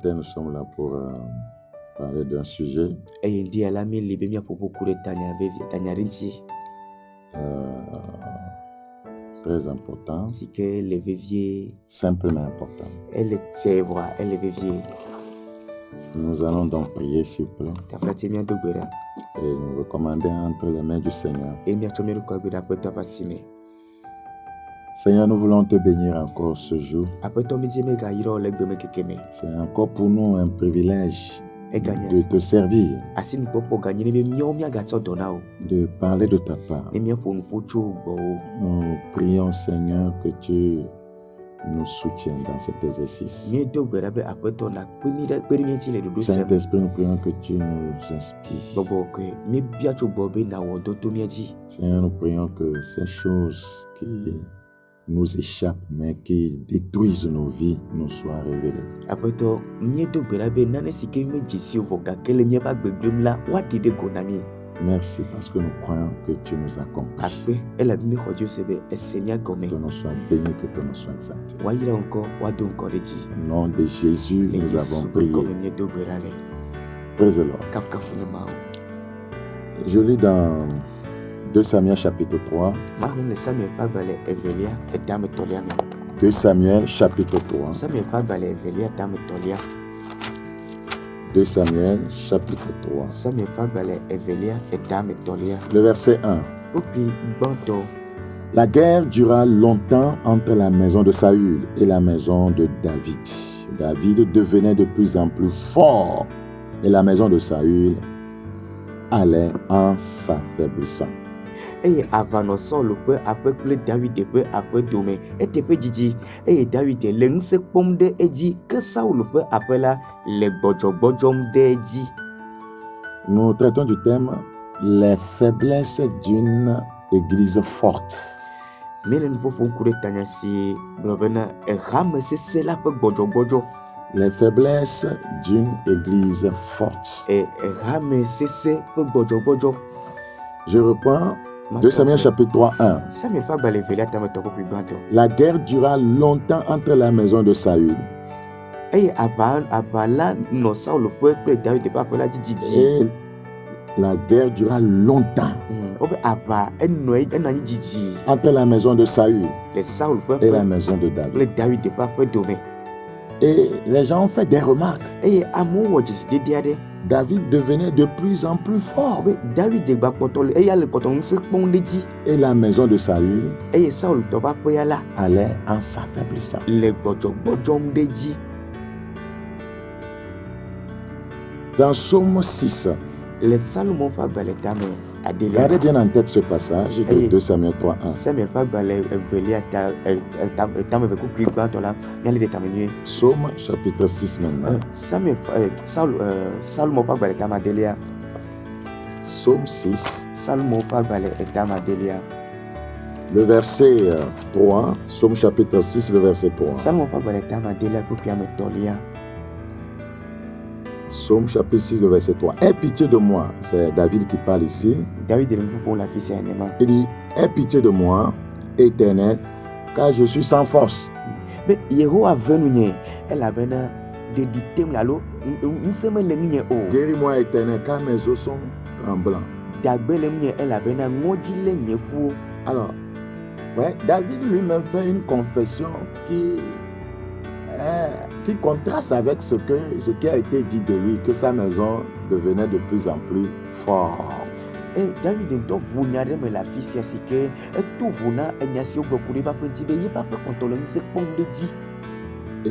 matin, nous sommes là pour parler d'un sujet très important, simplement important. Nous allons donc prier, s'il vous plaît, et nous recommander entre les mains du Seigneur. Seigneur, nous voulons te bénir encore ce jour. C'est encore pour nous un privilège de te servir, de parler de ta part. Nous prions, Seigneur, que tu nous soutiennes dans cet exercice. Saint-Esprit, nous prions que tu nous inspires. Seigneur, nous prions que ces choses qui nous échappent, mais qui détruisent nos vies, nous soient révélées. Merci parce que nous croyons que tu nous accomplis. Que ton nom soit béni, que ton nom soit exalté. Au nom de Jésus, nous avons prié. Praise the Lord. Je lis dans 2 Samuel chapitre 3. 2 Samuel chapitre 3. 2 Samuel chapitre 3. Le verset 1. La guerre dura longtemps entre la maison de Saül et la maison de David. David devenait de plus en plus fort et la maison de Saül allait en s'affaiblissant. Eye avano Saul pe ape kple David pe ape dome eteƒe dzidzi eye David le ŋusẽ kpɔm ɖe edzi ke Saul pe ape la le gbɔdzɔgbɔdzɔm ɖe edzi. Nous traitons du thème les faiblesses d'une église forte. Míele nu ƒoƒom ku ɖe tanya si gblɔ bena ehame sesẽ la ƒe gbɔdzɔgbɔdzɔ. Les faiblesses d'une église forte. Ehame sesẽ ƒe gbɔdzɔgbɔdzɔ. Je reprends 2 Samuel chapitre 3, 1. La guerre dura longtemps entre la maison de Saül et la guerre dura longtemps entre la maison de Saül et la maison de David. Et les gens ont fait des remarques. David devenait de plus en plus fort. Et la maison de Saül allait en s'affaiblissant. Dans Psaume 6, gardez bien en tête ce passage de 2 Samuel 3, 1. Psaume chapitre 6 maintenant. Psaume 6. Le verset 3. Psaume chapitre 6, le verset 3. Psaume chapitre 6, le verset 3. Aie pitié de moi. C'est David qui parle ici. Il dit, aie pitié de moi, Éternel, car je suis sans force. Guéris-moi, Éternel, car mes os sont tremblants. Alors, ouais, David lui-même fait une confession qui contraste avec ce qui a été dit de lui, que sa maison devenait de plus en plus forte. Il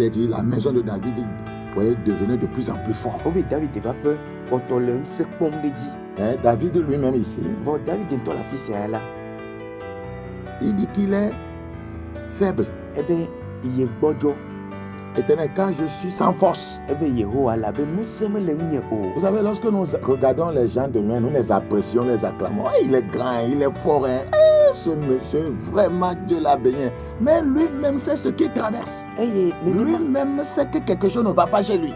a dit la maison de David devenait de plus en plus forte. David lui-même ici, il dit qu'il est faible. Éternel, quand je suis sans force. Vous savez, lorsque nous regardons les gens de loin, nous les apprécions, les acclamons. Oh, il est grand, il est fort. Ce monsieur, vraiment, Dieu l'a béni. Mais lui-même sait ce qu'il traverse. Lui-même sait que quelque chose ne va pas chez lui.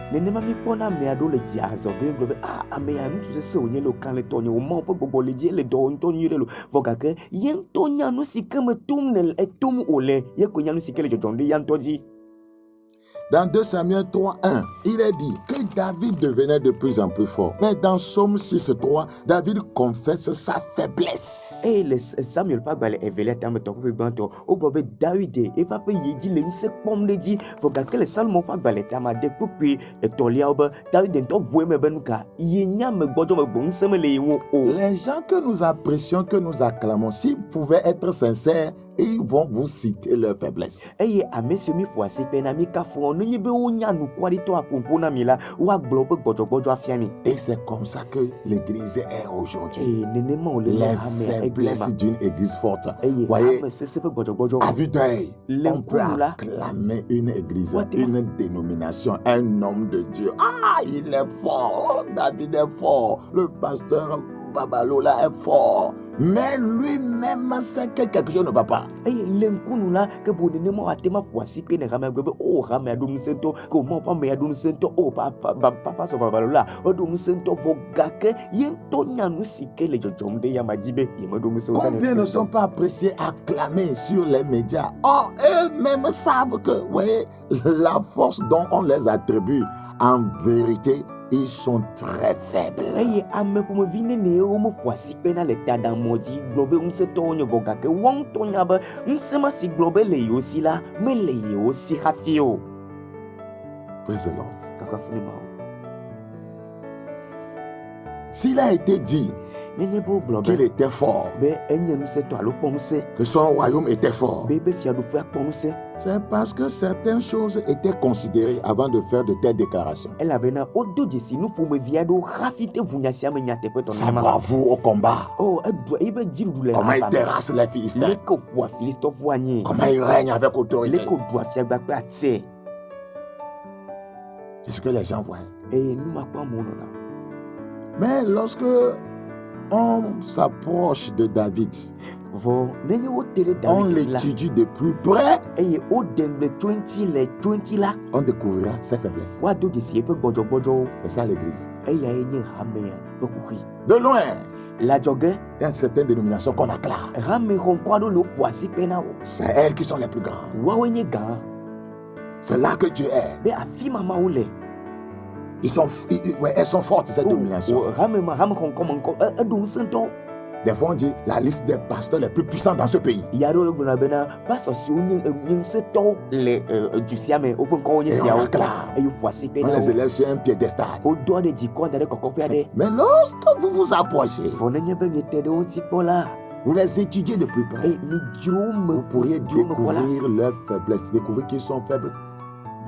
Dans 2 Samuel 3:1, il est dit que David devenait de plus en plus fort. Mais dans Psaume 6:3, David confesse sa faiblesse. Et le Samuel pas balé éveillé tam to ko banto o bobe David e papa yedi le nse pom le di foga que le salmo pas balé tam de pupi e tolia oba David to boeme benuka yenya me bodo me bon seme le wo o. Les gens que nous apprécions, que nous acclamons, s'ils pouvaient être sincères, ils vont vous citer leurs faiblesses. Eye amese mi poasi pena mi kafo no nyebe onya nu kwari to apompo na mi la wa globe bojo afiami. Et c'est comme ça que l'église est aujourd'hui. E nene mo le Les faiblesses d'une église forte. Voyez, à vue d'œil, on peut acclamer une église, une dénomination, un homme de Dieu. Ah, il est fort, David est fort, le pasteur Babalola est fort, mais lui-même sait que quelque chose ne va pas. Eye lenkunu la ke bonene mo atema poasi pena rame gobe o rame adum sento ko mo pa me adum sento o papa so Babalola odum sento vogake yento nyanu sike le jojom de yamajibe yemadum sento. Combien ne sont pas appréciés, acclamés sur les médias? Oh, eux-mêmes savent que, voyez, la force dont on les attribue, en vérité, ils sont très faibles. Eye ame pour me vine ne o mo poasi pena le tada moji globe unseto onyo vogake won to nyaba nsema si globe le yosi la me le yosi hafio. Praise the Lord. Kaka finima. S'il a été dit qu'il était fort, que son royaume était fort, c'est parce que certaines choses étaient considérées avant de faire de telles déclarations. Sa bravoure au combat, comment il terrasse les Philistins, comment il règne avec autorité. C'est ce que les gens voient. Mais lorsque on s'approche de David, on l'étudie de plus près, on découvrira ses faiblesses. C'est ça l'église. De loin, il y a certaines dénominations qu'on acclame. C'est elles qui sont les plus grandes. C'est là que Dieu est. Elles sont fortes, cette domination. Des fois, on dit la liste des pasteurs les plus puissants dans ce pays. Et on acclame. On les élève sur un piédestal. Mais lorsque vous vous approchez, vous les étudiez de plus près, vous pourriez découvrir leurs faiblesses, découvrir qu'ils sont faibles.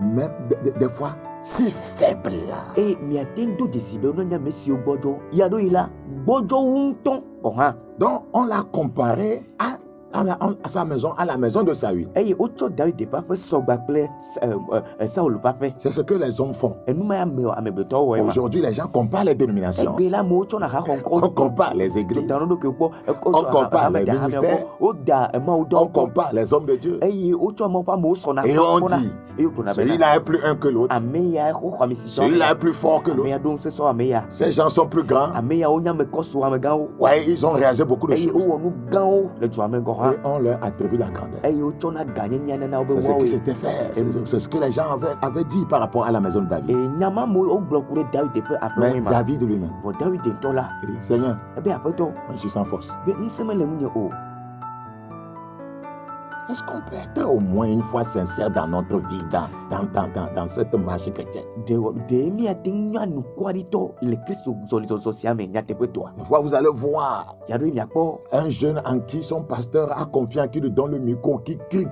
Même des fois, si faible. Donc, on l'a comparé à sa maison, à la maison de Saül. C'est ce que les hommes font. Aujourd'hui, les gens comparent les dénominations. On compare les églises. On compare les ministères. On compare les hommes de Dieu. Et on dit, celui-là est plus un que l'autre. Celui-là est plus fort que l'autre. Ces gens sont plus grands. Ouais, ils ont réalisé beaucoup de choses. Et on leur attribue la grandeur. C'est ce qui s'était fait. C'est ce que les gens avaient dit par rapport à la maison de David. Mais David lui-même, il dit, Seigneur, je suis sans force. Est-ce qu'on peut être au moins une fois sincère dans notre vie, dans cette marche chrétienne? Des fois, vous allez voir un jeune en qui son pasteur a confiance, qui lui donne le micro, qui crie.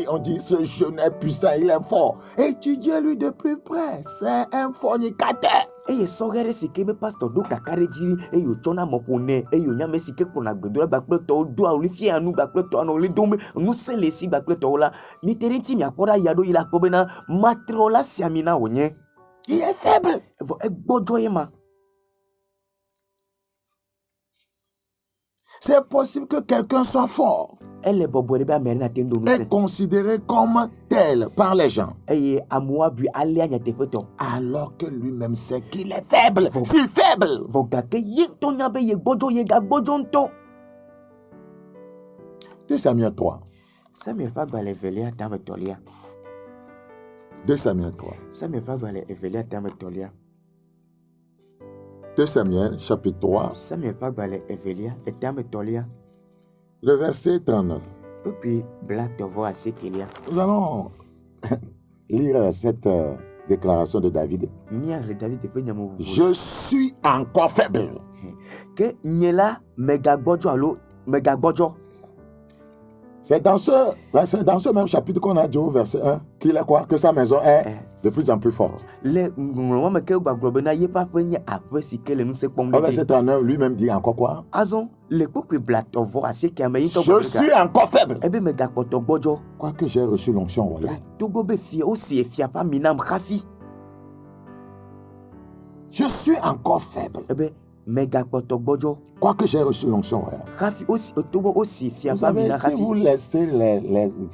On dit, ce jeune est puissant, il est fort. Étudiez-lui de plus près. C'est un fornicateur. Eye sogere sike me pastor do kakare jiri eyo chona mopone eyo nyame sike kona gbedora bakple to do awli fi anu bakple to anu le dombe nu sele si bakple to la mi terenti mi akora yado ila kobena matrola siamina wonye. Il est faible. Vo egbojo yema. C'est possible que quelqu'un soit fort et considéré comme tel par les gens, alors que lui-même sait qu'il est faible. Si faible. 2 Samuel 3. 2 Samuel 3. Samuel ƒe agbalẽ evelia tame etɔ̃lia. 2 Samuel chapitre 3, Samuel ƒe agbalẽ evelia etame etɔ̃lia. le verset 39. Kpekpe blatɔ vɔ asiekelia. Nous allons lire cette déclaration de David. Míaxlẽ David ƒe nyameʋuʋu. Je suis encore faible. Ke nye la megagbɔdzɔ alo megagbɔdzɔ. C'est dans ce même chapitre qu'on a dit au verset 1 qu'il est quoi? Que sa maison est de plus en plus forte. Le ŋlɔŋlɔ me ke gbagblɔ bena yeƒe aƒe nye aƒe si ke le ŋusẽ kpɔm Au ɖe verset dzi. 39, lui-même dit encore quoi? Azɔ le kpekpe blatɔ vɔ asiekea me yitɔ Je suis encore faible. ebe megakpɔtɔ gbɔdzɔ. Quoique j'ai reçu l'onction royale. Togo be fie wosi efia ƒe ami nam hafi. Je suis encore faible. Ebe megakpɔtɔ gbɔdzɔ. Quoique j'ai reçu l'onction royale. Hafi togo wosi efia Vous ƒe ami savez, nam si vous hafi. laissez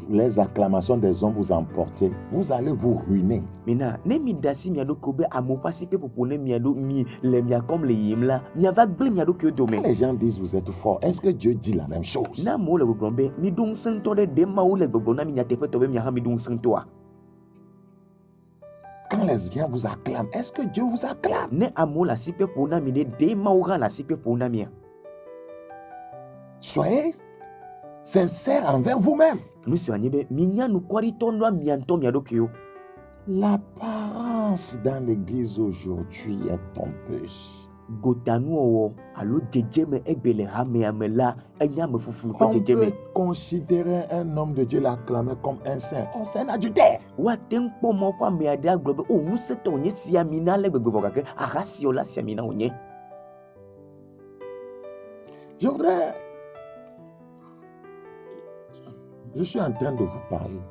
les acclamations des hommes vous emporter, vous allez vous ruiner. Mina ne mi da si mia ɖokuiwo be amewo ƒe asi ƒe ƒoƒo ne mia ɖo mi le mia kɔm le yiyim la miava gblẽ mia ɖokuiwo Quand dome. les gens disent vous êtes fort, est-ce que Dieu dit la même chose? Ne amewo le gbɔgblɔm be miɖo ŋusẽ ŋutɔ ɖe ɖe mawo le gbɔgblɔm na mi nyateƒetɔ be miahã miɖo ŋusẽ ŋutɔa. Quand les gens vous acclament, est-ce que Dieu vous acclame? Ne amewo le asikpe ƒom na mi ɖe ɖe mawo hã le asikpe ƒom na mia. Soyez sincères envers vous-même. Nu si wòanye be minya nukwaɖitɔ nɔa mia ŋutɔ mia ɖokuiwo. L'apparence dans l'église aujourd'hui est trompeuse. Gotanuwɔwɔ alo dzedzeme egbe le hamea me la enye ame fufulu ƒe On peut dzedzeme. considérer un homme de Dieu l'acclamer comme un saint. Oh, c'est un adultère. Woate ŋu kpɔ mɔ ƒe ame aɖe agblɔ be o ŋusẽtɔ wònye si ami na ale gbegbe vɔ gake ahasiwɔla si ami na wònye. Je suis en train de vous parler.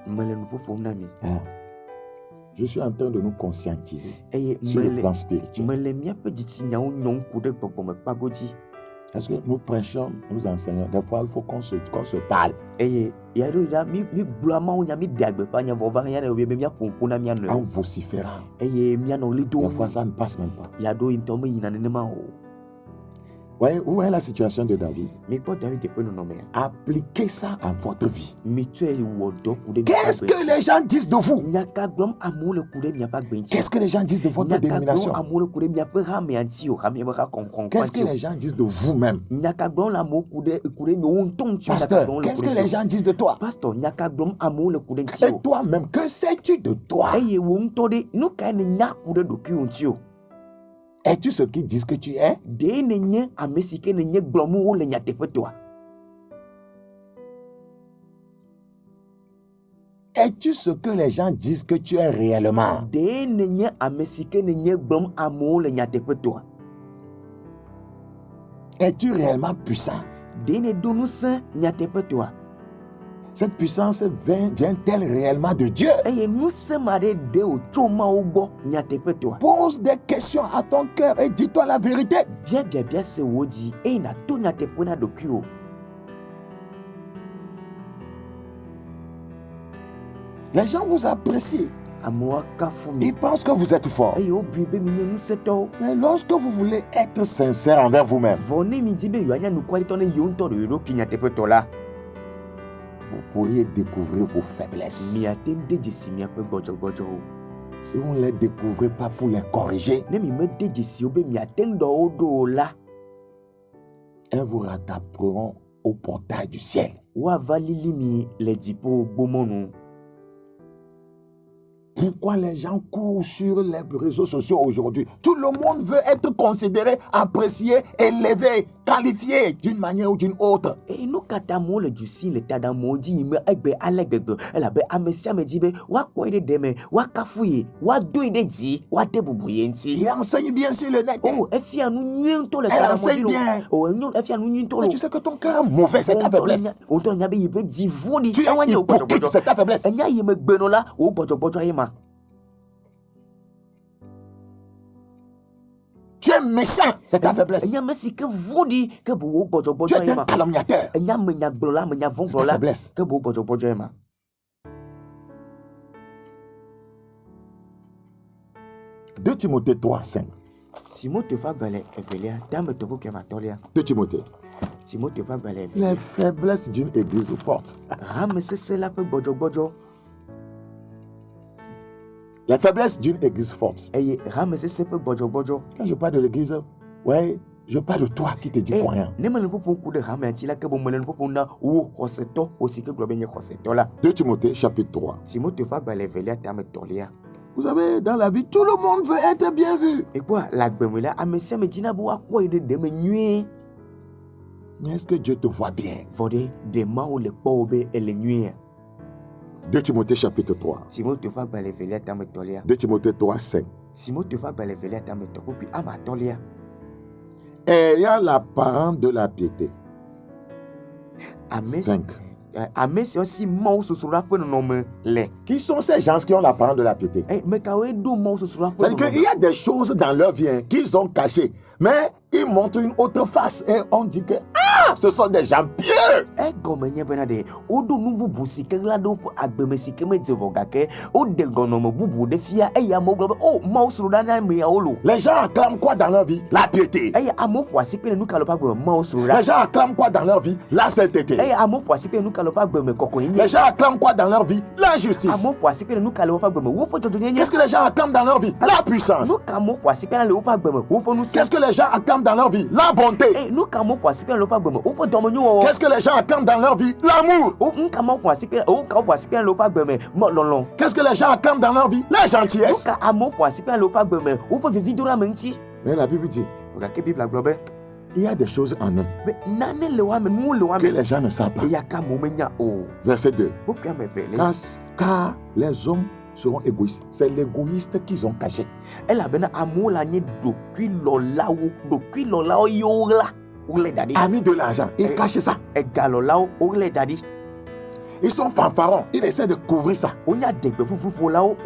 Mele nu ƒoƒom na mi. Je suis en train de nous conscientiser Eye sur le plan spirituel. mele míaƒe dzitsinyawo nyɔm ku ɖe gbɔgbɔme kpago dzi. Parce que nous prêchons, nous enseignons. Des fois, il faut qu'on se parle. Eye ya ɖo yi ɖa mi gblɔa mawo nya mi ɖe agbeƒã nya vɔ va ya ɖe be míaƒo ŋku na mía En nɔewo. vociférant. Eye míanɔ ɣli Des dom. fois, ça ne passe même pas. Ya ɖo yi ŋutɔ meyina nenema o. Vous voyez la situation de David? Mikpɔ David ƒe nɔnɔmea. Appliquez ça à votre vie. Mitsɔe wɔ dɔ ku ɖe Qu'est-ce que les gens disent de vous? Nyaka gblɔm amewo le ku ɖe miaƒe agbe ŋuti. Qu'est-ce que les gens disent de votre Nyaka dénomination? gblɔm amewo le ku ɖe miaƒe hamea ŋuti o, hamea ƒe ha kɔnkɔn Qu'est-ce que ŋuti les gens disent de vous-même? o. Nyaka gblɔm le amewo ku ɖe miawo ŋutɔ ŋuti o. Nyaka Pasteur, gblɔm le qu'est-ce ku que ɖe les miawo. gens disent de toi? Pasteur, nyaka gblɔm amewo le ku ɖe ŋuti Et o. toi-même, que sais-tu de toi? Eye wo ŋutɔ ɖe nu kae ne nya ku ɖe ɖokuiwo ŋuti o. Es-tu ce qu'ils disent que tu es? Ɖe ne nye ame si ke ne nye gblɔm wole nyateƒetɔa. Es-tu ce que les gens disent que tu es réellement? Ɖe ne nye ame si ke ne nye gblɔm amewo le nyateƒetɔa. Es-tu réellement puissant? Ɖe ne do ŋusẽ nyateƒetɔa. Cette puissance vient-elle réellement de Dieu? Eye ŋusẽ ma ɖe ɖe wòtso Mawu gbɔ nyateƒetɔa. Pose des questions à ton cœur et dis-toi la vérité. Biabia se wo dzi eye nato nyateƒe na ɖokuiwo. Les gens vous apprécient. Amewo akafu mi. Ils pensent que vous êtes fort. Eye wobui be mi nye ŋusẽtɔwo. Mais lorsque vous voulez être sincère envers vous-même, Vɔ ne mi di be yewoanya nukwaɖitɔ ne yewo ŋutɔ ɖe yewoɖokui nyateƒetɔ la. vous pourriez découvrir vos faiblesses. Miate ŋu de dzesi miaƒe gbɔdzɔgbɔdzɔwo. Si vous ne les découvrez pas pour les corriger, Ne mi mede dzesiwo be miate ŋu ɖɔ wo ɖo o la, elles vous rattraperont au portail du ciel. woava lili mi le dziƒo gbomɔnu. Pourquoi les gens courent sur les réseaux sociaux aujourd'hui? Tout le monde veut être considéré, apprécié, élevé, qualifié d'une manière ou d'une autre. Eye nu ka ta amewo le du si le ta ɖe amewo dzi yi me egbe ale gbegbe elabe ame sia ame di be woakpɔ yi ɖe ɖe me, woakafu yi, woado yi ɖe dzi, woade bubu ye ŋuti. Il enseigne bien sur le net. Oh, efia nu nyuie ŋutɔ le Elle ta ɖe enseigne amewo dzi bien. lo. Oh, efia nu nyuie ŋutɔ Mais lo. tu sais que ton cœur est mauvais, c'est ta faiblesse. O ŋutɔ nya be yi be dzi vɔ̃ɖi. Tu es Ewɔnye wo hypocrite, gbɔdzɔgbɔdzɔ. c'est ta faiblesse. Enya yi me gbenɔ la wo gbɔdzɔgbɔdzɔ ye ma. Tu es méchant, c'est ta faiblesse. Enya me si ke vɔ̃ɖi ke bo wo Tu gbɔdzɔgbɔdzɔ es ye un ma. calomniateur. Enya menyagblɔla, C'est ta menyavɔ̃gblɔla faiblesse. ke bo wo gbɔdzɔgbɔdzɔ ye ma. Deux Timothée 3, 5. Timote ƒe agbalẽ evelia tame tɔƒo kematɔlia. 2 Timothée. Timote ƒe agbalẽ evelia. Les faiblesses d'une église forte. Hame sesẽ la ƒe gbɔdzɔgbɔdzɔ. Les faiblesses d'une église forte. eye rame sese ƒe gbɔdzɔgbɔdzɔ. Quand je parle de l'église, ouais, je parle de toi qui te dis pour rien. Ne mele ƒoƒom ku ɖe ramea ŋuti la ke boŋ mele nu ƒoƒom na wo xɔsetɔ, wo si ke gblɔ be nye xɔsetɔ la. 2 Timothée chapitre 3. Timothée ƒe agbalẽ evelia tame tɔlia. Vous savez, dans la vie, tout le monde veut être bien vu. Ekpɔa le agbeme la ame sia ame dzina be woakpɔ yi ɖe ɖeme nyuie. Mais est-ce que Dieu te voit bien? Vɔ ɖe ɖe Mawu le kpɔ wo be ele nyuie. 2 Timothée chapitre 3. Timothée ƒe agbalẽ evelia tame tɔlia. 2 Timothée 3, 5. Timothée ƒe agbalẽ evelia tame tɔ kpukpui ame atɔlia. Ayant l'apparence de la piété. Ame 5. ame siwo si Mawu susrɔ̃la ƒe nɔnɔme le. Qui sont ces gens qui ont l'apparence de la piété? Me kawoe ɖo Mawu susrɔ̃la ƒe C'est-à-dire qu'il y a des choses dans leur vie qu'ils ont cachées, mais ils montrent une autre face et on dit que ce sont des gens pieux. Egɔme nye bena ɖe woɖo nu bubu si ke ɣla ɖe woƒe agbeme si ke medze vɔ gake woɖe gɔnɔme bubu ɖe fia eye amewo gblɔ be o Mawu srɔ̃ɖa na ameyawo lo. Les gens acclament quoi dans leur vie? La piété. Eye amewo ƒo asi kple nu ka le woƒe agbeme Mawu srɔ̃ɖa. Les gens acclament quoi dans leur vie? La sainteté. Eye amewo ƒo asi kple nu ka le woƒe agbeme kɔkɔenyenye. Les gens acclament quoi dans leur vie? La justice. Amewo ƒo asi kple nu ka le woƒe agbeme woƒe dzɔdzɔnyenye. Qu'est-ce que les gens acclament dans leur vie? La puissance. Nu ka amewo ƒo asi kple le woƒe agbeme woƒe ŋusẽ. Qu'est-ce que les gens acclament dans leur vie? La bonté. Eye nu ka amewo ƒo asi kple le woƒe agbeme woƒe dɔmenyowɔwɔ. Qu'est-ce que les gens acclament dans leur vie? L'amour. Nu ka amewo ƒo asi kple le woƒe agbeme lɔlɔ̃. Qu'est-ce que les gens acclament dans leur vie? La Nu gentillesse. ka amewo ƒo asi kple le woƒe agbeme woƒe vividoɖame ŋuti. Mais la Bible dit, Gake Bibla gblɔ be il y a des choses en eux be nane le woame nuwo le que woame les gens ne savent pas. eya ka amewo menya o. Verset 2. Kpukpui ame eve le. Car les hommes seront égoïstes. C'est l'égoïste qu'ils ont caché. Elabena amewo la nye ɖokuilɔlawo yiwo ɣla wole da ɖi. Amis de l'argent, ils cachent ça. Egalɔlawo wole da ɖi. Ils sont fanfarons. Ils essaient de couvrir ça. Wonya adegbe ƒuƒuƒolawo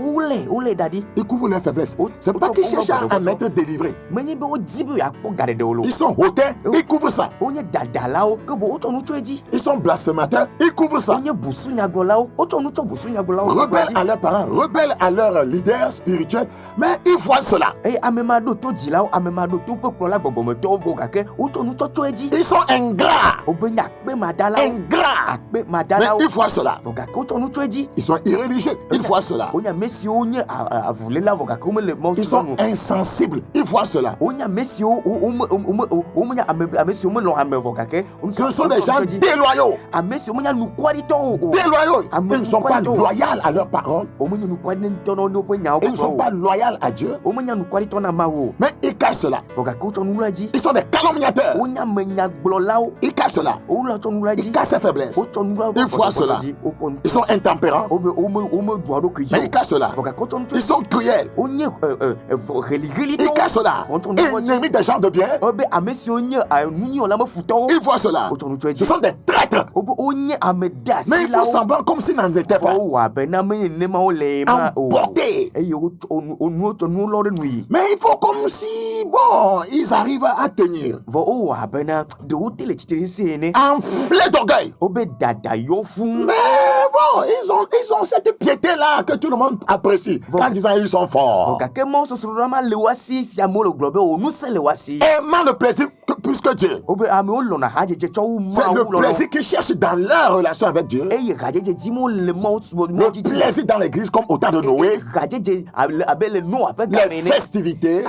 wole da ɖi. Ils couvrent leurs faiblesses. C'est pas qu'ils cherchent à être délivrés. Menye be wodi be yeakpɔ ga ɖeɖewo lo. Ils sont hautains. Ils couvrent ça. Wonye dadalawo ke bo wotsɔ nu tso edzi. Ils sont blasphémateurs. Ils couvrent ça. Wonye busunyagblɔlawo wotsɔ nu tso busunyagblɔlawo. Rebelles à leurs parents, rebelles à leurs leaders spirituels. Mais ils voient cela. Eye ame ma ɖo to dzilawo, ame ma ɖo to woƒe kplɔla gbɔgbɔmetɔwo vɔ gake wotsɔ nu tsɔ tso edzi. Ils sont ingrats. Wobe nye akpemadalawo. Ingrats. Mais Akpemadalawo. ils voient cela. Vɔ gake wotsɔ nu tso edzi. Ils sont irréligieux. Ils voient cela. Wonye ame siwo nye avuléla vɔ gake womele Mawu Ils srɔ̃ sont nu. insensibles. Ils voient cela. Wonye ame siwo womenye ame siwo melɔ ame vɔ gake. Ce sont des gens déloyaux. Ame siwo menya nukuaɖitɔwo o. Déloyaux. Ame Ils ne sont pas nukuaɖitɔwo. loyaux à leurs paroles. Womenye nukuaɖitɔ na woƒe nyawo Ils ne sont gblɔ pas o. loyaux à Dieu. Womenya nukuaɖitɔ na Mawu o. Mais ils cachent cela. Vɔ gake wotsɔ nu la dzi. Ils sont des calomniateurs. Wonye amenyagblɔlawo. Ils cachent cela. Wotsɔ nu la Ils dzi. cachent ses faiblesses. Wotsɔ nu la Ils voient cela. wokɔ nu Ils sont intempérants. womeɖua ɖokui Mais dzi ils cachent cela. o. Vɔ gake wotsɔ nu tso Ils sont cruels. wonye Ils ɣeliɣelitɔwo. cachent cela. Ennemis des gens de bien. Wobe ame siwo nye nunyɔla mefutɔwo. Ils voient cela. Wotsɔ nu tso Ce edzi. sont des traîtres. Wobe wonye ame Mais ils font deasilawo. semblant comme s'ils n'en étaient pas. Wowɔ abe na menye nenema wole ma o. Emportés. Eye wotsɔ nuwo lɔ ɖe nu yi. Mais il faut comme si, bon, ils arrivent à tenir. Vɔ wowɔ abe na ɖewo te le tsitre sese ene. Enflés d'orgueil. Wobe dada yɔ fũu. Mais bon, ils ont cette piété-là que tout le monde apprécie. En disant ils sont Vɔ forts. gake Mawu sɔsrɔ̃ ma le woasi si amewo le gblɔ be o ŋusẽ le woasi. Aimant le plaisir plus que Dieu. Wobe amewo lɔna hadzedze tsɔ wu C'est le Mawu lɔlɔ. plaisir qu'ils cherchent dans leur relation avec Dieu. Eye hadzedze dim wole Mawu Le plaisir dans l'église comme au temps de Noé. hadzedze abe le Noa ƒe game Les ene. festivités.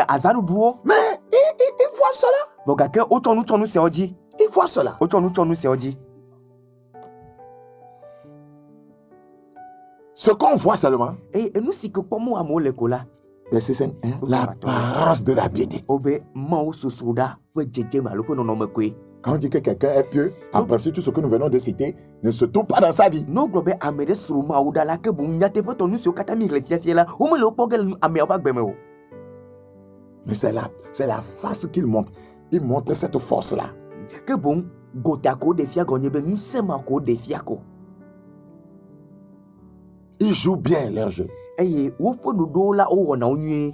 Azaɖuɖuwo. Mais ils voient cela. Vɔ gake wotsɔ nu siawo dzi. Ils voient cela. Wotsɔ nu siawo dzi. Ce qu'on voit seulement, Eye enu si ke kpɔm amewo le ko la. verset 5, l'apparence de la piété. Wobe Mawu sosroɖa ƒe dzedzeme alo ƒe nɔnɔme koe. Quand on dit que quelqu'un est pieux, en principe, tout ce que nous venons de citer ne se trouve pas dans sa vie. No gblɔ be ame ɖe srɔ̃ Mawu ɖa la ke boŋ nyateƒetɔ nu siwo katã mi le fiafia la womele wo kpɔ ge le ameawo ƒe agbeme o. Mais c'est la face qu'il montre. Il montre cette force-là. Ke boŋ gota ko ɖe fia gɔnye be ŋusẽ ma ko ɖe fia ko. Ils jouent bien leur jeu. Eye woƒe ɖoɖowo la wowɔna wo nyuie.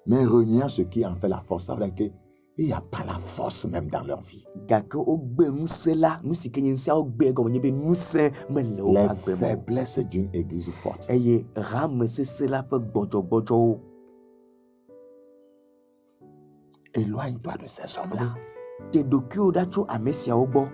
Mais reniant ce qui en fait la force, ça veut dire qu'il n'y a pas la force même dans leur vie. Gake wogbe ŋusẽ la nu si ke nye ŋusẽa wogbe gɔme nye be ŋusẽ mele wo Les agbeme o. faiblesses d'une église forte. Eye rame sese la ƒe gbɔdzɔgbɔdzɔwo. Éloigne-toi de ces hommes-là. Te ɖokuiwo ɖa tso ame siawo gbɔ.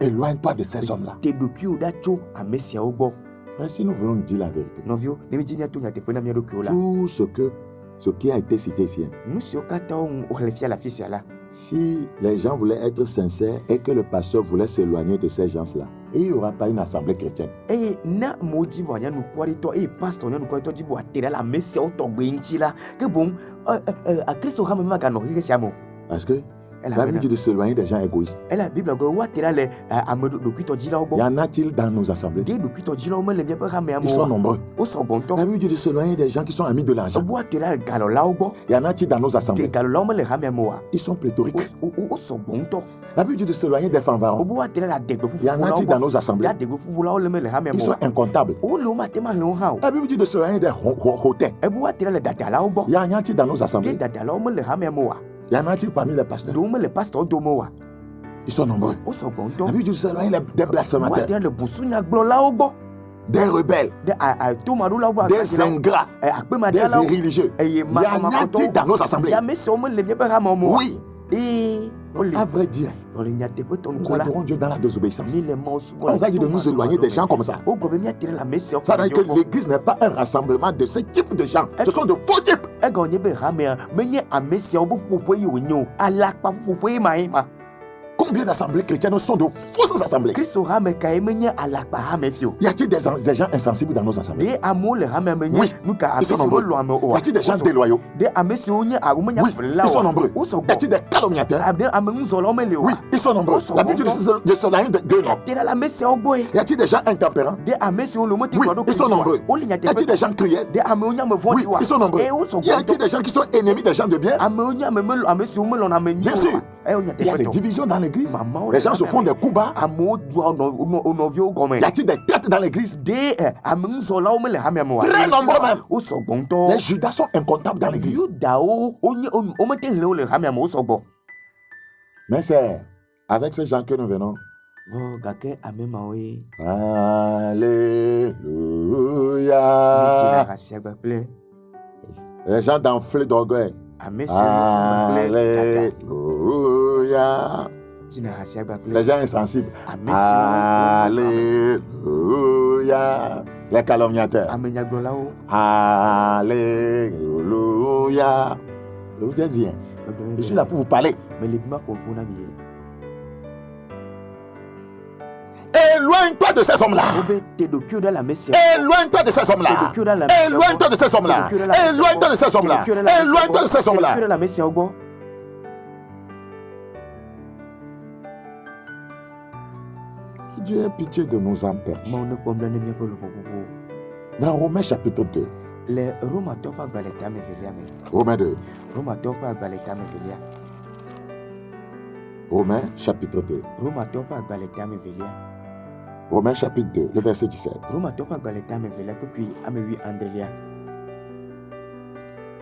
Éloigne-toi de ces hommes-là. Te ɖokuiwo ɖa tso ame siawo gbɔ. Frère, si nous voulons dire la vérité, Novio, ne me dis pas tout n'y a pas de là. tout ce qui a été cité ici, Nous sommes la fille là. si les gens voulaient être sincères et que le pasteur voulait s'éloigner de ces gens-là, et il n'y aura pas une assemblée chrétienne. Et na modi voya nous quoi to et pasteur nous quoi to di bo atera la messe au to gbenchi là que bon à Christ aura même gano hi siamo. Parce que la Bible dit de s'éloigner des gens égoïstes. Et la Bible go wa tera le amedo do kuto di là au bon. Y en a-t-il dans nos assemblées? Des do kuto di là au me le mien pas ramé Ils sont nombreux. Au so bon to. La Bible dit de s'éloigner des gens qui sont amis de l'argent. Bo atera galo là au bon. Y en a-t-il dans nos assemblées? Des galo là au me le ramé moi. Ils sont pléthoriques. Au so bon to. La Bible dit de s'éloigner des fanfarons. Bo atera la de Y en a-t-il dans nos assemblées? La de go là au le me le ramé moi. Ils sont incomptables. O le ma tema le ha. La Bible dit de s'éloigner des hautains. E bo atera le data là au bon. Y en a-t-il dans nos assemblées? Des data là au me le ramé moi. Y en a-t-il parmi les pasteurs? Do me le pasteur do moi. Ils sont nombreux. Au so bon to. La Bible dit de s'éloigner des blasphémateurs, Le boussunya glo là au bon. des rebelles, Des ingrats, des irréligieux. Y en a-t-il dans nos assemblées? Oui. À vrai dire, nous adorons Dieu dans la désobéissance. On nous a dit de nous éloigner des gens comme ça. Ça veut dire que l'église n'est pas un rassemblement de ce type de gens. Ce sont de faux types. Combien d'assemblées chrétiennes sont de fausses assemblées? Y a-t-il des gens insensibles dans nos assemblées? Oui, ils sont nombreux. Y a-t-il des gens déloyaux? Oui, ils sont nombreux. Y a-t-il des calomniateurs? Oui, ils sont nombreux. La Bible dit de s'éloigner d'eux, non? Y a-t-il des gens intempérants? Oui, ils sont nombreux. Y a-t-il des gens cruels? Oui, ils sont nombreux. Y a-t-il des gens qui sont ennemis des gens de bien? Bien sûr. Il y a des divisions dans l'église. Les gens se font des coups bas. Y a-t-il des traites dans l'église? Très nombreux même. Les Judas sont incomptables dans l'église. Mais c'est avec ces gens que nous venons. Alléluia. Les gens d'enflés d'orgueil. Alléluia. Les gens insensibles. Alléluia. Les calomniateurs. Alléluia. Je vous ai dit, je suis là pour vous parler. Éloigne-toi de ces hommes-là. Éloigne-toi de ces hommes-là. Éloigne-toi de ces hommes-là. Éloigne-toi de ces hommes-là. Éloigne-toi de ces hommes-là. Dieu ait pitié de nos âmes perdues. Dans Romains chapitre 2. Romains 2. Romains chapitre 2. Romains chapitre 2, le verset 17.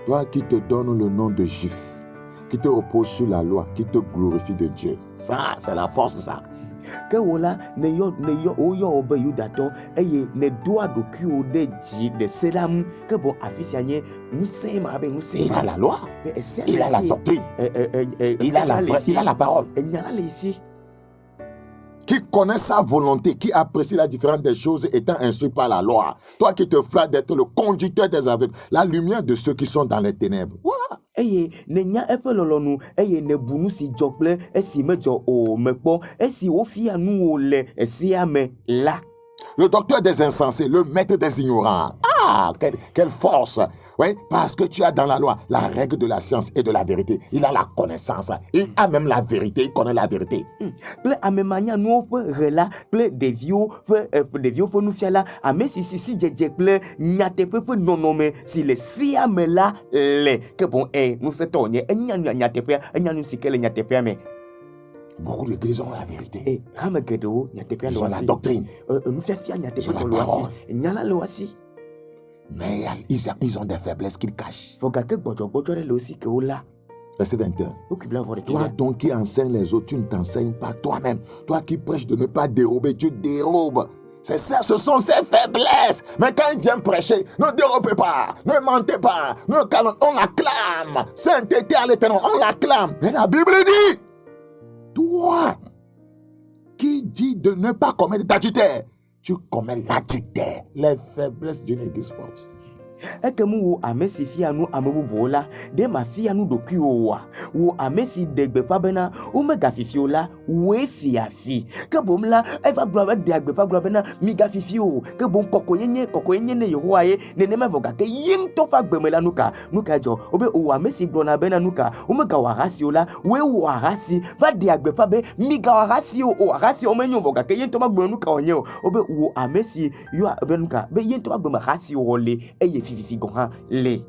Toi qui te donnes le nom de juif, qui te repose sur la loi, qui te glorifie de Dieu. Ça, c'est la force, ça. Que voilà ne yo oyo obe yudato eye ne doa do kio de ji de selam que bon afisianye nous sait ma be nous sait il a la loi, il a la doctrine, il a la parole. Qui connaît sa volonté, qui apprécie la différence des choses étant instruit par la loi. Toi qui te flattes d'être le conducteur des aveugles, la lumière de ceux qui sont dans les ténèbres. Voilà. Eye ne nya efe lolonu eye ne bunu si jokple esi mejo o mepo esi ofia nu o le esi ame la. Le docteur des insensés, le maître des ignorants. Ah, quelle force. Oui, parce que tu as dans la loi la règle de la science et de la vérité. Il a la connaissance. Il a même la vérité. Il connaît la vérité. Ple amemanya nous peut rela ple de vieux pour nous faire là. Ame si je ple nyate peut non nommer si le si ame là le que bon nous c'est tonye nyate pe nous si que le nyate pe mais beaucoup d'églises ont la vérité. Et Ramagedo, ils ont la doctrine. Nous fait fier, mais ils ont des faiblesses qu'ils cachent. Verset 21. Toi donc qui enseignes les autres, tu ne t'enseignes pas toi-même. Toi qui prêches de ne pas dérober, tu dérobes. C'est ça, ce sont ses faiblesses. Mais quand il vient prêcher, ne dérobez pas, ne mentez pas, on l'acclame. Sainteté à l'éternel, on l'acclame. Mais la Bible dit, toi qui dis de ne pas commettre d'adultère, tu commets l'adultère. Les faiblesses d'une église forte. Ekemu wo amesi fianu amebubola de ma fianu dokuowa wo amesi degbepa bena omega fifiola we fiafi ke bomla eva globe de agbepa globe na miga fifio ke bon kokoyenye ne yehoaye ne ne mavoga ke yin topa gbemela nuka jo obe o amesi blona bena nuka omega warasiola we warasi va de agbepa be miga warasio o warasi omenyo voga ke yin topa gbemela nuka onyo obe wo amesi yo benuka be yin topa gbemela rasio ole eye fifi gohan le.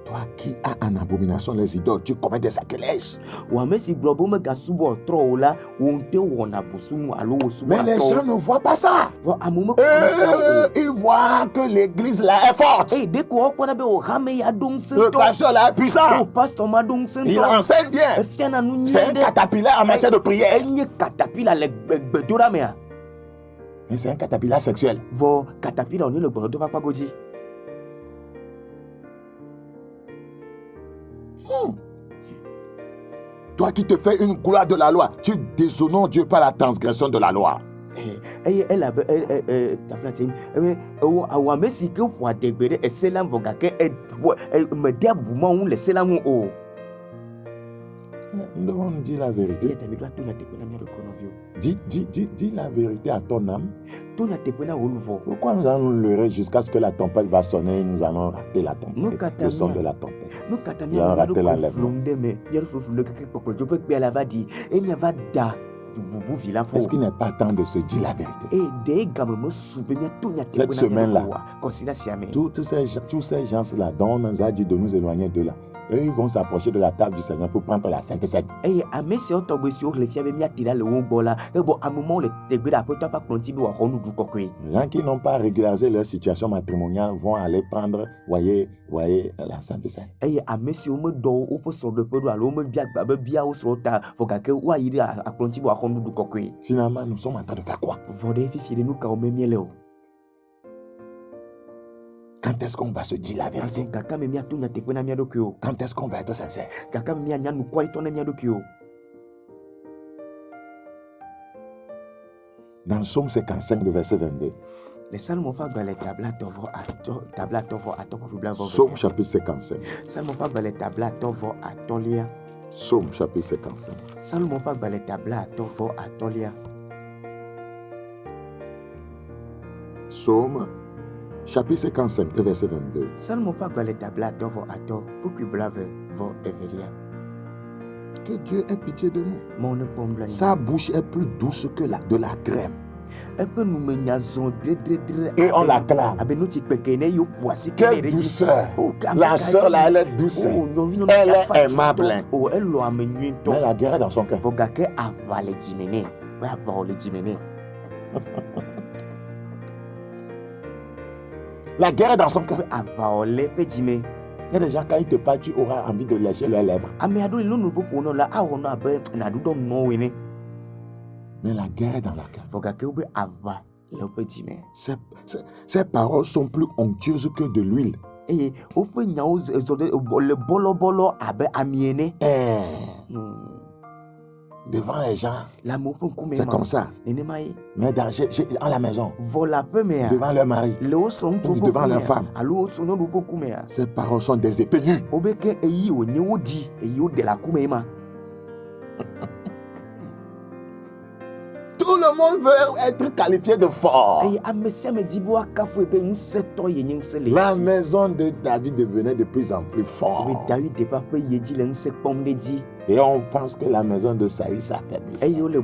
Toi qui as en abomination les idoles, tu commets des sacrilèges. Mais les gens ne voient pas ça. Ils voient que l'église là est forte. Le pasteur là est puissant. Il enseigne bien. C'est un caterpillar en matière de prière. Mais c'est un caterpillar sexuel. Toi qui te fais une gloire de la loi, tu déshonores Dieu par la transgression de la loi. Nous devons dire la vérité. Dis la vérité à ton âme. Pourquoi nous allons leurrer jusqu'à ce que la tempête va sonner et nous allons rater la tempête, le son de la tempête. Nous allons rater l'enlèvement. Est-ce qu'il n'est pas temps de se dire la vérité? Cette semaine-là, tous ces gens-là dont on nous a dit de nous éloigner de là, eux, ils vont s'approcher de la table du Seigneur pour prendre la Sainte Seine. Les gens qui n'ont pas régularisé leur situation matrimoniale vont aller prendre, voyez, la Sainte Seine. Finalement, nous sommes en train de faire quoi? Quand est-ce qu'on va se dire la vérité? Quand est-ce qu'on va être sincère? Dans Somme 55, le verset 22. Somme chapitre 55. Somme chapitre 55. Somme chapitre 55, le verset 22. Que Dieu ait pitié de nous. Sa bouche est plus douce que de la crème. Et on l'acclame. Quelle douceur. La sœur là, elle est douce. Elle est aimable. Mais la guerre est dans son cœur. La guerre est dans son cœur. Il y a des gens, quand ils te parlent, tu auras envie de lécher leurs lèvres. Mais la guerre est dans leur cœur. Ces paroles sont plus onctueuses que de l'huile. Devant les gens, c'est comme ça. Mais à la maison, devant leur mari, ou devant leur femme, ces paroles sont des épées nues. Tout le monde veut être qualifié de fort. La maison de David devenait de plus en plus forte. Et on pense que la maison de Saül s'affaiblissait. Il n'y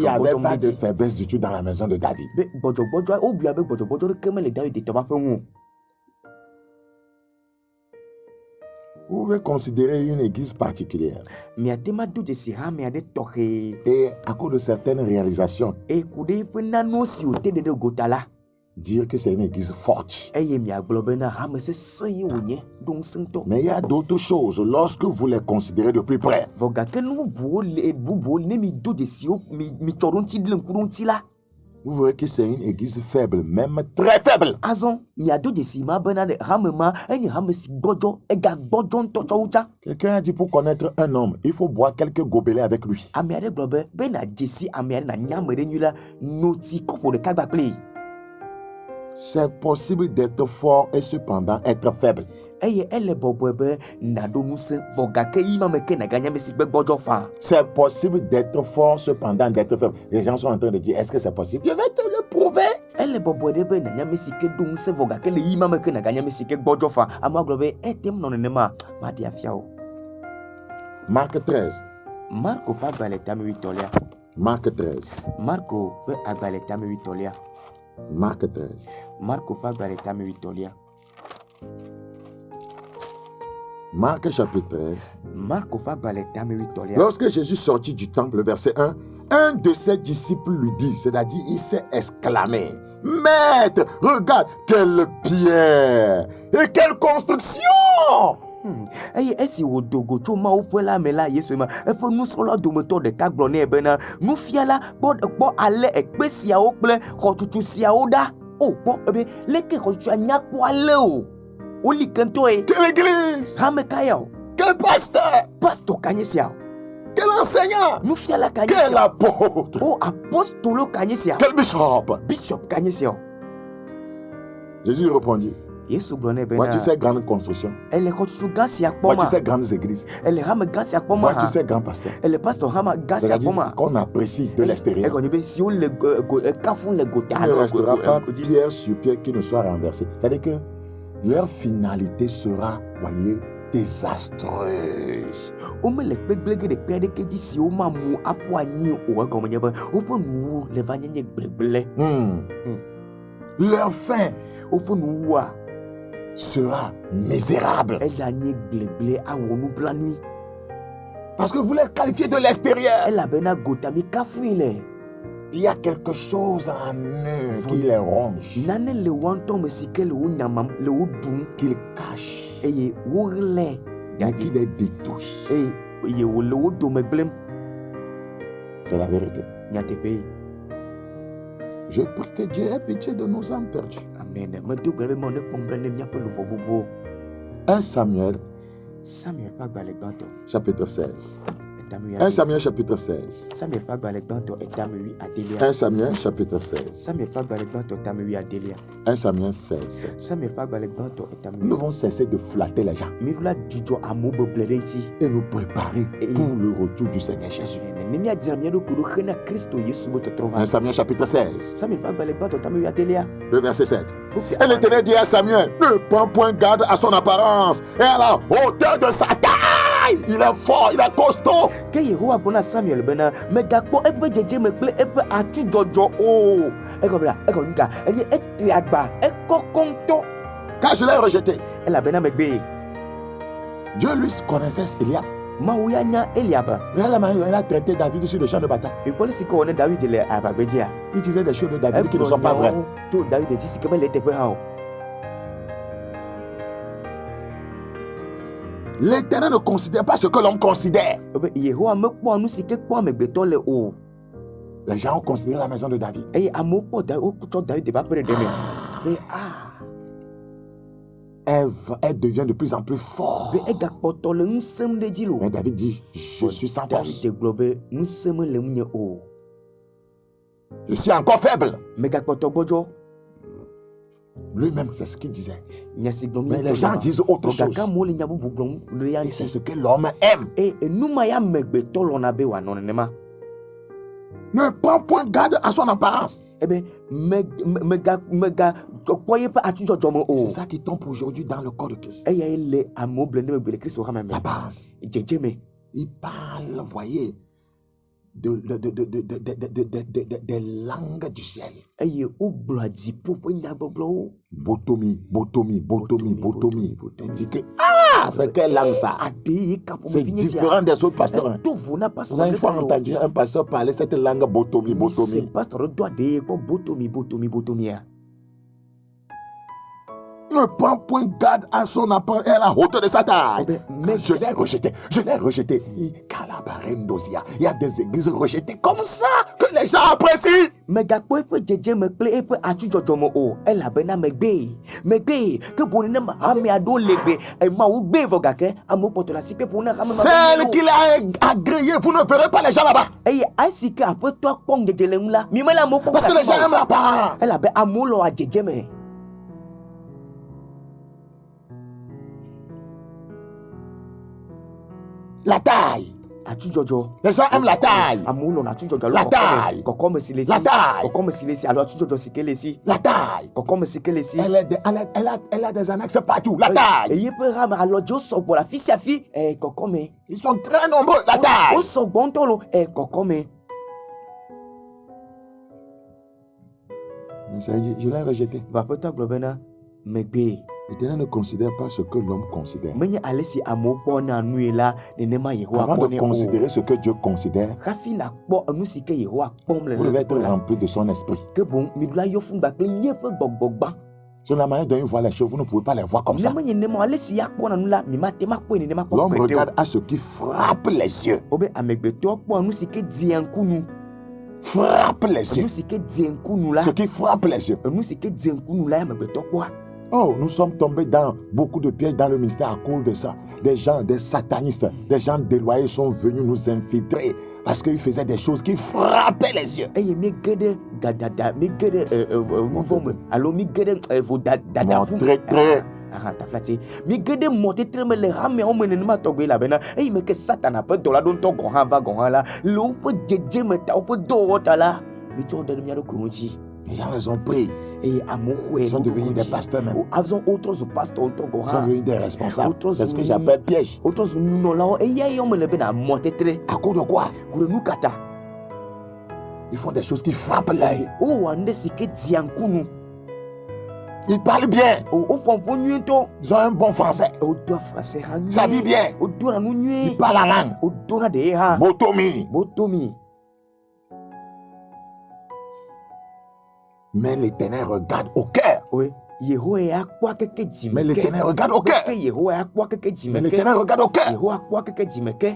avait pas de faiblesse du tout dans la maison de David. Vous pouvez considérer une église particulière. Et à cause de certaines réalisations, dire que c'est une église forte. Mais il y a d'autres choses lorsque vous les considérez de plus près. Vous verrez que c'est une église faible, même très faible. Azon, miado de sima bena de ramema, eni ramesi bojo, ega bojo ntochoucha. Quelqu'un a dit pour connaître un homme, il faut boire quelques gobelets avec lui. Amiade blobe, bena jesi amiade na nyamere nyula, noti kopo de kagba play. C'est possible d'être fort et cependant être faible. Eye ele bobwebe, nado nuse, vogake ima meke na ganya mesikbe bojo fa. C'est possible d'être fort cependant d'être faible. Les gens sont en train de dire, est-ce que c'est possible? Je vais te le prouver. Elle bobwebe na nya mesike dunse vogake le ima meke na ganya mesike bojo fa. Ama globe, etem nonenema, madi afiao. Marc 13. Marco pa baletame witolia. Marc 13. Marco pe abaletame witolia. Marc 13. Marco pa baletame witolia. Marc chapitre 13. Marco pa baletame witolia. Lorsque Jésus sortit du temple, verset 1, un de ses disciples lui dit, c'est-à-dire il s'est exclamé, Maître, regarde, quelle pierre et quelle construction! Eye esi wodogo tso mawu ƒe la me la Yesu ma eƒe nusrɔ̃la dometɔ ɖeka gblɔ nɛ bena nufiala kpɔ ale ekpe siawo kple xɔtutu siawo ɖa o kpɔ ebe leke xɔtutua nyakpɔ ale o woli kentɔe. Quelle église! Hame ka ya o. Quel pasteur! Pasteur kanye sia o. Quel enseignant! Nufiala kanye Quel sia. apôtre! O apostolo kanye sia. Quel bishop! Bishop kanye sia o. Jésus répondit, Yesu gblɔ nɛ bena vois-tu ces grandes constructions? ele xɔtutu gã sia kpɔ Vois-tu ma. ces grandes églises? Ele hame gã sia kpɔ ma Vois-tu ha. ces grands pasteurs? Ele pasteur hame gã sia kpɔ ma. C'est-à-dire qu'on apprécie de l'extérieur. Egɔnye be si wole kafun le gota Il ne restera pas godzi. pierre sur pierre qui ne soit renversé. C'est-à-dire que leur finalité sera, voyez, désastreuse. Wome le kpegblege ɖe kpe aɖeke dzi si woma mu aƒu anyi o egɔme nye be woƒe nuwo le va nye gblegble. Leur fin Woƒe nuwoa sera misérable. ele anyi gblegble awɔ nublanui Parce que vous les qualifiez de l'extérieur. elabena gotami kafui le. Il y a quelque chose en eux qui les ronge, Nane le wo ŋutɔ me si ke le wo nyamam le wo ɖum qu'ils cachent eye woɣlẽ et qui les détouche. eye wole wo dome gblẽm. C'est la vérité. Nyateƒe. Je prie que Dieu ait pitié de nos âmes perdues. Amen. Medo gbe ɖe be ma ne kpɔm ɖe ne míaƒe luʋɔ bubuwo. 1 Samuel Samuel ƒe agbalẽ gbãtɔ. chapitre 16. Etame 1 Samuel chapitre 16. Samuel ƒe agbalẽ gbãtɔ etame 8 1 Samuel chapitre 16. Samuel ƒe agbalẽ gbãtɔ etame 8. 1 Samuel 16. Samuel ƒe agbalẽ gbãtɔ etame Nous devons cesser de flatter les gens Míɖula dzudzɔ amewo beble ɖe ŋuti. et nous préparer pour le retour du Seigneur Jésus. Ne míadzra mía ɖokui ɖo hena Kristo Yesu be tɔtrɔ 1 va. Samuel chapitre 16, Samuel ƒe agbalẽ gbãtɔ etame 8. le verset 7. Et l'Éternel dit à Samuel, ne prends point garde à son apparence et à la hauteur de sa taille. Il est fort, il est costaud. Ke Yehowa gblɔ na Samuel bena megakpɔ eƒe dzedzeme kple eƒe atsudzɔdzɔ o. Egɔme nu ka? Enye etri agba, ekɔkɔ ŋutɔ. Car je l'ai rejeté. Elabena megbee. Dieu lui connaissait Eliab. Mawu ya nya Eliab. Regarde la manière dont il a traité David sur le champ de bataille. Ekpɔ si ke wɔ ne David le aʋagbedzia. Il disait des choses de David qui ne sont pas vraies. To David dzi si ke mele teƒe hã o. L'Éternel ne considère pas ce que l'homme considère. Ebe Yehowa mekpɔ nu si ke kpɔ amegbetɔ le o. Les gens ont considéré la maison de David. Eye amewo kpɔ David, wotsɔ David ƒe aƒe ɖe me. Be Elle devient de plus en plus forte. be egakpɔtɔ le ŋusẽm ɖe dzi lo. Mais David dit, je suis sans force. David gblɔ be ŋusẽ mele ŋunye o. Je suis encore faible. Megakpɔtɔ gbɔdzɔ. Lui-même, c'est ce qu'il disait. Nya si gblɔm Mais les gens disent autre chose. Gake amewo le nya bubu gblɔm ɖe ya Et c'est ŋuti. ce que l'homme aime. Enuma ya amegbetɔ lɔna be wòanɔ nenema. Ne prends point garde à son apparence. Ebe megakpɔ yeƒe atsudzɔdzɔ me C'est o. ça qui tombe aujourd'hui dans le corps de Christ. Eyae le amewo ble ne megbe le Kristo hame me. L'apparence. Dzedzeme. Il parle, voyez, des langues du ciel. Eye wogblɔa dziƒo ƒe nyagbɔgblɔwo. Botomi. Il dit que, c'est quelle langue ça? Aɖe ye kaƒome C'est vi nye sia. différent des autres pasteurs. Hein. To vo na Vous pasteur avez une fois ɖe entendu un pasteur parler cette langue botomi. Se pasteur ɖe do aɖe ye kpɔ botomia. Ne prends point garde à son apparence et à la hauteur de sa taille. Mais Je l'ai rejeté. Il y a des églises rejetées comme ça que les gens apprécient. Megakpo eƒe dzedzeme kple eƒe atsudzɔdzɔme o elabena megbe ke boŋ ne ame aɖewo le gbe emawo gbe vɔ gake amewo kpɔtɔ le asi pe boŋ ne hame Celle qu'il a agréé, vous ne verrez pas les gens là-bas. eye esi ke aƒetɔa kpɔm dzedze le ŋu la mi mele amewo kpɔm Parce que les gens aiment la parole. elabe amewo le woa dzedzeme. La taille. Atsudzɔdzɔ. Les gens aiment la taille. Amewo lɔna atsudzɔdzɔ La taille. kɔkɔme si le si. La taille. Kɔkɔme si le si alo atsudzɔdzɔ si ke le si. La taille. Kɔkɔme si ke le si. Elle a des annexes partout. La taille. Eye ƒe hame alɔdzewo sɔgbɔ le afi sia afi kɔkɔme. Ils sont très nombreux. La Wo taille. sɔgbɔ ŋutɔ lo kɔkɔme. Je l'ai rejeté. Aƒetɔ gblɔ bena megbe. L'Éternel ne considère pas ce que l'homme considère. Menye ale si amewo kpɔna nue la nenema Yehowa Avant de kpɔnɛ considérer o. ce que Dieu considère, Hafi nakpɔ enu si ke Yehowa kpɔm le vous devez la être gbɔ la. rempli de son esprit. Ke boŋ miɖu la yɔ fún gbakple yeƒe gbɔgbɔ gbã. Sur la manière dont il voit les choses, vous ne pouvez pas les voir comme Ne ça. menye nenema ale si ya kpɔna nu la mi mate makpɔe nenema kpɔ L'homme gbede o. regarde à ce qui frappe les yeux. Wobe amegbetɔwo kpɔ nu si ke dzia ŋkunu. Frappe les Enu yeux. si ke dzia ŋkunu la. Ce qui frappe les yeux. Enu si ke dzia ŋkunu la ya amegbetɔ kpɔa. Oh, nous sommes tombés dans beaucoup de pièges dans le ministère à cause de ça. Des gens, des satanistes, des gens déloyés sont venus nous infiltrer parce qu'ils faisaient des choses qui frappaient les yeux. Eye mi ge ɖe gadada mi ge ɖe nu vɔ me alo mi ge ɖe vo dada Mon très. taflati mi ge ɖe mɔtetre me le hameawo me nenema tɔgbe elabena eyi me ke satana ƒe dɔ la ɖo ŋutɔ gɔ̃ hã va gɔ̃ hã la le woƒe dzedzeme ta woƒe dɔwɔwɔ ta la mi tsɔ wo ɖe mia ɖokuiwo ŋuti. Les gens les ont pris. Eye amewo xɔe Ils sont devenus des pasteurs même. azɔ wotrɔ zu pastor ŋutɔ gɔ̃ Ils sont hã devenus des responsables. Autres C'est ce que sont- j'appelle piège. wotrɔ zu nunɔlawo eya yɔ me le bena mɔtetre À cause de quoi? ku ɖe nu ka ta Ils font des choses qui frappent l'œil. wowɔ nu ɖe si ke dzia ŋkunu Ils parlent bien. woƒɔƒo nyuie ŋutɔ. Ils ont un bon français. Wodo afrase hã Ça vit nyuie. bien. Wodona nu Ils nyuie. parlent la langue. Wodona ɖe ye hã. Botomi. Botomi. Mais l'Éternel regarde au cœur. Oui. Yehowa ya kpɔ keke dzime Mais ke. l'Éternel regarde au cœur. Ke Yehowa ya kpɔ keke dzime Mais ke. l'Éternel regarde au cœur. Yehowa kpɔ keke dzime ke.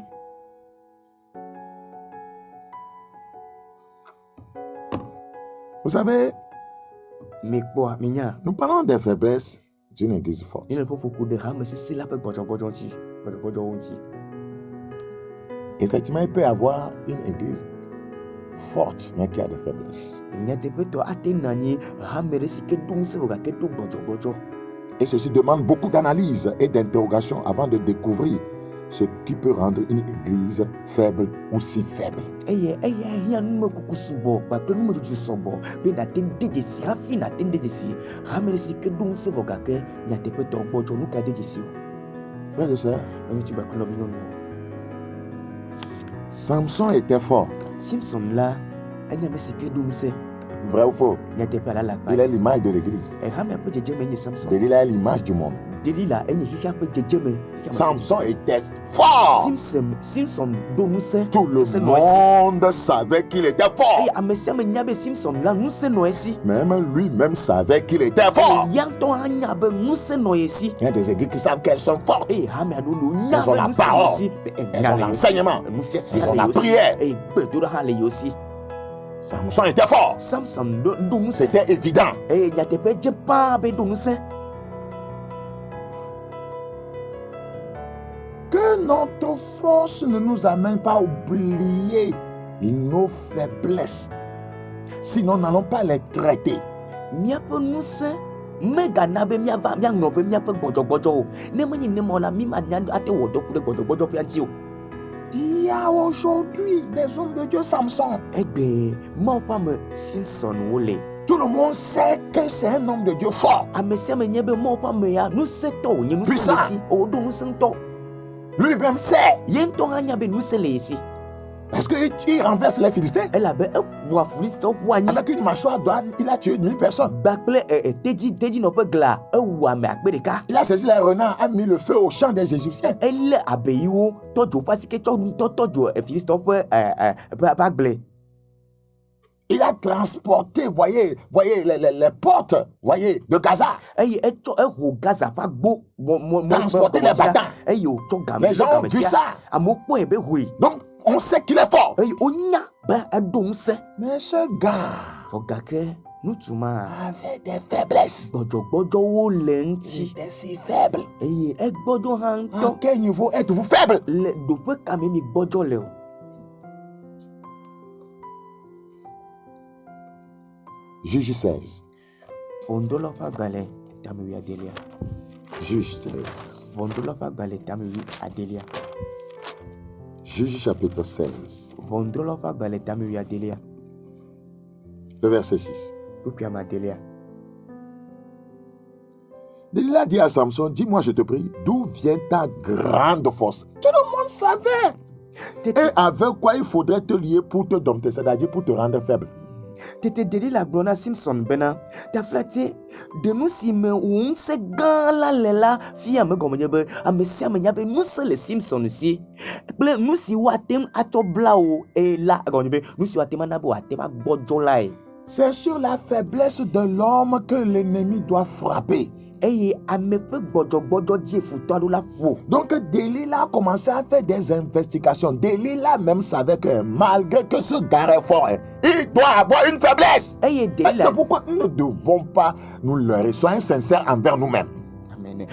Vous savez, Mi kpɔa mi nya. nous parlons des faiblesses d'une église forte. Mi le ƒoƒoƒo ɖe hame sese la ƒe gbɔdzɔgbɔdzɔ ŋuti. Gbɔdzɔgbɔdzɔwo ŋuti. Effectivement, il peut y avoir une église forte, mais qui a des faiblesses. Nyateƒetɔ ate na anyi hame ɖe si ke do ŋusẽ vɔ gake do gbɔdzɔgbɔdzɔ. Et ceci demande beaucoup d'analyse et d'interrogation avant de découvrir ce qui peut rendre une église faible ou si faible. Eye eya hiã numekuku subɔ kpakple numetsotso sɔgbɔ be nate ŋu de dzesi hafi nate ŋu de dzesi. Hame ɖe si ke do ŋusẽ vɔ gake nyateƒetɔ gbɔdzɔ nu ka de dzesi o. Frères et sœurs, Ŋutsu kpakple nɔvinyɔnuwo. Samson était fort. Simpson la enye ame si ke do ŋusẽ. Vrai ou faux? Nyateƒe la le Il akpa. est l'image de l'église. Hame ƒe dzedzeme nye Samson. Delilah est l'image du monde. Delila enye xixia ƒe dzedzeme. Samson était fort. Simpson do ŋusẽ. Tout le Ŋusẽ nɔ esi. monde savait qu'il était fort. Eye ame sia ame nya be Simpson la ŋusẽ nɔ esi. Même lui-même savait qu'il était fort. Ya ŋutɔ hã nya be ŋusẽ nɔ esi. Il y a des églises qui savent qu'elles sont fortes. Eye hame aɖewo le wo nya Elles ont be la ŋusẽ nɔ parole. esi. Elles ont l'enseignement. Nufiafia Elles ont le la yewo si. prière. Eye gbedoɖa hã le yewo si. Samson était fort. Samson do ŋusẽ. C'était évident. Eye nyateƒe dze paa be do ŋusẽ. Que notre force ne nous amène pas à oublier nos faiblesses. Sinon, nous n'allons pas les traiter. Míaƒe ŋusẽ megana be míava míaŋlɔ be míaƒe gbɔdzɔgbɔdzɔ o. Ne menye nenema o la mí manya ate wɔ dɔ ku ɖe gbɔdzɔgbɔdzɔ ƒe ŋuti o. Il y a aujourd'hui des hommes de Dieu, Samson. Egbe Mawu ƒe ame Simpson wo le. Tout le monde sait que c'est un homme de Dieu fort. Ame sia ame nye be Mawu ƒe ame ya ŋusẽtɔ wònye ŋusẽ le Puissant. esi. Woɖo ŋusẽ ŋutɔ. Lui-même sait. Ye ŋutɔ hã nya be ŋusẽ le esi. Parce qu'il renverse les Philistins. Elabe eƒoa Filistitɔwo ƒu anyi. Avec une mâchoire droite, il a tué 1000 personnes. Gbakple tedzinɔƒe glã ewu ame akpe ɖeka. Il a saisi les renards, a mis le feu au champ des Égyptiens. Elé abeyiwo tɔdzo ƒe asike tsɔ tɔdzo Filistitɔwo ƒe agble. Il a transporté, voyez les portes, voyez, de Gaza. Eye etsɔ eho Gaza ƒe agbo Transporter les battants. eye wòtsɔ game Les gens ont vu ça. Amewo kpɔe be hoe. Donc, on sait qu'il est fort. eye onya be edo ŋusẽ Mais ce gars vɔ gake ŋutsu ma avait des faiblesses. gbɔdzɔgbɔdzɔwo le Il eŋuti était si faible. eye egbɔdzɔ hã À ŋutɔ quel niveau êtes-vous faible? le ɖoƒe kame mi gbɔdzɔ le o. Juge 16. Ʋɔnudrɔ̃lawo ƒe agbalẽ tame 11. Juge 16. Ʋɔnudrɔ̃lawo ƒe agbalẽ tame 11. Juge chapitre 16. Ʋɔnudrɔ̃lawo ƒe agbalẽ tame 11. Le verset 6. Kpekpe ame 11. Delilah dit à Samson, dis-moi, je te prie, d'où vient ta grande force? Tout le monde savait. Et avec quoi il faudrait te lier pour te dompter, c'est-à-dire pour te rendre faible. Tete Delilah gblɔ na Simson bena tafla te de nu si me wò ŋusẽ gã la le la fia me gɔme nye be ame sia ame nya be ŋusẽ le Simson si kple nu si woate ŋu atsɔ bla wò la gɔme nye be nu si woate ŋu ana be wòate ŋu agbɔdzɔ lae. C'est sur la faiblesse de l'homme que l'ennemi doit frapper. Eye ame ƒe gbɔdzɔgbɔdzɔ dzi futɔ aɖewo la ƒo. Donc Delilah a commencé à faire des investigations. Delilah même savait que malgré que ce gars est fort, il doit avoir une faiblesse. Eye Delilah C'est pourquoi nous ne devons pas nous leurrer. Soyons sincères envers nous-mêmes. amen.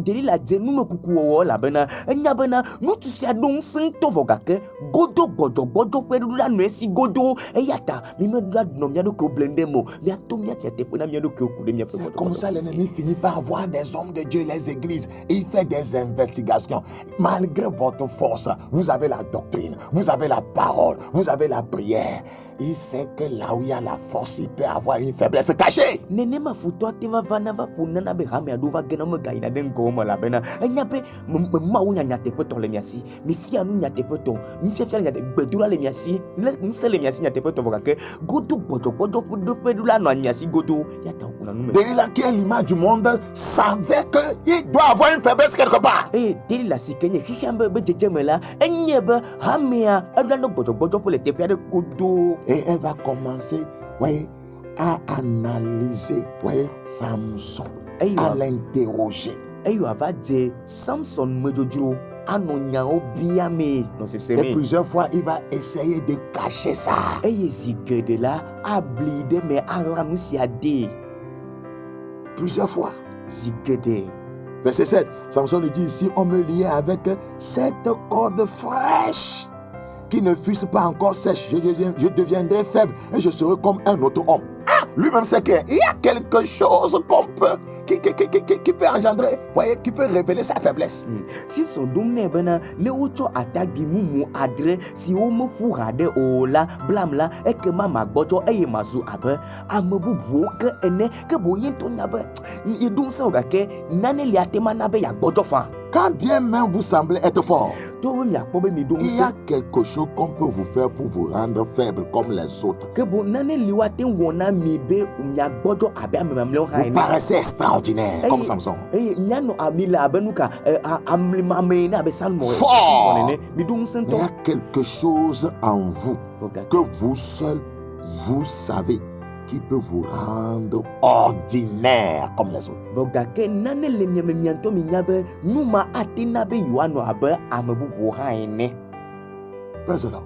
Delilah dze numekuku wɔwɔ elabena enya bena ŋutsu sia ɖo ŋusẽ ŋutɔ vɔ gake godo gbɔdzɔgbɔdzɔ ƒe ɖoɖo la nɔ esi godo eya ta mi meɖoɖa nɔ mía ɖokuiwo blem ɖe mo míato míafia teƒe na mía ɖokuiwo ku ɖe míaƒe C'est comme ça l'ennemi finit par avoir des hommes de Dieu, les églises. Il fait des investigations. Malgré votre force, vous avez la doctrine, vous avez la parole, vous avez la prière. Il sait que là où il y a la force, il peut avoir une faiblesse cachée. nenema futɔ te va na va ƒo nana be hame aɖewo va gena megayina ɖe ŋgɔwo me elabena enya be mawu nya nyateƒetɔ le mia si mifia nu nyateƒetɔ nufiafia le nyate gbedoɖa le mia si ŋusẽ le mia si nyateƒetɔ vɔ gake godo gbɔdzɔgbɔdzɔ ƒe ɖo la nɔ mia si godo ya ta wòkuna nu me. Delilah, qui est l'image du monde, savait qu'il doit avoir une faiblesse quelque part. eye Delilah si ke nye xixia be dzedzeme la enye be hamea eɖola ne gbɔdzɔgbɔdzɔ ƒe le teƒe aɖe godo. Et elle va commencer, voyez, à analyser, voyez, Samson, à l'interroger. eye wòava dze Samson me dzodzro anɔ nyawo biamee nɔ Et seseme. plusieurs fois, il va essayer de cacher ça. eye zi geɖe la abli ɖe me aɣla nu sia de Plusieurs fois. zi geɖe. Verset 7, Samson lui dit, si on me liait avec cette corde fraîche qui ne fût pas encore sèche, je deviendrai faible et je serai comme un autre homme. Ah, lui-même sait qu'il y a quelque chose qu'on peut, qui peut engendrer, voyez, qui peut révéler sa faiblesse. Simson ɖom nɛ bena ne wotsɔ atagui mumu adre si womeƒu ha ɖe o la blam la ekema magbɔdzɔ eye mazu abe ame bubuwo ke ene ke boŋ ye ŋutɔ nya be yeɖo ŋusẽ o gake nane li ate ma na be yeagbɔdzɔ faa. Quand bien même vous semblez être fort, to be miakpɔ be miɖo il y a ŋusẽ quelque chose qu'on peut vous faire pour vous rendre faible comme les autres. ke boŋ nane li woate ŋu wɔ na mi be miagbɔdzɔ abe ame mamlɛwo hã Vous ene. paraissez extraordinaire comme Eye- Samson. eye mianɔ ami le abe nu ka amlimame ne abe Salmo Fort. Simson ene miɖo ŋusẽ Il y ŋutɔ. a quelque chose en vous Vɔ gake que vous seul, vous savez, qui peut vous rendre ordinaire comme les autres. vɔ gake nane le miame miantɔ minya be nu ma ate na be yewoanɔ abe ame bubuwo hã ene. Praise the Lord.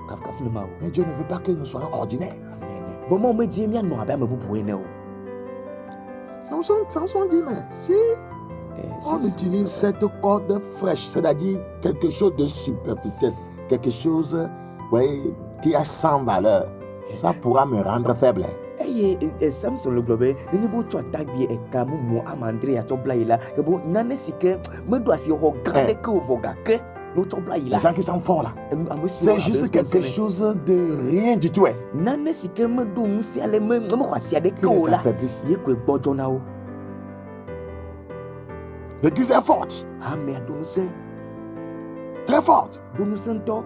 Kafukafu ne ma o. Mais Dieu ne veut pas que nous soyons ordinaires. Amen. Vɔ mawo medie mianɔ abe ame bubuwo ene o. Samson dit, mais si on Simson- utilise cette corde fraîche, c'est-à-dire quelque chose de superficiel, quelque chose, voyez, qui a sans valeur, ça pourra me rendre faible. eye Samson le gblɔ be nenye be wotsɔ atagui eka mumu amandre atsɔ bla yi la ke bo nane si ke meɖo asi xɔ gã ɖeke o vɔ gake ne wotsɔ bla yi Les la gens qui sont forts là, ame siwo c'est abe juste ŋusẽ quelque ne. chose de rien du tout. Nane si ke meɖo ŋusẽ ale mexɔ asi aɖeke Qui o les la affaiblisse. ye koe gbɔdzɔ na wo. L'église est forte, Amea ɖo ŋusẽ très forte. ɖo ŋusẽ ŋutɔ.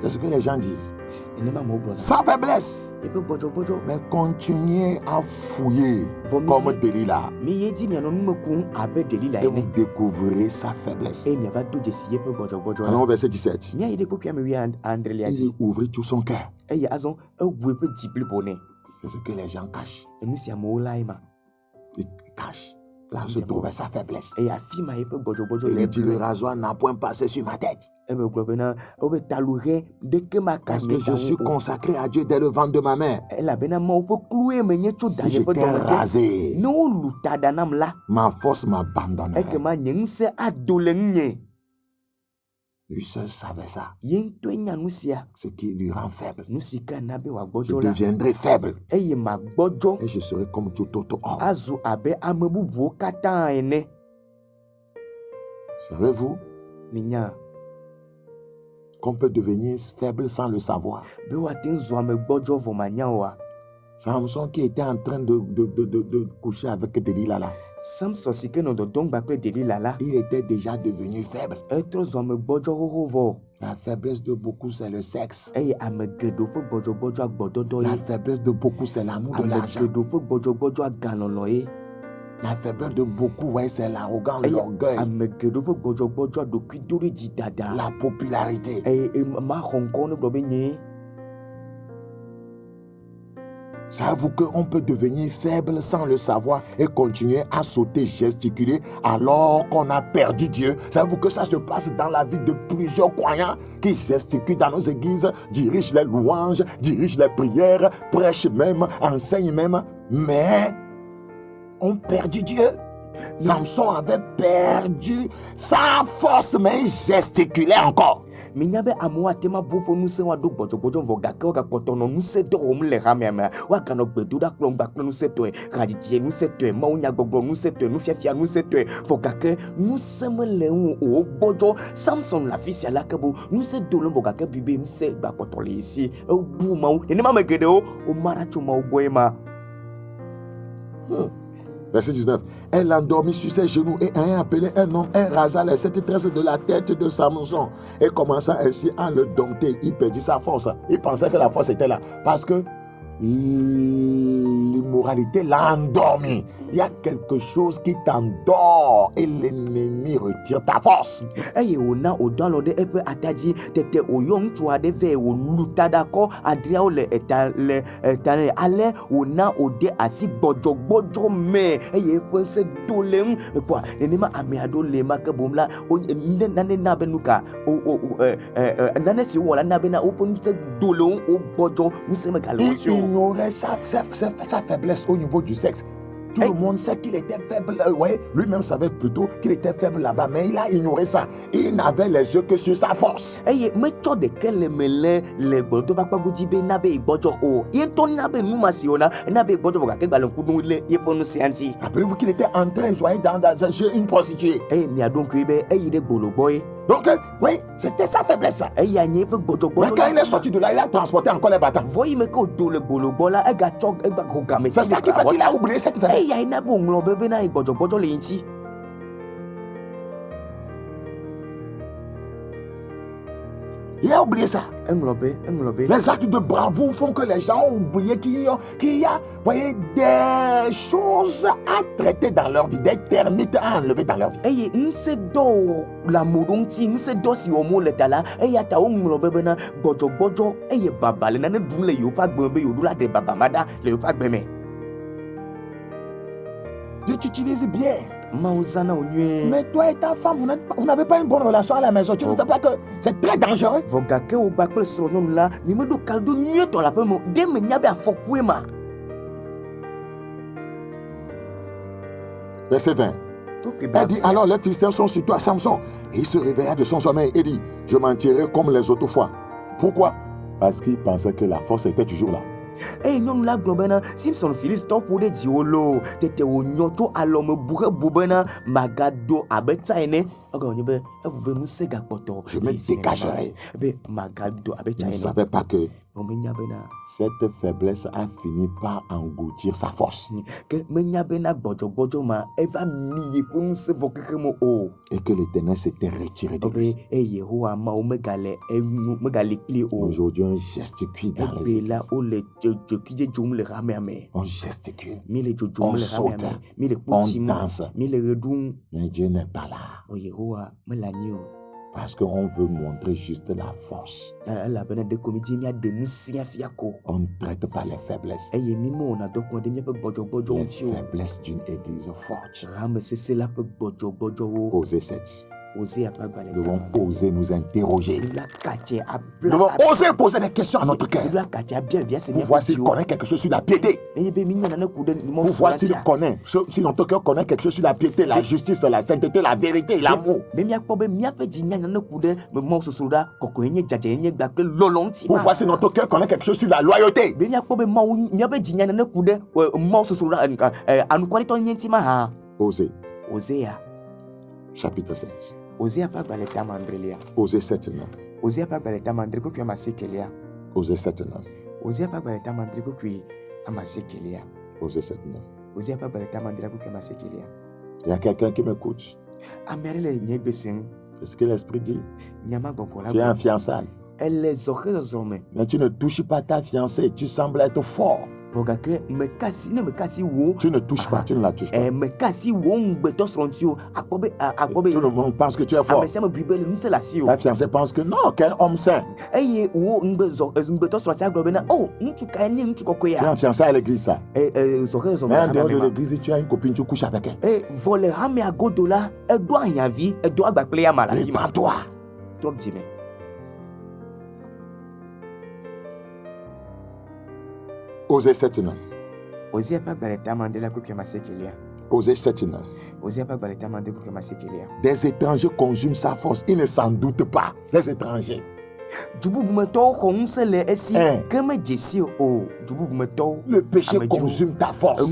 C'est ce que les gens disent. Nenema amewo gblɔna. Sans faiblesse. Yeƒe gbɔdzɔgbɔdzɔ. Mais continuez à fouiller Vɔ comme Delilah mi ye dzi mianɔ nu me kum abe Delilah et vous ene. découvrirez sa faiblesse. Eye miava do dzesi yeƒe gbɔdzɔgbɔdzɔ la. Allons au verset 17. Míayi ɖe kpekpea me 19 Il dzi. ouvrit tout son cœur. Eye azɔ ewu eƒe dzi blibo nɛ. C'est ce que les gens cachent. Enu si amewo lae ma. Ils cachent. Là se trouvait sa faiblesse. Et afi ma yepe gbɔdzɔgbɔdzɔ Il le dit, le rasoir n'a point passé sur ma tête. eme gblɔ bena wobe taluhe ɖeke maka Parce que nye je suis ta ŋu o. consacré à Dieu dès le ventre de ma mère. Elabena Mawu ƒe klue menye tso Si danye ƒe j'étais dɔme ke. rasé, Ne wolu ta ɖa nam la, ma force m'abandonnerait. ekema nye ŋusẽ ado le ŋunye. Lui seul savait ça. Ye ŋutɔe nya nu sia. Ce qui lui rend faible. Nu si ke na be Je wòagbɔdzɔ la. deviendrai faible. Eye magbɔdzɔ Et je serai comme tout autre homme. azu abe ame bubuwo katã ene. Savez-vous Minya qu'on peut devenir faible sans le savoir? be woate ŋu zu ame gbɔdzɔ vɔ manya oa. Samson qui était en train de coucher avec Delilah là, Samson si ke nɔ dɔdɔm gba kple Delila la, il était déjà devenu faible. etrɔ zu ame gbɔdzɔ xoxo vɔ. La faiblesse de beaucoup, c'est le sexe. Eye ame geɖewo ƒe gbɔdzɔgbɔdzɔ agbɔdɔdɔ La ye. faiblesse de beaucoup, c'est l'amour de Ame l'argent. geɖewo ƒe gbɔdzɔgbɔdzɔ agalɔlɔ ye. La faiblesse de beaucoup, ouais, c'est l'arrogance, Eye l'orgueil, ame geɖewo ƒe gbɔdzɔgbɔdzɔ aɖokuidoɖedzi dada. la popularité. Eye maxɔ ŋkɔ ne gblɔ be nye. Savez-vous qu'on peut devenir faible sans le savoir et continuer à sauter, gesticuler alors qu'on a perdu Dieu? Savez-vous que ça se passe dans la vie de plusieurs croyants qui gesticulent dans nos églises, dirigent les louanges, dirigent les prières, prêchent même, enseignent même, mais ont perdu Dieu. Samson avait perdu sa force, mais il gesticulait encore. Minya be amewo ate ma bo ƒe ŋusẽ woaɖo gbɔdzɔgbɔdzɔ vɔ gake wogakpɔtɔ nɔ ŋusẽ dɔ wɔm le hamea mea woaganɔ gbedoɖa kplɔm gba kple ŋusẽtɔe, ɣaɖiɖie ŋusẽtɔe, mawunyagbɔgblɔ ŋusẽtɔe, nufiafia ŋusẽtɔe, vɔ gake ŋusẽ mele ŋu o wogbɔdzɔ. Samson le afi sia la ke bo ŋusẽ do le vɔ gake bi be ŋusẽ gbakpɔtɔ le ye si ebu Mawu. Nenema ame geɖewo woma ɖa tso Mawu gbɔe ma. Verset 19. Elle l'endormit sur ses genoux et ayant appelé un homme, elle rasa les 7 tresses de la tête de Samson et commença ainsi à le dompter. Il perdit sa force. Il pensait que la force était là parce que l'immoralité l'a endormi. Il y a quelque chose qui t'endort et l'ennemi retire ta force. Eye wòna wòdɔ alɔ ɖe eƒe ata dzi tete wòyɔ ŋutsu aɖe vɛ wòlu ta ɖa kɔ adriawo le eta nɛ ale wòna wòde asi gbɔdzɔgbɔdzɔ me eye eƒe ŋusẽ do le ŋu ekpɔa nenema ame aɖewo le ma ke bom la nane na be nu ka nane si wowɔ la na bena woƒe ŋusẽ do le ŋu wogbɔdzɔ ŋusẽ megale wo Il tsi o. ignorait sa faiblesse au niveau du sexe. Tout le monde sait qu'il était faible. Ouais, lui-même savait plutôt qu'il était faible là-bas, mais il a ignoré ça. Il n'avait les yeux que sur sa force. Eye metsɔ ɖeke le me le gbɔdɔdɔƒakpa godzi be na be gbɔdzɔ o. Ye ŋutɔ na be nu ma si wòna na be gbɔdzɔ vɔ gake gbalẽ ŋkuɖo le yeƒe ŋusẽa ŋuti. Rappelez-vous qu'il était en train de jouer chez une prostituée. Eye miaɖo ŋkue be eyi ɖe gbolo gbɔ ye. Donc, oui, c'était sa faiblesse. Ça. Eya nye eƒe Mais gbɔdzɔgbɔdzɔ. quand il est sorti de là, il a transporté encore les bâtons. Vɔ yi me ke wòdo le gbolo gbɔ la egatsɔ egaxɔ game. C'est ça qui fait qu'il a oublié cette faiblesse. Eya na be wòŋlɔ be bena gbɔdzɔgbɔdzɔ le ye ŋuti. Il a oublié ça. Eŋlɔ be. Les actes de bravoure font que les gens ont oublié qu'il y a, voyez, des choses à traiter dans leur vie, des termites à enlever dans leur vie. Eye ŋusẽ dɔ le amewo ŋuti ŋusẽ dɔ si wɔm wole ta la eya ta woŋlɔ be bena gbɔdzɔgbɔdzɔ eye baba le nane ɖum le yewoƒe agbe me be yewoɖo la ɖe baba ma ɖa le yewoƒe agbe me. Dieu t'utilise bien. Mawu zãna wo nyuie. Mais toi et ta femme, vous n'avez pas une bonne relation à la maison. Tu ne sais pas que c'est très dangereux. Vɔ gake wo gba kple srɔ̃nyɔnu la mi meɖo kaɖo nyuietɔ le aƒe me ɖe menya be afɔkue ma. Verset 20. Elle dit, alors les Philistins sont sur toi, Samson. Et il se réveilla de son sommeil et dit, je m'en tirerai comme les autres fois. Pourquoi? Parce qu'il pensait que la force était toujours là. Eye nyɔnu la gblɔ bena Simson Filistɔ ƒo ɖe dziwò loo tete wònyɔ tso alɔmebu hebu bena magado abe tsa ene egɔme nye be ebu be ŋusẽ gakpɔtɔ Je me dégagerai. be magado abe tsa Il ne ene savait pas que womenya bena cette faiblesse a fini par engloutir sa force. ke menya bena gbɔdzɔgbɔdzɔ ma eva mi yeƒe ŋusẽ vɔ kexe me o Et que l'Éternel s'était retiré de be lui. eye Yehowa Mawu megale kpli o Aujourd'hui, on gesticule dans les ebe la églises. wole dzokuidze dzom le hamea me On gesticule. mi le dzodzom On le hamea saute. me mi le On kpotsim danse. mi le ɣe ɖum Mais Dieu n'est pas là. o Yehowa mele anyi o Parce qu'on veut montrer juste la force. On ne traite pas les faiblesses. Les faiblesses d'une église forte. Osez 7. Nous devons oser nous interroger. Nous devons oser poser des questions à notre cœur. Pour voir s'il connaît quelque chose sur la piété. Pour voir s'il connaît, si notre cœur connaît quelque chose sur la piété, la justice, la sainteté, la vérité, l'amour. Pour voir si notre cœur connaît quelque chose sur la loyauté. Osez. Chapitre 7. Osez 7 9. Osez 7 9. Osez 7 9. Il y a quelqu'un qui m'écoute. C'est ce que l'Esprit dit. Tu es un fiançailles. Mais tu ne touches pas ta fiancée. Tu sembles être fort. Tu ne touches pas, tu ne la touches pas. Tout le monde pense que tu es fort. Ta fiancée pense que non, quel homme saint. Tu es un fiancé à l'église, ça. Mais en dehors de l'église, tu as une copine, tu couches avec elle. Répands-toi. Osez 7 9. Osez 7 9. Des étrangers consument sa force. Ils ne s'en doutent pas. Les étrangers. Le péché consume ta force.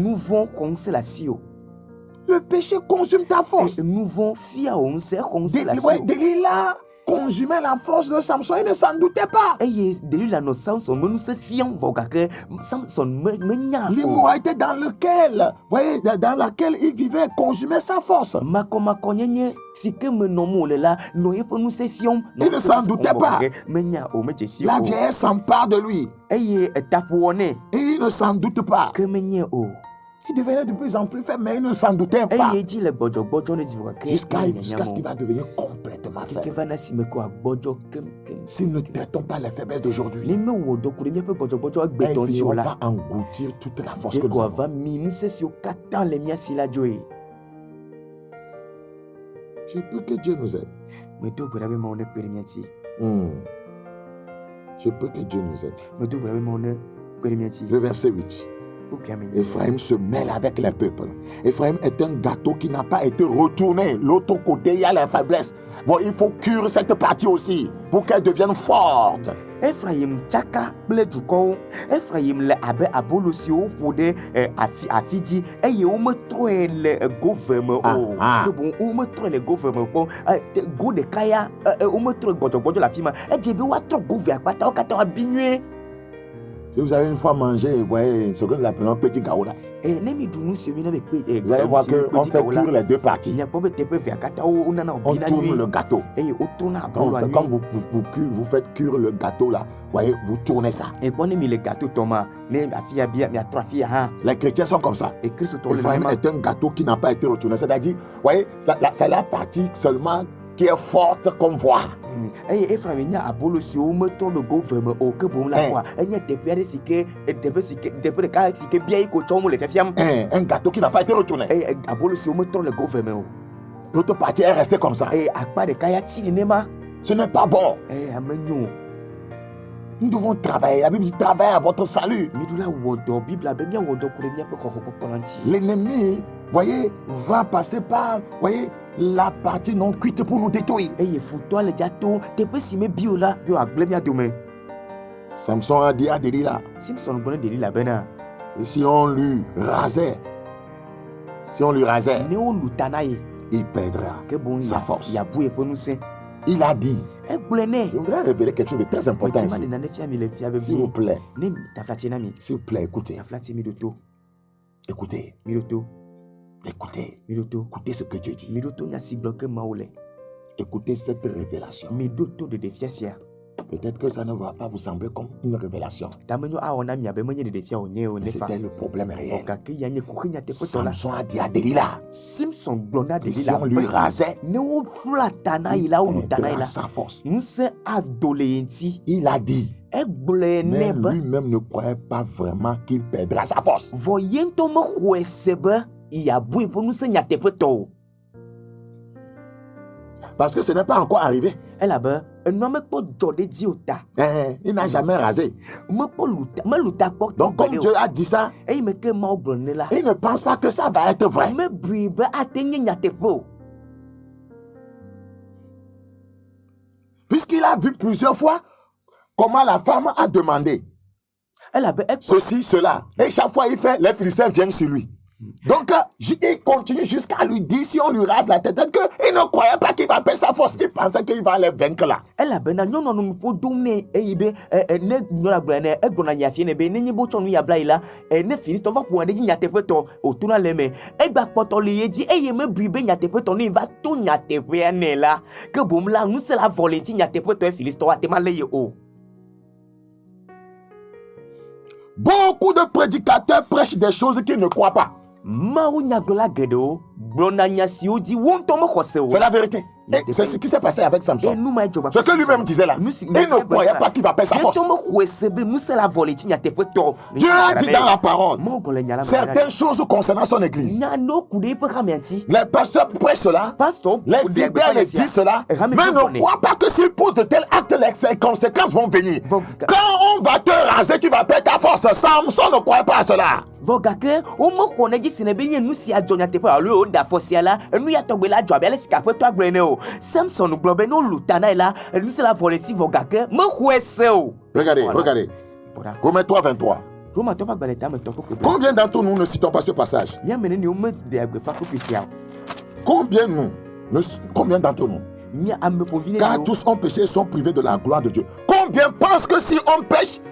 Le péché consume ta force. Delilah consumait la force de Samson, il ne s'en doutait pas. L'immoralité dans laquelle il vivait consumait sa force. Il ne s'en doutait pas. La vieillesse s'empare de lui. Et il ne s'en doute pas. Il devenait de plus en plus faible, mais il ne s'en doutait pas. Jusqu'à ce qu'il va devenir complètement faible. Si nous ne traitons pas les faiblesses d'aujourd'hui, ils ne finiront pas engloutir toute la force que nous avons. Je prie que Dieu nous aide. Je prie que Dieu nous aide. Le verset 8. Ephraim se mêle avec les peuples. Ephraim est un gâteau qui n'a pas été retourné. L'autre côté, il y a la faiblesse. Bon, il faut cuire cette partie aussi pour qu'elle devienne forte. Ephraim chaka ble dukɔwo. Ephraim le abe abolosio ƒo ɖe afidzi eye wometrɔe le goveme o. Ke boŋ wometrɔe le goveme kpɔ. Go ɖeka ya wometrɔe gbɔdzɔgbɔdzɔ le afi ma. Edze be woatrɔ govea kpata wo katã woabi nyuie. Si vous avez une fois mangé, vous voyez ce que nous appelons petit gaola. Vous allez voir qu'on fait cuire les deux parties. On tourne le gâteau. Quand vous faites cuire le gâteau là, voyez, vous tournez ça. Les chrétiens sont comme ça. Ephraim est un gâteau qui n'a pas été retourné. C'est-à-dire, voyez, c'est la partie seulement qui est forte qu'on voit. Un gâteau qui n'a pas été retourné. L'autre partie est restée comme ça. Ce n'est pas bon. Nous devons travailler. La Bible dit travailler à votre salut. L'ennemi, voyez, va passer par, voyez, la partie non cuite pour nous détruire. Samson a dit à Delilah, et si on lui rasait, il perdra sa force. Il a dit, je voudrais révéler quelque chose de très important ici. S'il vous plaît, écoutez. Écoutez ce que Dieu dit. Écoutez cette révélation. Peut-être que ça ne va pas vous sembler comme une révélation. Tamenyo aona miabemenye de defia onye Mais onefa. c'était le problème réel. Okake yanye kuhinya te potola. Samson a dit à Delilah, Simpson blonda de si la on lui rasait, ne o flatana ila o lutana perdra ila. sa force. Nse adolenti. Il a dit, Egble mais neba. lui-même ne croyait pas vraiment qu'il perdra sa force. Voyento mo huesebe. Iya bui pour nous senya te poto. Parce que ce n'est pas encore arrivé. Elle a ben, un homme ko jode diota. Il n'a jamais rasé. Me luta porte. Donc comme Dieu a dit ça, Et il me que ma oblonne là. il ne pense pas que ça va être vrai. Me bribe atteigner nyate po. Puisqu'il a vu plusieurs fois comment la femme a demandé Elle a ben, ceci, cela. Et chaque fois il fait, les Philistins viennent sur lui. Donc, il continue jusqu'à lui dire, si on lui rase la tête, qu'il ne croyait pas qu'il va perdre sa force. Il pensait qu'il va les vaincre là. Elle a ben, non, non, nous pouvons donner, ne, non, la blaine, na yafie, ne, ne, bochon, ya blaila, ne, finit, on va pouvoir dire, nyate peton, au tour à l'aimer. Va poton li dit, me bribe, nyate peton, il va tout nyate peane là. Que boum là, nous, c'est la volonté, nyate peton, Philistin, te malaye haut. Beaucoup de prédicateurs prêchent des choses qu'ils ne croient pas. C'est la vérité. Et c'est ce qui s'est passé avec Samson. Ce que lui-même disait là. Il ne croyait pas qu'il va perdre sa force. Dieu a dit dans la parole certaines choses concernant son église. Les pasteurs prêchent cela. Les fidèles disent cela. Mais ne crois pas que s'ils posent de tels actes, les conséquences vont venir. Quand on va te raser, tu vas perdre ta force. Samson ne croyait pas à cela. Vogake, omo koneji sinebeye nusi ajonya tepe alu o da fosiala, enu ya togbe la joabe ale sikape to agbene o. Samson globe no lutana ela, enu se la voleti vogake, me huese o. Regardez, regardez. Romains 3, 23. Combien d'entre nous ne citons pas ce passage? Combien d'entre nous? Car tous ont péché et sont privés de la gloire de Dieu. Combien pensent que si on pêche,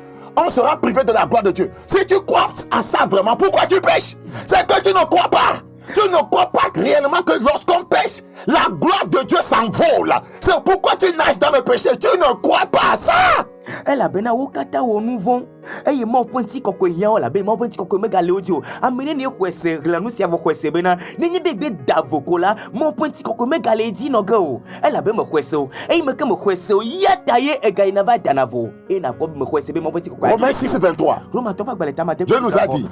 on sera privé de la gloire de Dieu? Si tu crois à ça vraiment, pourquoi tu pêches? C'est que tu ne crois pas. Tu ne crois pas réellement que lorsqu'on pêche, la gloire de Dieu s'envole. C'est pourquoi tu nages dans le péché. Tu ne crois pas à ça. Elle a bena wokata wo nouveau. Eye mo pointi koko yan la be mo pointi koko mega le audio. Amene ne kwese la nu si avo kwese bena. Nenye de davokola mo pointi koko mega le di no go. Elle a be mo kwese o. Eye me ke mo kwese o yata ye ega ina va danavo. E na po mo kwese be mo pointi koko. Romains 6, 23. Roma to pa baleta ma de. Dieu nous a dit.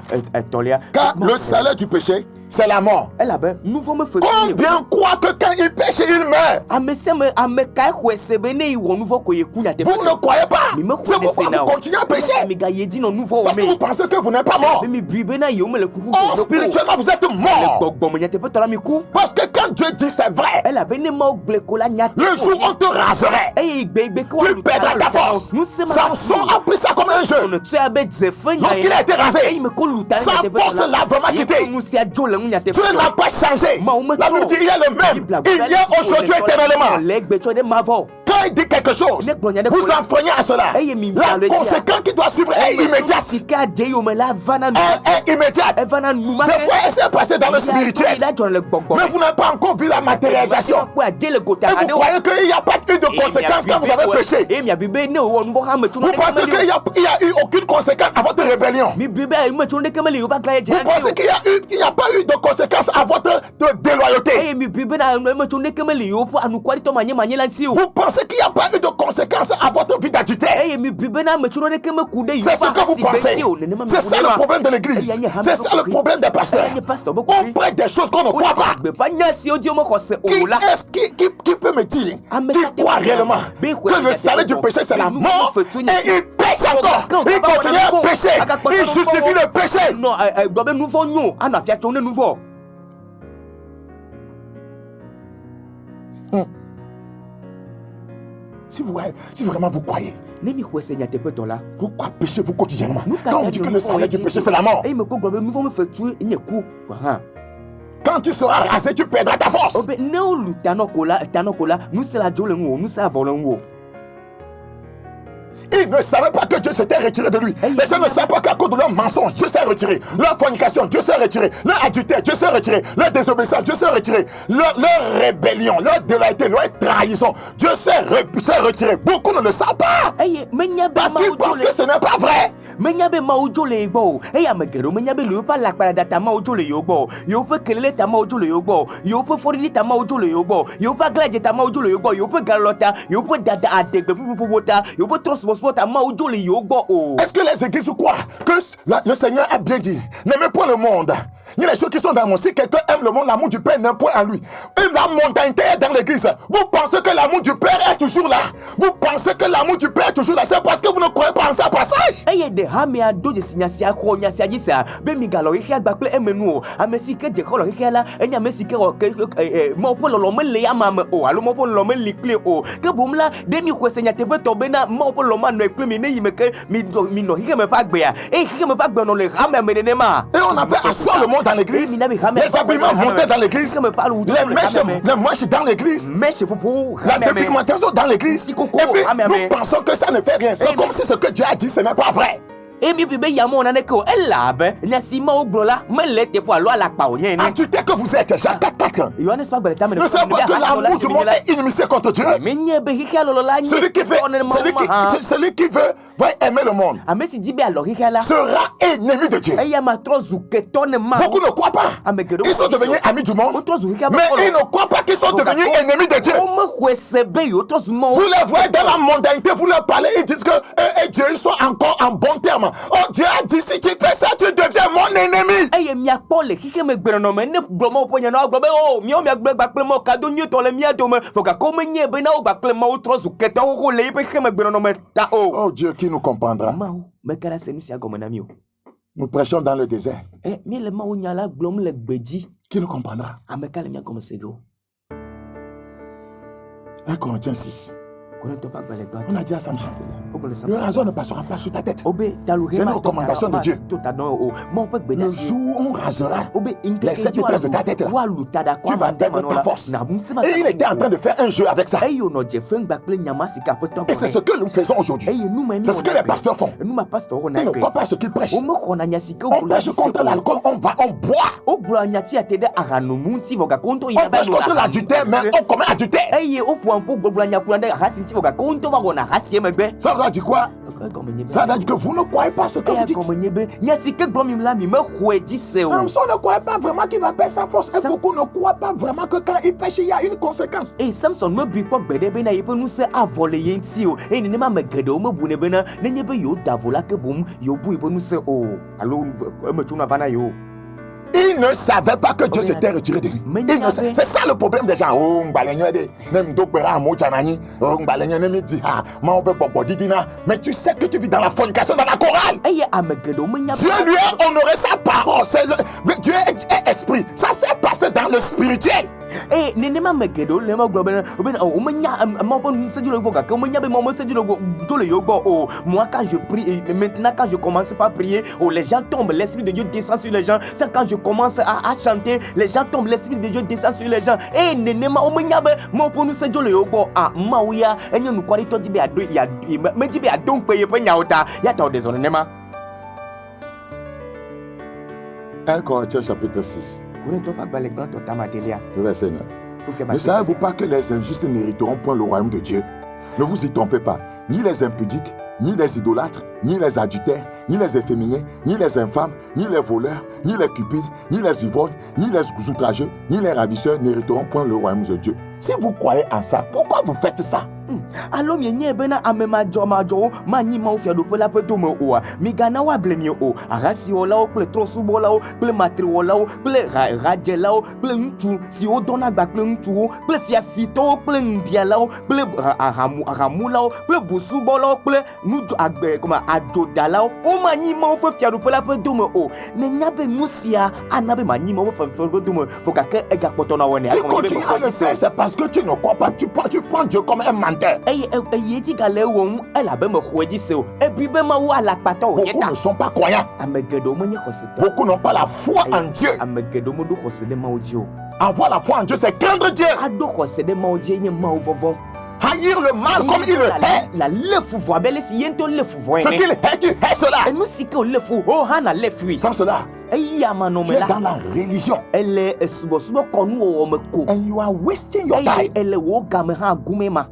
Car le salaire du péché, c'est la mort. Elle a ben nouveau me fait. Combien croient que quand il pêche, il meurt? Ame kai kwese be ne wo nouveau ko ye kuna te. Vous ne croyez pas? C'est pourquoi vous continuez à pécher. Parce que vous pensez que vous n'êtes pas mort. Oh, spirituellement, vous êtes mort. Parce que quand Dieu dit c'est vrai, le jour où on te raserait, tu perdras ta force. Samson a pris ça comme un jeu. Lorsqu'il a été rasé, sa force l'a vraiment quitté. Dieu n'a pas changé. La Bible dit il est le même. Il y a aujourd'hui éternellement. Quand il dit quelque chose, vous enfreignez à cela. La conséquence qui doit suivre est immédiate. Est immédiate. Des fois, elle s'est passée dans le spirituel. Mais vous n'avez pas encore vu la matérialisation. Et vous croyez qu'il n'y a pas eu de conséquences quand vous avez péché. Vous pensez qu'il n'y a eu aucune conséquence à votre rébellion. Vous pensez qu'il n'y a pas eu de conséquences à votre déloyauté. Vous pensez qu'il n'y a pas eu de conséquences à votre vie d'adultère. C'est ce que vous pensez. C'est ça le problème de l'église. C'est ça le problème des pasteurs. On prête des choses qu'on ne croit pas. Qui peut me dire, qui croit réellement que le salaire du péché c'est la mort et il pêche encore. Il continue à pécher. Il justifie le péché. Si vraiment vous croyez, pourquoi péchez-vous quotidiennement? Quand on dit que le salaire du péché c'est la mort, quand tu seras rasé, tu perdras ta force. Il ne savait pas que Dieu s'était retiré de lui. Les gens ne savaient pas qu'à cause de leur mensonge, Dieu s'est retiré. Leur fornication, Dieu s'est retiré. Leur adultère, Dieu s'est retiré. Leur désobéissance, Dieu s'est retiré. Leur rébellion, leur déloyauté, leur trahison, Dieu s'est retiré. Beaucoup ne le savent pas. Parce qu'ils pensent que ce n'est pas vrai. Menyabe maujole igbo eya megero menyabe lupa lakparada ta maujole yogbo yope kelele ta maujole yogbo yope forili ta maujole yogbo yope glaje ta maujole yogbo yope galota yope dada adegbe pupupota yope trosbosbo ta maujole yogbo o. Est-ce que les églises croient que le Seigneur a bien dit n'aimez point le monde? Il y a des choses qui sont dans le monde. Si quelqu'un aime le monde, l'amour du Père n'est point en lui. Et la mondanité est dans l'église. Vous pensez que l'amour du Père est toujours là. Vous pensez que l'amour du Père est toujours là. C'est parce que vous ne croyez pas en ce passage. Eye de hamia do de signasia ko nya sia jisa be mi galo ihe agbakple emenu o amesi ke de kolo ihe la enya mesi ke mo pololo me le amame o alo mo pololo me likle o ke bomla de mi ko senya tebe to be na mo pololo ma no ekple mi ne yime ke mi no ihe me pa gbe ya e ihe me pa gbe no le hame me ne ma. Et on a fait asseoir le monde dans l'église. Les habillements montaient dans l'église. Les mèches dans l'église. La dépigmentation dans l'église. Et puis nous pensons que ça ne fait rien. C'est comme si ce que Dieu a dit ce n'est pas vrai. Emi bibe yamo na neko elabe na sima oglola melete po alo ala pa onye ni. Adultère que vous êtes, Jacques 4. Yohanes pas beleta me. Ne savez pas que l'amour du monde est inimitié contre Dieu. Celui qui veut va aimer le monde sera ennemi de Dieu. Beaucoup ne croient pas. Ils sont devenus amis du monde, mais ils ne croient pas qu'ils sont devenus ennemis de Dieu. Vous les voyez dans la mondanité, vous leur parlez, ils disent que Dieu ils sont encore en bon terme. Oh, Dieu a dit si tu fais ça, tu deviens mon ennemi. Oh Dieu qui nous comprendra. Nous prêchons dans le désert. Qui nous comprendra? 1 Corinthiens 6. On a dit à Samson, le rasoir ne passera pas sur ta tête. C'est une recommandation de Dieu. Le jour où on rasera les 7 têtes de ta tête, tu vas perdre ta force. Et il était en train de faire un jeu avec ça. Et c'est ce que nous faisons aujourd'hui. C'est ce que les pasteurs font. Ils ne croient pas ce qu'ils prêchent. On prêche contre l'alcool, on boit. On prêche contre l'adultère, mais on commet adultère. Ça veut dire quoi? Ça veut dire que vous ne croyez pas ce que vous dites. Samson ne croyait pas vraiment qu'il va perdre sa force. Et beaucoup ne croient pas vraiment que quand il pêche, il y a une conséquence. Et Samson me dit pas que il peut nous avoler yensio. Et il ne m'a megredo me boune bena. Nenye be yo davola que boum yo bou il peut nous se oh. Allô me tourne vana yo. Il ne savait pas que Dieu s'était retiré de lui. C'est ça le problème des gens. Oh, mais tu sais que tu vis dans la fornication, dans la chorale. Dieu lui a honoré sa parole. Dieu est esprit. Ça s'est passé dans le spirituel. Eh, nenema megedo lema global omenya amapon se dilo voga omenya be momo se dilo le yogo oh moi quand je prie et maintenant quand je commence pas à prier oh les gens tombent, l'esprit de Dieu descend sur les gens. C'est quand je commence à chanter, les gens tombent, l'esprit de Dieu descend sur les gens. Eh, nenema omenya be mopo nu se dilo le yogo ah mauya enyo nu kwari to dibe ado ya me dibe adon pe ye penya ota ya ta odezone nema. 1 Corinthiens chapitre 6. Verset 9. Ne savez-vous pas que les injustes n'hériteront point le royaume de Dieu? Ne vous y trompez pas. Ni les impudiques, ni les idolâtres, ni les adultères, ni les efféminés, ni les infâmes, ni les voleurs, ni les cupides, ni les ivrognes, ni les outrageux, ni les ravisseurs n'hériteront point le royaume de Dieu. Si vous croyez en ça, pourquoi vous faites ça? Alors mienye bena amema jomajo mani ma ofia do pela peto mo o mi gana wa blemi o arasi o la o ple trosu bo la o ple matri o la o ple raje la o ple ntu si o dona gba ple ntu o ple fia fito ple mbia la o ple aramu la o ple busu bo la o ple nu agbe comme adoda la o mani ma ofia do pela peto mo o me nyabe nusia anabe mani ma ofia do mo faut ka ke ega poto na woni tu continues à le faire, c'est parce que tu ne crois pas, tu prends Dieu comme un menteur. Beaucoup ne sont pas croyants. Beaucoup n'ont pas la foi en Dieu. Avoir la foi en Dieu, c'est craindre Dieu. haïr le mal comme il le hait. La lefu voix belle si yento lefu voix. Ce qu'il hait, tu hais cela. Et nous si que lefu oh hana lefu. Sans cela, tu es dans la religion. Elle est subo konu o me ko. And you are wasting your time. Elle est wo game ha gumema.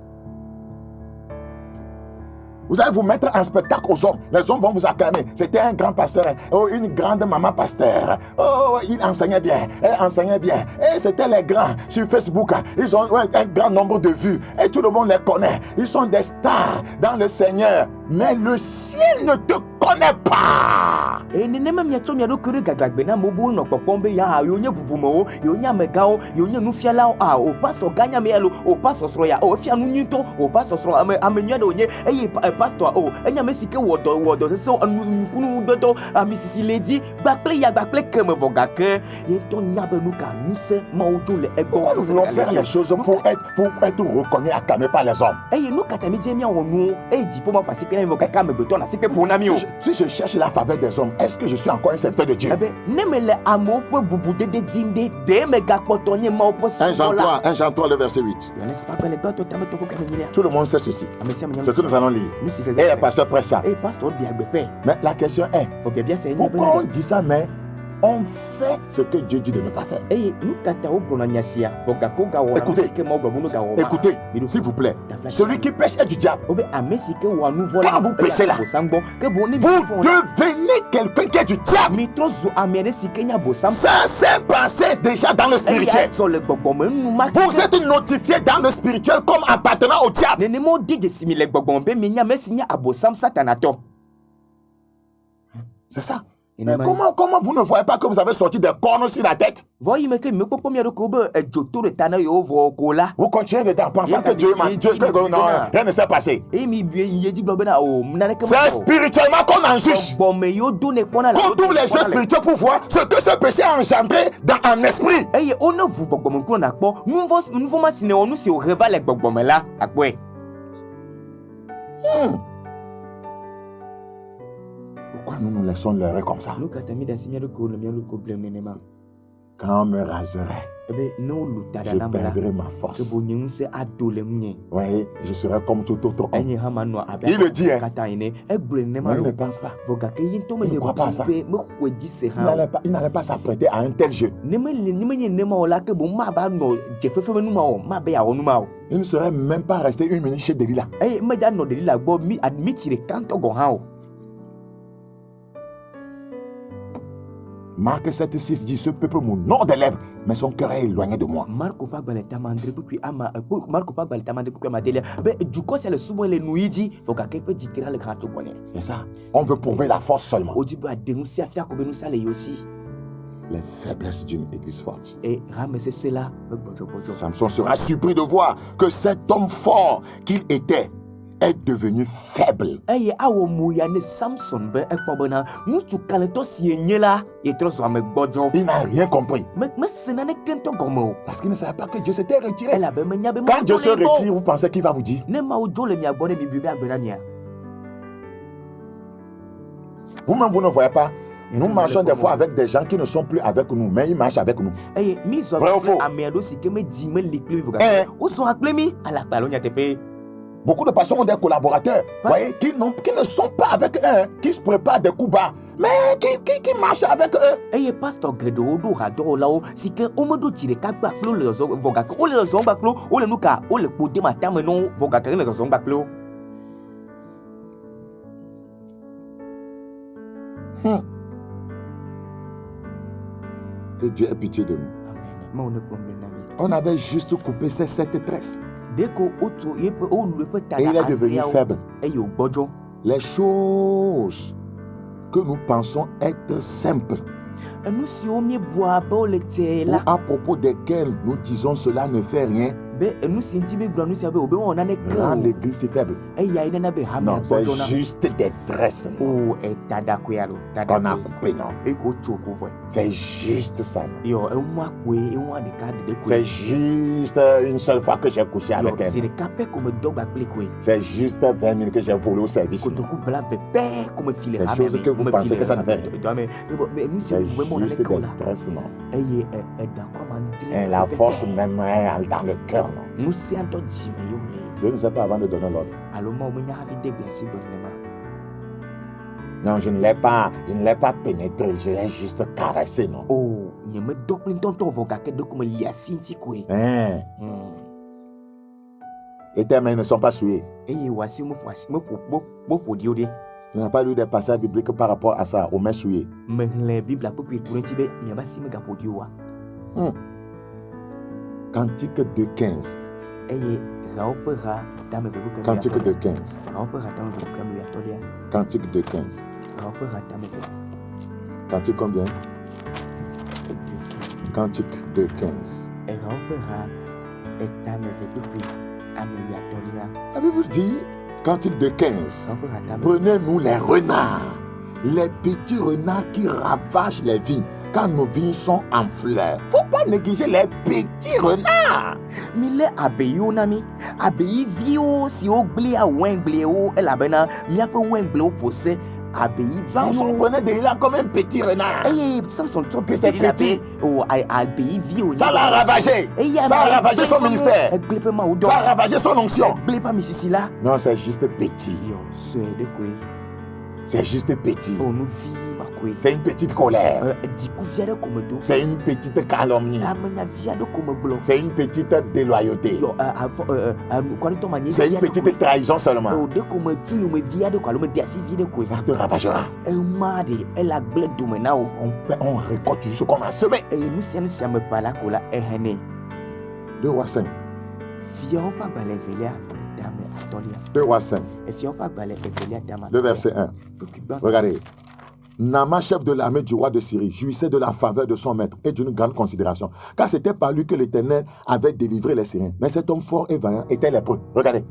Vous allez vous mettre en spectacle aux hommes. Les hommes vont vous acclamer. C'était un grand pasteur. Oh, une grande maman pasteur. Oh, il enseignait bien. Elle enseignait bien. Et c'était les grands sur Facebook. Ils ont un grand nombre de vues. Et tout le monde les connaît. Ils sont des stars dans le Seigneur. Mais le ciel ne te connaît pas. Et ne même ya chomia do kure gaglagbena mobu no popombe ya yo nya bubumo yo nya megao yo nya nufiala o pastor ganya melo o pastor sro ya o fia nu nyito o pastor sro amenya do nye pastor o enya mesike wodo so kunu dodo misisi lady backplay ya backplay comme vogake yento nya benu ka nuse maujo le ego. Pourquoi nous voulons faire les choses pour être reconnus, acclamés par les hommes? Et nous katami djemia onu e di pour passer que invoquer comme beton na sike pour nami o. Si je cherche la faveur des hommes, est-ce que je suis encore un serviteur de Dieu? 1 Jean 3, le verset 8. Tout le monde sait ceci. Ce que nous allons lire. Et le pasteur prêche ça. Mais la question est, pourquoi on dit ça, mais on fait ce que Dieu dit de ne pas faire? Écoutez, s'il vous plaît, celui qui pêche est du diable. Quand vous péchez là, vous devenez quelqu'un qui est du diable. Ça s'est passé déjà dans le spirituel. Vous êtes notifié dans le spirituel comme appartenant au diable. C'est ça. Mais comment vous ne voyez pas que vous avez sorti des cornes sur la tête? Vous continuez dedans, pensant que Dieu non, rien ne s'est passé. C'est spirituellement qu'on en juge. Qu'on ouvre les yeux spirituels pour voir ce que ce péché a engendré dans un esprit. Pourquoi nous nous laissons leurrer comme ça? Quand on me raserait, je perdrai ma force. Oui, je serai comme tout autre homme. Il le dit, hein? Mais il ne pense pas. Il ne croit pas à ça. Il n'allait pas s'apprêter à un tel jeu. Il ne serait même pas resté une minute chez Delilah. Marc 7,6 dit: ce peuple m'honore des lèvres, mais son cœur est éloigné de moi. C'est ça. On veut prouver la force seulement. Les faiblesses d'une église forte. Samson sera surpris de voir que cet homme fort qu'il était est devenu faible. Il n'a rien compris. Parce qu'il ne savait pas que Dieu s'était retiré. Quand Dieu se retire, vous pensez qu'il va vous dire? Vous-même, vous ne voyez pas. Nous marchons des fois avec des gens qui ne sont plus avec nous, mais ils marchent avec nous. Vrai ou faux? Beaucoup de pasteurs ont des collaborateurs, voyez, qui ne sont pas avec eux, qui se préparent des coups bas, mais qui marchent avec eux. Que Dieu ait pitié de nous. On avait juste coupé ces 7 tresses. Et il est devenu faible. Les choses que nous pensons être simples, ou à propos desquelles nous disons cela ne fait rien, rend l'église si faible. Non, c'est juste des tresses qu'on a coupées, non. C'est juste ça, non. C'est juste une seule fois que j'ai couché avec elle. C'est juste 20 minutes que j'ai volé au service. Des choses que vous pensez que ça ne fait rien. C'est juste des tresses, non. Et la force même est dans le cœur, non. Je ne sais pas avant de donner l'ordre. alo ma wo nya hafi degbe si bon le ma Non, je ne l'ai pas pénétré, je l'ai juste caressé, non. oh nye me doplin tonton vo gake de comme lia sinti kwe Hein? Et tes mains ne sont pas souillées. eye wasi mo po dio de Tu n'as pas lu des passages bibliques par rapport à ça, aux mains souillées. me le bible ko kwi pour ntibe nya ba si me ga po dio wa Cantique de 15. eye raopera dame ve ko Cantique de 15. raopera dame ve ko ya tolia Cantique de 15. raopera dame ve Cantique combien? Cantique de 15. raopera dame ve ko ame ya tolia La Bible dit, Cantique de 15. raopera dame Prenez-nous les renards, les petits renards qui ravagent les vignes, car nos vignes sont en fleurs. Faut pas négliger les petits renards. mile abeyo nami abeyi vio si o gble a wengle o elabena mia pe wengle o pose abeyi Samson prenait Delilah comme un petit renard. eye Samson to Que c'est petit. o abeyi vio Ça l'a ravagé. Ça a ravagé son ministère. gble pe ma o do Ça a ravagé son onction. gble pa misisi la Non, c'est juste petit. yo so de kwe C'est juste petit. o nu vi ma kwe C'est une petite colère. di ku via de comme do C'est une petite calomnie. amenya via de comme blo C'est une petite déloyauté. yo kwani to manye C'est une petite trahison seulement. o de comme ti yo me via de kwalo me dia si vi de kwe Ça te ravagera. Made, elle a glé doumena o. On récolte juste ce qu'on a semé. Et nous sommes me pas la cola ehene. 2 rois 5. Fion pas balé velia dame atolia. 2 rois 5. Et fion pas balé velia dame. Le verset 1. Regardez. Naaman, chef de l'armée du roi de Syrie, jouissait de la faveur de son maître et d'une grande considération, car c'était par lui que l'Éternel avait délivré les Syriens. Mais cet homme fort et vaillant était lépreux. Regardez.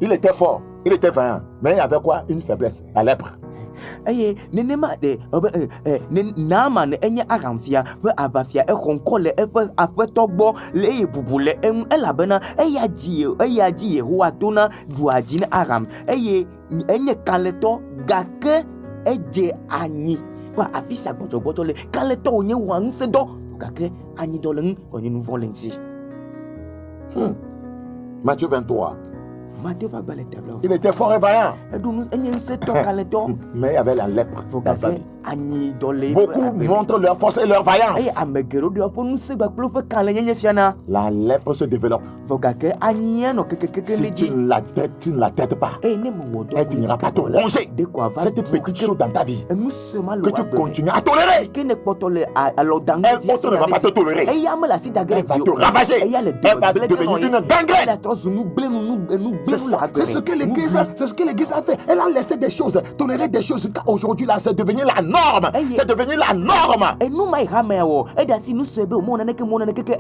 Il était fort, il était vaillant, mais il avait quoi? Une faiblesse, la lèpre. Aye, nenema de Naaman enye aramfia pe abafia e konkole e pe afetogbo le ebubule elabena eya di Yehowa tona duadine aram eye enye kaleto gake eje anyi pa afisa botoboto le kaleto onye wanse do gake anyi do le onye nouveau lensi Matthieu 23. Matthieu pas balé tableau Il était fort et vaillant, enye se to kaleto mais il y avait la lèpre dans sa vie. anyi do le Beaucoup montrent leur force et leur vaillance. eye amegero do po nu se gba plo pe kale nyenye fiana La lèpre se développe. Vogake aniano Si kekekeke tu ne la traites pas, et ne me wodo elle finira par te ronger. de quoi va Cette petite chose dans ta vie nous seulement le que tu continues à tolérer, que ne potole alors dans elle ne va pas te tolérer. et yama la sida Elle va te ravager. Elle va devenir une gangrène. la trosse nous blé nous C'est ça. C'est ce que l'Église a fait. Elle a laissé des choses, toléré des choses. Aujourd'hui, là, c'est devenu la norme. C'est devenu la norme. et nous mai hameo et da si nous sebe o mona neke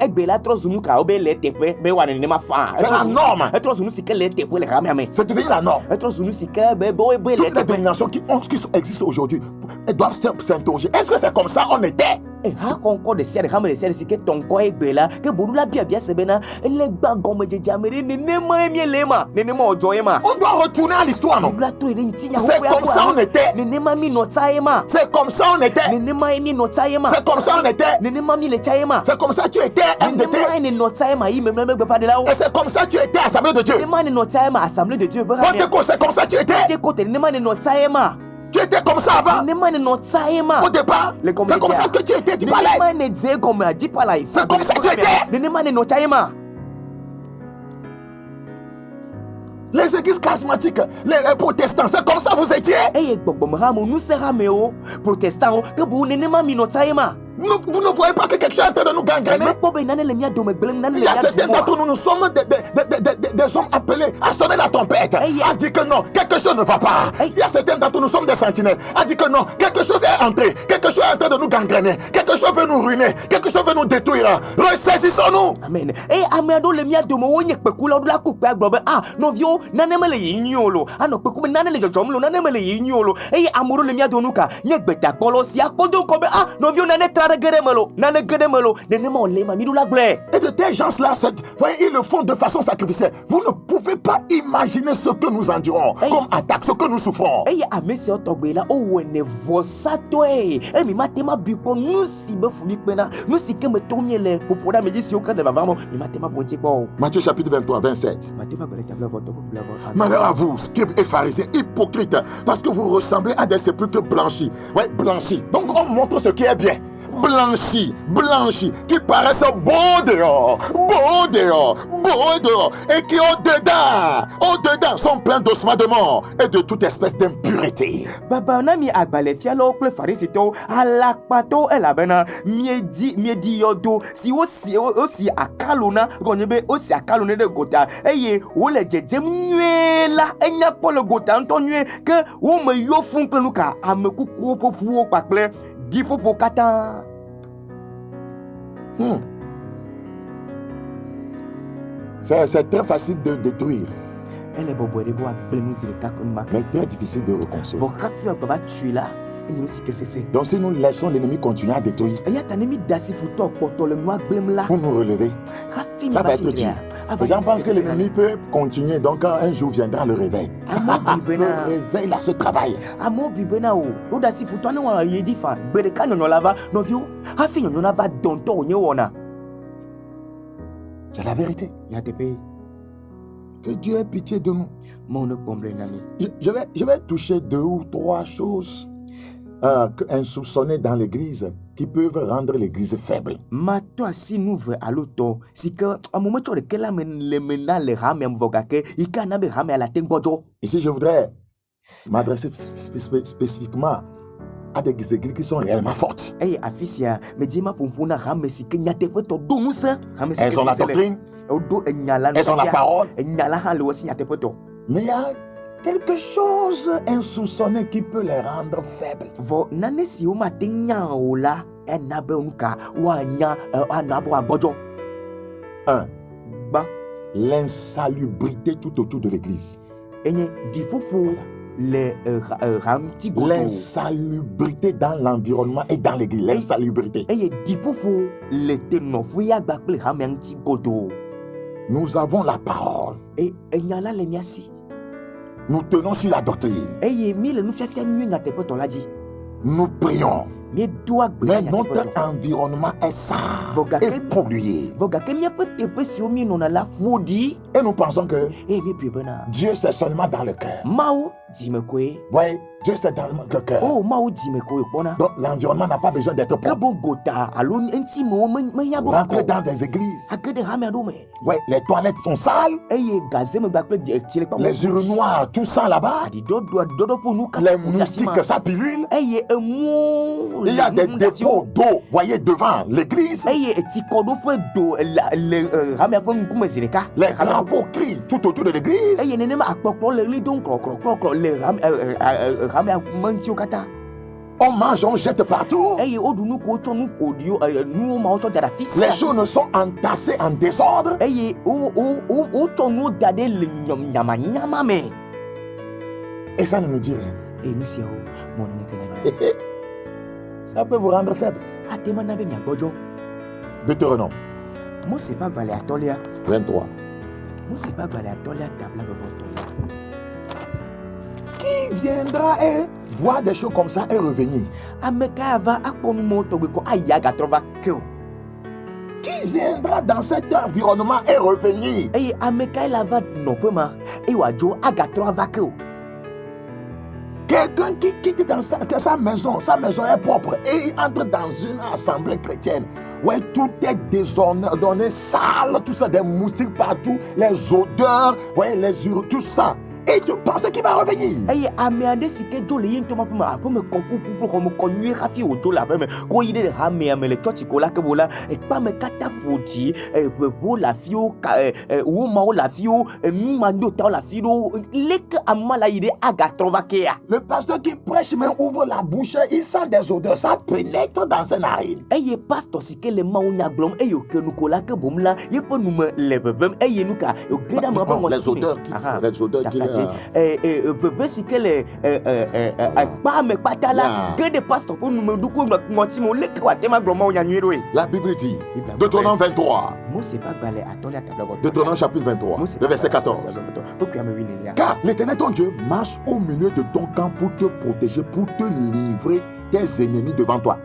egbe la trosse nous ka obe le tepe be wane ne ma fa C'est la norme. et trosse nous si que le tepe le hamame C'est devenu la norme. et trosse nous si que be bo le Toutes les tepe dominations qui existent aujourd'hui, elles doivent s'interroger. Est-ce que c'est comme ça on était? et ha konko de serre hamele serre si que ton ko egbe la que bodula bia sebena le gba gomme je jamere ne ma emielema ne ma ojoyema On doit retourner à l'histoire, non? C'est comme ça on était. ne ma mi notaema C'est comme ça on était. ne ma mi notaema C'est comme ça on était. ne ma mi le chaema C'est comme ça tu étais ne MDT. ma ne notaema yi me pas de là Et c'est comme ça tu étais Assemblée de Dieu. ne ma ne notaema assemblée de Dieu C'est comme ça tu étais. côté ne ma ne notaema Tu étais comme ça avant. ne ma ne notaema Au départ, c'est comme ça que tu étais, tu parlais. ne ma ne dire comme a dit pas là C'est comme ça que tu étais. ne ma ne notaema Les églises charismatiques, les protestants, c'est comme ça vous étiez. eye gbogbo ramo nous sera meo protestant que bu ne ma mi notaema Vous ne voyez pas que quelque chose est en train de nous gangréner? Il y a certains d'entre nous, nous sommes des hommes appelés à sonner la trompette, à dire que non, quelque chose ne va pas. Il y a certains d'entre nous, nous sommes des sentinelles, à dire que non, quelque chose est entré, quelque chose est en train de nous gangréner, quelque chose veut nous ruiner, quelque chose veut nous détruire. Ressaisissons-nous. Amen. Et amado le mia domo wonye pekula la coupe agbobe novio nanemele yinyolo ano pekume nanele jomlo nanemele yinyolo e amoro le mia donuka nye gbeta polo si akodo kobe novio nane tra Et de tels gens-là, ils le font de façon sacrificielle. Vous ne pouvez pas imaginer ce que nous endurons comme attaque, ce que nous souffrons. Matthieu chapitre 23, 27. Malheur à vous, scribes et pharisiens, hypocrites, parce que vous ressemblez à des sépulcres blanchis. Ouais, blanchis. Donc on montre ce qui est bien. Blanchis, qui paraissent beaux dehors, et qui au-dedans sont pleins d'ossements de mort et de toute espèce d'impureté. C'est très facile de détruire, mais très difficile de reconstruire. Donc si nous laissons l'ennemi continuer à détruire, pour nous relever, ça va être dur. Les gens pensent que l'ennemi peut continuer, donc un jour viendra le réveil. Le réveil là, ce travail. C'est la vérité. Que Dieu ait pitié de nous. Je vais toucher 2 ou 3 choses insoupçonnées dans l'église qui peuvent rendre l'église faible. Ici, je voudrais m'adresser spécifiquement à des églises qui sont réellement fortes. Elles ont la doctrine, elles ont la parole, mais il y a quelque chose insoupçonné qui peut les rendre faibles. Un, l'insalubrité tout autour de l'église. L'insalubrité dans l'environnement et dans l'église. L'insalubrité. Nous avons la parole. Nous tenons sur la doctrine. Nous prions. Mais notre environnement est sale et pollué. Et nous pensons que Dieu c'est seulement dans le cœur. Oui, Dieu c'est dans le cœur. Donc l'environnement n'a pas besoin d'être propre. Rentrer dans des églises. Oui, les toilettes sont sales. Les urinoirs, tout ça là-bas. Les moustiques, ça pilule. Il y a des dépôts d'eau, voyez, devant l'église. Les crapauds crient tout autour de l'église. On mange, on jette partout. Les choses ne sont entassées en désordre. Et ça ne nous dit rien. Ça peut vous rendre faible. Deutéronome 23. Qui viendra et voir des choses comme ça et revenir? Qui viendra dans cet environnement et revenir? Quelqu'un qui quitte dans sa maison est propre et il entre dans une assemblée chrétienne. Ouais, tout est désordonné, sale, tout ça, des moustiques partout, les odeurs, ouais, les urines, tout ça. Et tu penses qu'il va revenir? Le pasteur qui prêche même ouvre la bouche, il sent des odeurs, ça pénètre dans ses narines. Les odeurs qui bebe si ke le ekpa me kpata la ke de pastor ko nume du ko ngoti mo le ke wa tema glo ma o nya nyuero e. La Bible dit, Deutéronome 23, Deutéronome chapitre 23, le verset 14. Car l'Éternel ton Dieu marche au milieu de ton camp pour te protéger, pour te livrer tes ennemis devant toi.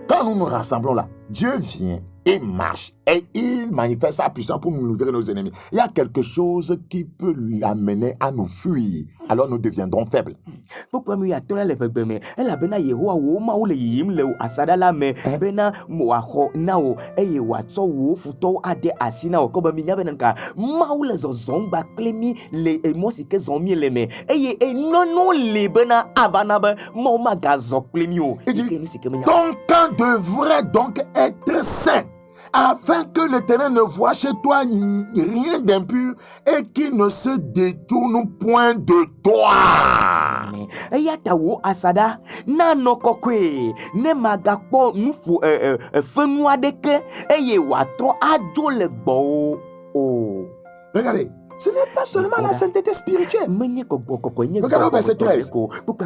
Quand nous nous rassemblons là, Dieu vient et marche et il manifeste sa puissance pour nous livrer nos ennemis. Il y a quelque chose qui peut l'amener à nous fuir. Alors nous deviendrons faibles. Pourquoi me yatola le febe me ela bena yehowa wo ma wo le yim le asada la me bena mo aho na wo eye wa to wo futo ade asina wo ko ba mi nya bena ka ma wo le zozon ba klemi le emosi ke zon mi le me eye non le bena avana ba mo ma ga zo klemi o. Ton camp devrait donc être saint, afin que l'Éternel ne voie chez toi rien d'impur et qu'il ne se détourne point de toi. Eyata wo asada na no kokwe ne magakpo nufu fenu adeke eye watro ajo le gbo o. Regardez, ce n'est pas seulement la sainteté spirituelle. Regardez au verset 13.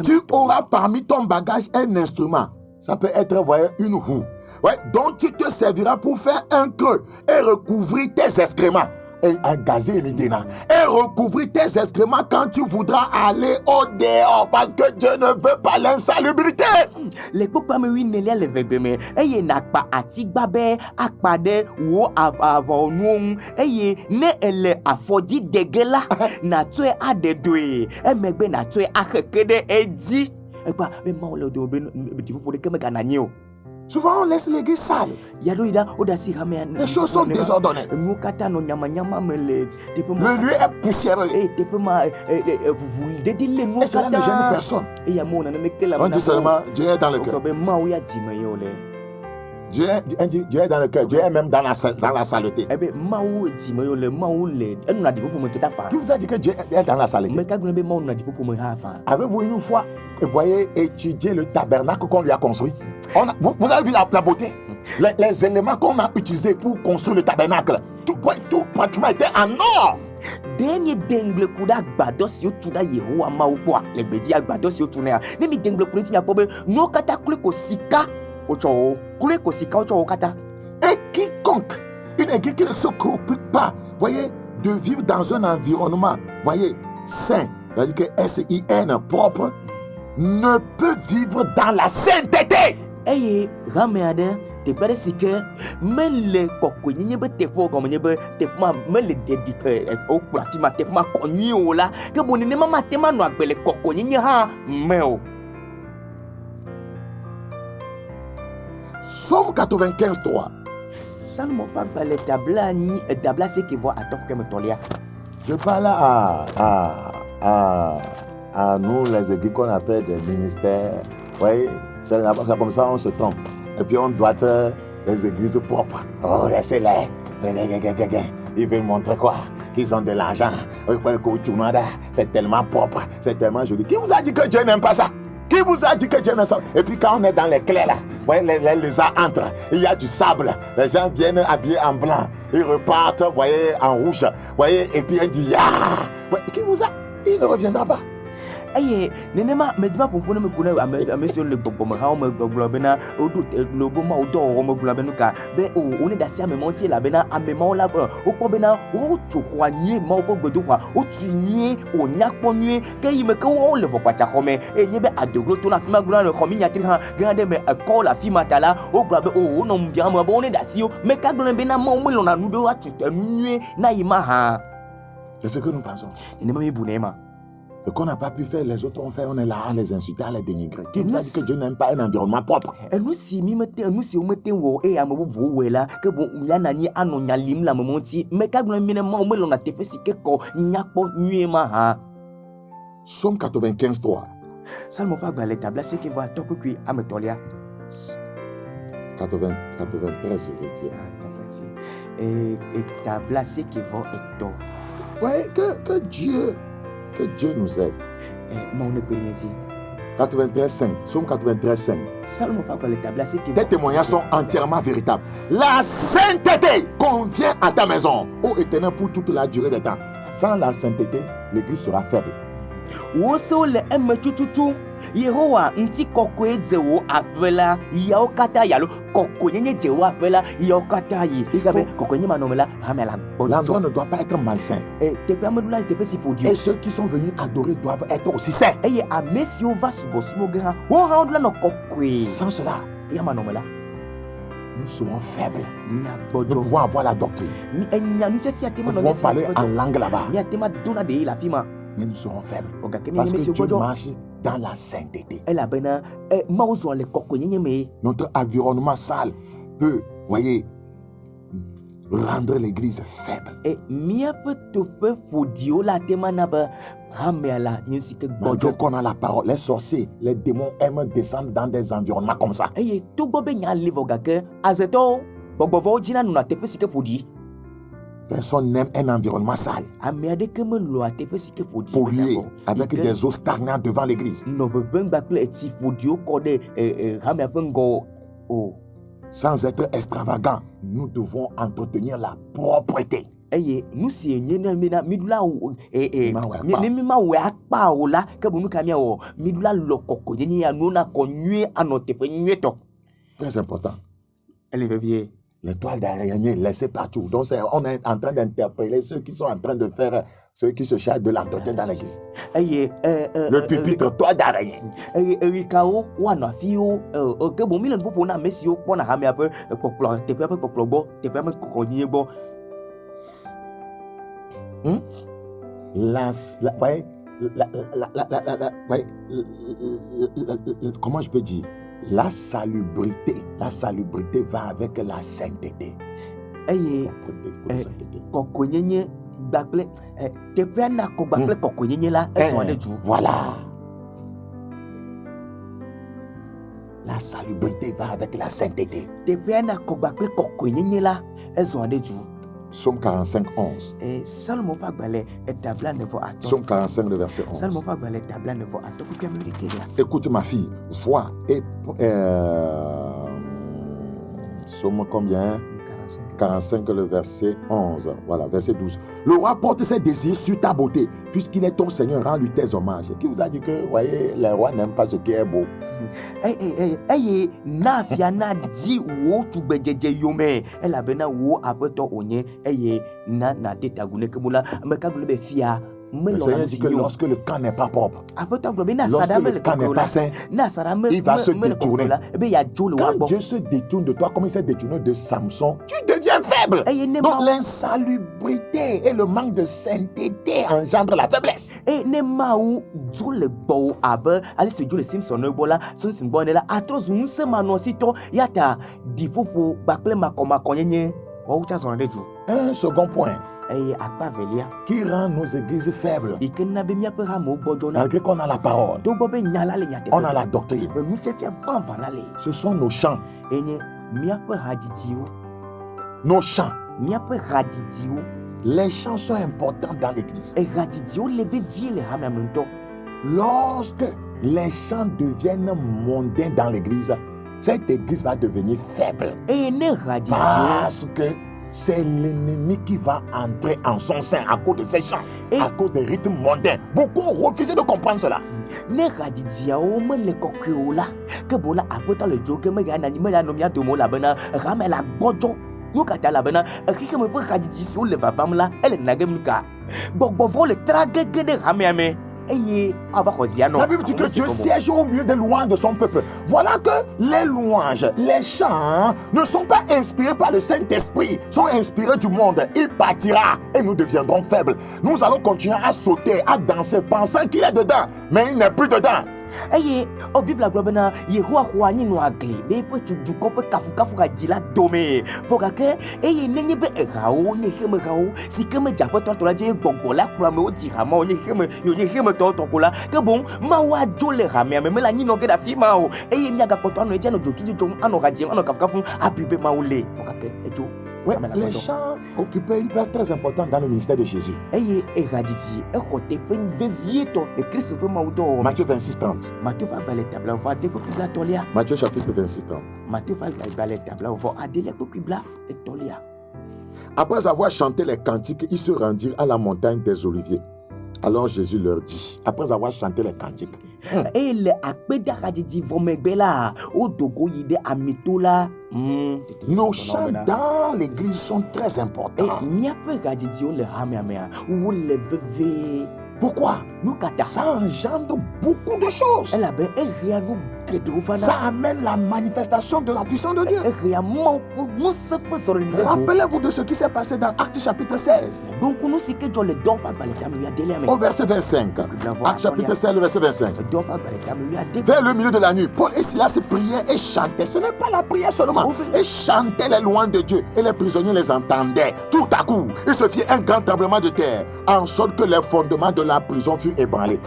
Tu auras parmi ton bagage un instrument. Ça peut être, voyez, une roue. Ouais, dont tu te serviras pour faire un creux et recouvrir tes excréments. Et gazer l'idéna. Et recouvrir tes excréments quand tu voudras aller au dehors. Parce que Dieu ne veut pas l'insalubrité. Les papa me win nelia le vebeme. Eye nakpa atigbabe akpade wo avonu. Eye ne ele afodi degela. Na tue adedwe. Emegbe na tue akekede edi. Epa me ma ole do be pour de keme kananyo. Souvent, on laisse l'église sale. Les choses sont désordonnées. Le lieu est poussiéreux. Et cela ne gêne personne. On dit seulement, Dieu est dans le cœur. Dieu est dans le cœur. Dieu est même dans la saleté. Qui vous a dit que Dieu est dans la saleté? Avez-vous une fois, voyez, étudié le tabernacle qu'on lui a construit? Vous avez vu la beauté? Les éléments qu'on a utilisés pour construire le tabernacle, tout pratiquement était en or. Denye dengle kuda gbados yo tuna Yehowa maukwa le bedi agbados yo tuna ne mi dengle kureti na pobe no kata kule ko sika ocho kule ko sika ocho kata. Et quiconque une église qui ne se préoccupe pas, voyez, de vivre dans un environnement, voyez, sain, c'est-à-dire que S-I-N propre, ne peut vivre dans la sainteté. Eye rameade te pare sike men le kokko nyi be tepo ko nyi be tepma men le dedike o pratima tepma konyi o la ke boni ne mama tema no agbele kokko nyi ha meo. Somme 95:3. Salmo pas le tabla ni tabla c'est qui voit à top comme tolia. Je parle à nous les églises qu'on appelle des ministères. Oui, c'est comme ça on se trompe. Et puis on doit être les églises propres. Oh, laissez-les. Ils veulent montrer quoi? Qu'ils ont de l'argent. C'est tellement propre, c'est tellement joli. Qui vous a dit que Dieu n'aime pas ça? Qui vous a dit que Dieu n'aime ça? Et puis quand on est dans les clés là, voyez, les lézards entrent, il y a du sable, les gens viennent habillés en blanc, ils repartent, voyez, en rouge, voyez, et puis on dit, yeah! Qui vous a? Il ne reviendra pas. Aye nenema medima pompone me kuna amesio le gbogbo ha o me gbogbo bena odu lobo ma odo o me gbogbo benu ka be o oni da si amemonti la bena amema la o po bena o tsohwa nye ma o po gbedu kwa o tunye o nyakpo nye ke yime ke o le papa cha kome enye be adoglo to na fima gura no komi nyatri ha grande me call la fima tala o gbogbo o no mbia mo bo oni da si o me ka gbe bena ma o me lo na nu be wa tutanu nye na yima ha. C'est ce que nous pensons. Nenema mi bunema. Ce qu'on n'a pas pu faire, les autres ont fait, on est là à les insulter, à les dénigrer. Qui nous a dit que Dieu n'aime pas un environnement propre? Et nous, si nous si on mettait wo et amobo là que bon la nani anonya lim la monti mais ka gna mine mo me lo na tepe si ke ko nyakpo nuema ha. Somme 95:3. Salmo pas dans les tables c'est qui va top qui ametolia. 93 je veux dire. Et table c'est qui va et to. Ouais, que Dieu nous aide. Mon expérience. 93:5. Somme 93:5. Salmo pas dans les tables c'est qui. Tes témoignages sont entièrement véritables. La sainteté convient à ta maison, ô Éternel, pour toute la durée des temps. Sans la sainteté, l'église sera faible. Woso le eme tututu. Yehowa nti kokwe zewo apela yao kata yalo kokonye jewo apela yao kata yi ikabe kokonye manomela ramela L'endroit ne doit pas être malsain. et te permetula te pesi podio Et ceux qui sont venus adorer doivent être aussi saints. eye amesio va subo gra wo handla no kokwe Sans cela, ya manomela nous serons faibles. ni Nous abojo pouvons avoir la doctrine. ni enya ni se fiate Nous mo pouvons parler en langue là-bas. ni atema dona de la fima Mais nous serons faibles. foga kene Parce que mesio Dieu bojo marche dans la sainteté. ela bena mauzo le kokonye me Notre environnement sale peut, voyez, rendre l'église faible. et mia peut tope podio la tema na ba ramela ni sike Malgré bojo qu'on a la parole, les sorciers, les démons aiment descendre dans des environnements comme ça. eye to bobe nya live oga ke azeto bogbovo jina nuna te pesi ke podi Personne n'aime un environnement sale, amia de ke me lo te pesi ke podi pollué, avec des eaux stagnantes devant l'église. no be ben ba ple ti podio ko de ramia pengo o Sans être extravagant, nous devons entretenir la propreté. eye nu si enye na mi na midula o Ma we pa. ni mi ma we apa o la ke bonu kamia o midula lo kokko nyenye ya no na konwe anote pe nweto Très important. elle veut vie Les toiles d'araignée laissées partout. Donc, on est en train d'interpeller ceux qui sont en train de faire, ceux qui se chargent de l'entretien dans l'église. eye Le pupitre, toile d'araignée. Erikao wana fio ke bon milen popo na mesio pona ha me ape poplo te pe poplo bo te pe me kokonye bo Ouais, comment je peux dire? La salubrité va avec la sainteté. eye Sainteté. kokonyenye bakle te pe na ko bakle kokonyenye la eso de ju Voilà. La salubrité va avec la sainteté. te pe na ko bakle kokonyenye la eso de ju Psaume 45, 11. salmo pa gbale tabla nevo ato Psaume 45, le verset 11. salmo pa gbale tabla nevo ato ku pia me de kelia Écoute ma fille, vois et Psaume combien? 45, le verset 11. Voilà, verset 12. Le roi porte ses désirs sur ta beauté, puisqu'il est ton Seigneur, rends-lui tes hommages. Qui vous a dit que, voyez, les rois n'aiment pas ce qui est beau? eye na fia na di wo tu bejeje yome ela bena wo apeto onye eye na de tagune ke mula me ka be fia me Le lo Seigneur na dit que lorsque le camp n'est pas propre, apeto gbe na lorsque sada me le le camp n'est pas sain, na sada me il va se me le détourner. be ya jo le wa quand bo Dieu se détourne de toi, comme il s'est détourné de Samson, tu deviens faible. eye ne Donc ma l'insalubrité et le manque de sainteté engendrent la faiblesse. ne ma u jo le bo abe ali se jo le Simpson no bola so simbo ne la atros unse ma no sito yata di popo bakle makoma konyenye wa ucha so na de ju Un second point eye akpa velia qui rend nos églises faibles, ikena be mia pe ha mo bojo na malgré qu'on a la parole, to bobe nyala le nyate on a la doctrine. mi fefia van le Ce sont nos chants, enye mia pe hadidio nos chants. mia pe hadidio Les chants sont importants dans l'église. e hadidio leve vie le ha mia mento Lorsque les chants deviennent mondains dans l'église, cette église va devenir faible. e ne hadidio Parce que c'est l'ennemi qui va entrer en son sein à cause de ces chants, Et- à cause des rythmes mondains. Beaucoup ont refusé de comprendre cela. ne hadidia o me le kokiola ke bola apota le jo ke me ga na ni me la no mia to mo la bena ha me la bojo no kata la bena e ke me pe hadidio le va fam la ele na gem ka bogbovo le tragege de ha me eye ava khozia no La Bible dit que Dieu siège au milieu des louanges de son peuple. Voilà que les louanges, les chants ne sont pas inspirés par le Saint-Esprit, sont inspirés du monde. Il partira et nous deviendrons faibles. Nous allons continuer à sauter, à danser, pensant qu'il est dedans, mais il n'est plus dedans. eye o bibla glo bena yehowa ho anyi no agli be pe tudu ko pe kafu ga dila dome foga ke eye nenye be egawo ne heme gawo si ke me japo to la je gbogbo la kula me o ti ha ma o ne heme yo ne heme to kula ke bon ma wa jole ha me la nyi no ke da fi ma o eye mi aga poto no je no joki jo ano ga je ano kafu abibe ma o le foga ke ejo Ouais, les chants occupaient une place très importante dans le ministère de Jésus. eye egaditi e khote pe vie to le Christ pe ma o to Matthieu 26, 30. Matthieu va bale tabla va de ko bibla tolia Matthieu chapitre 26, 30. Matthieu va bale tabla va adele ko bibla et tolia Après avoir chanté les cantiques, ils se rendirent à la montagne des Oliviers. Alors Jésus leur dit, après avoir chanté les cantiques, eye le akpeda hadzidzi vɔ megbe la wo dogo yi ɖe amito la. nos chants dans l'église sont très importants. Míaƒe hadzidziwo le hameamea wo le veve. Pourquoi? Nu kata Ça engendre beaucoup de choses. elabe ehea nu geɖewo Ça vana. amène la manifestation de la puissance de Dieu. Ehea Mawu ƒe ŋusẽ ƒe zɔɖeɖi ɖe ho. Rappelez-vous de ce qui s'est passé dans Actes chapitre 16, Ɖonkunu si ke dzɔ le dɔwɔƒe agbalẽ tame wuiadelia me. au verset 25. Actes chapitre 16, le verset 25. Dɔwɔƒe agbalẽ tame wuiade. Vers le milieu de la nuit, Paul et Silas priaient et chantaient. Ce n'est pas la prière seulement. Ils chantaient les louanges de Dieu et les prisonniers les entendaient. Tout à coup, il se fit un grand tremblement de terre, en sorte que les fondements de la prison furent ébranlés.